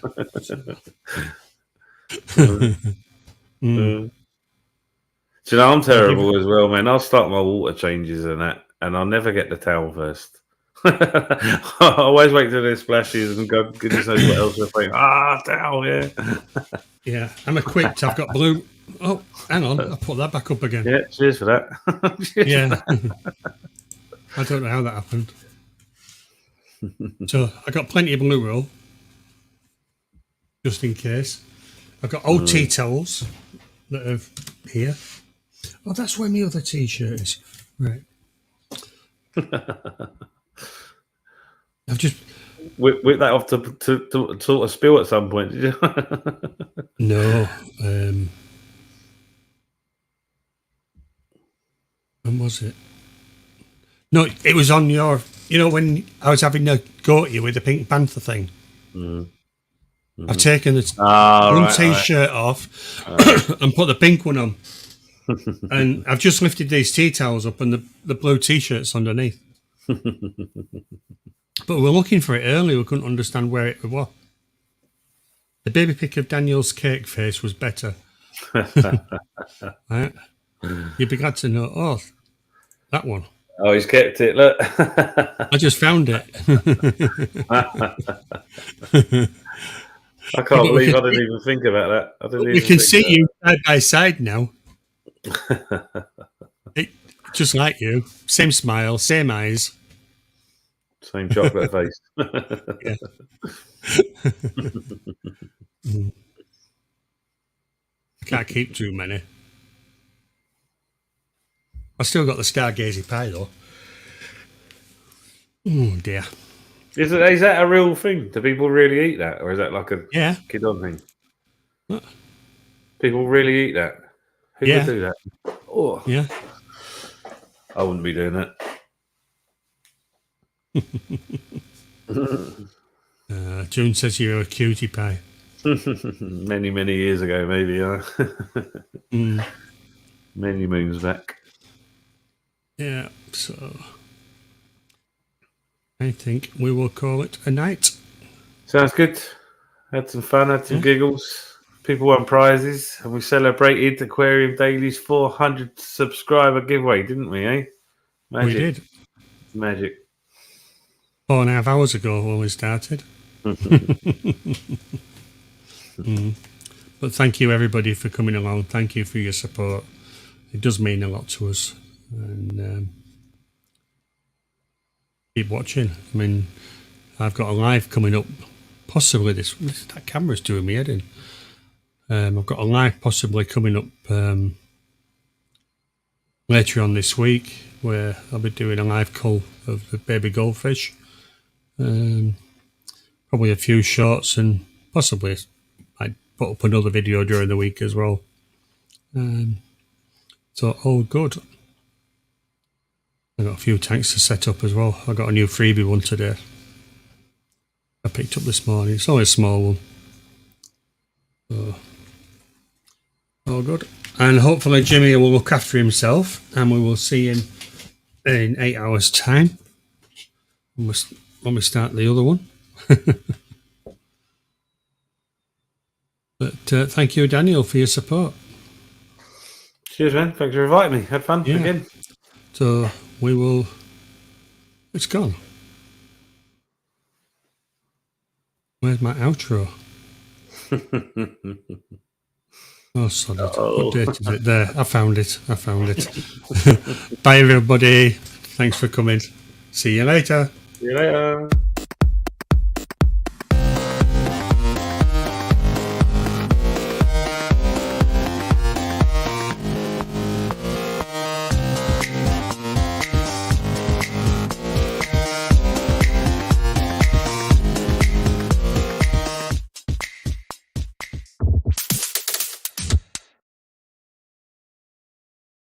Do you know, I'm terrible as well, man. I'll start my water changes and that, and I'll never get the towel first. I always wait till there's splashes and go, goodness knows what else we're playing. Towel, yeah. Yeah, I'm equipped. I've got blue. Oh, hang on. I'll put that back up again. Yeah, cheers for that. Yeah. I don't know how that happened. So I got plenty of blue roll, just in case. I've got old tea towels that are here. Oh, that's where my other T-shirt is. Right. I've just whip that off to sort of spill at some point, did you? No. When was it? No, it was on your... You know, when I was having a go at you with the Pink Panther thing? I've taken the blue T-shirt off and put the pink one on. And I've just lifted these tea towels up and the blue T-shirt's underneath. But we were looking for it earlier. We couldn't understand where it was. The baby pic of Daniel's cake face was better. Right? You'd be glad to know. Oh, that one. Oh, he's kept it. Look. I just found it. I can't believe I didn't even think about that. We can see you side by side now. Just like you. Same smile, same eyes. Same chocolate face. Yeah. I can't keep too many. I still got the Stargazy pie though. Oh dear. Is that a real thing? Do people really eat that, or is that like a kid on thing? What? People really eat that. Who would do that? Oh, yeah. I wouldn't be doing that. June says you're a cutie pie. Many years ago, maybe. Many moons back. Yeah, so I think we will call it a night. Sounds good. Had some fun, had some giggles. People won prizes, and we celebrated Aquarium Daily's 400 subscriber giveaway, didn't we, eh? Magic. We did. Magic. 4.5 hours ago when we started. But thank you, everybody, for coming along. Thank you for your support. It does mean a lot to us. And keep watching. I mean, I've got a live coming up, possibly that camera's doing me head in. I've got a live possibly coming up later on this week, where I'll be doing a live cull of the baby goldfish. Probably a few shorts, and possibly I'd put up another video during the week as well. So all good. I got a few tanks to set up as well. I got a new freebie one today. I picked up this morning. It's only a small one. So all good. And hopefully Jimmy will look after himself, and we will see him in 8 hours' time when we start the other one. But thank you, Daniel, for your support. Cheers, man. Thanks for inviting me. Had fun again. So we will. It's gone. Where's my outro? Oh, sod it. What date is it? There. I found it. Bye, everybody. Thanks for coming. See you later. See you later.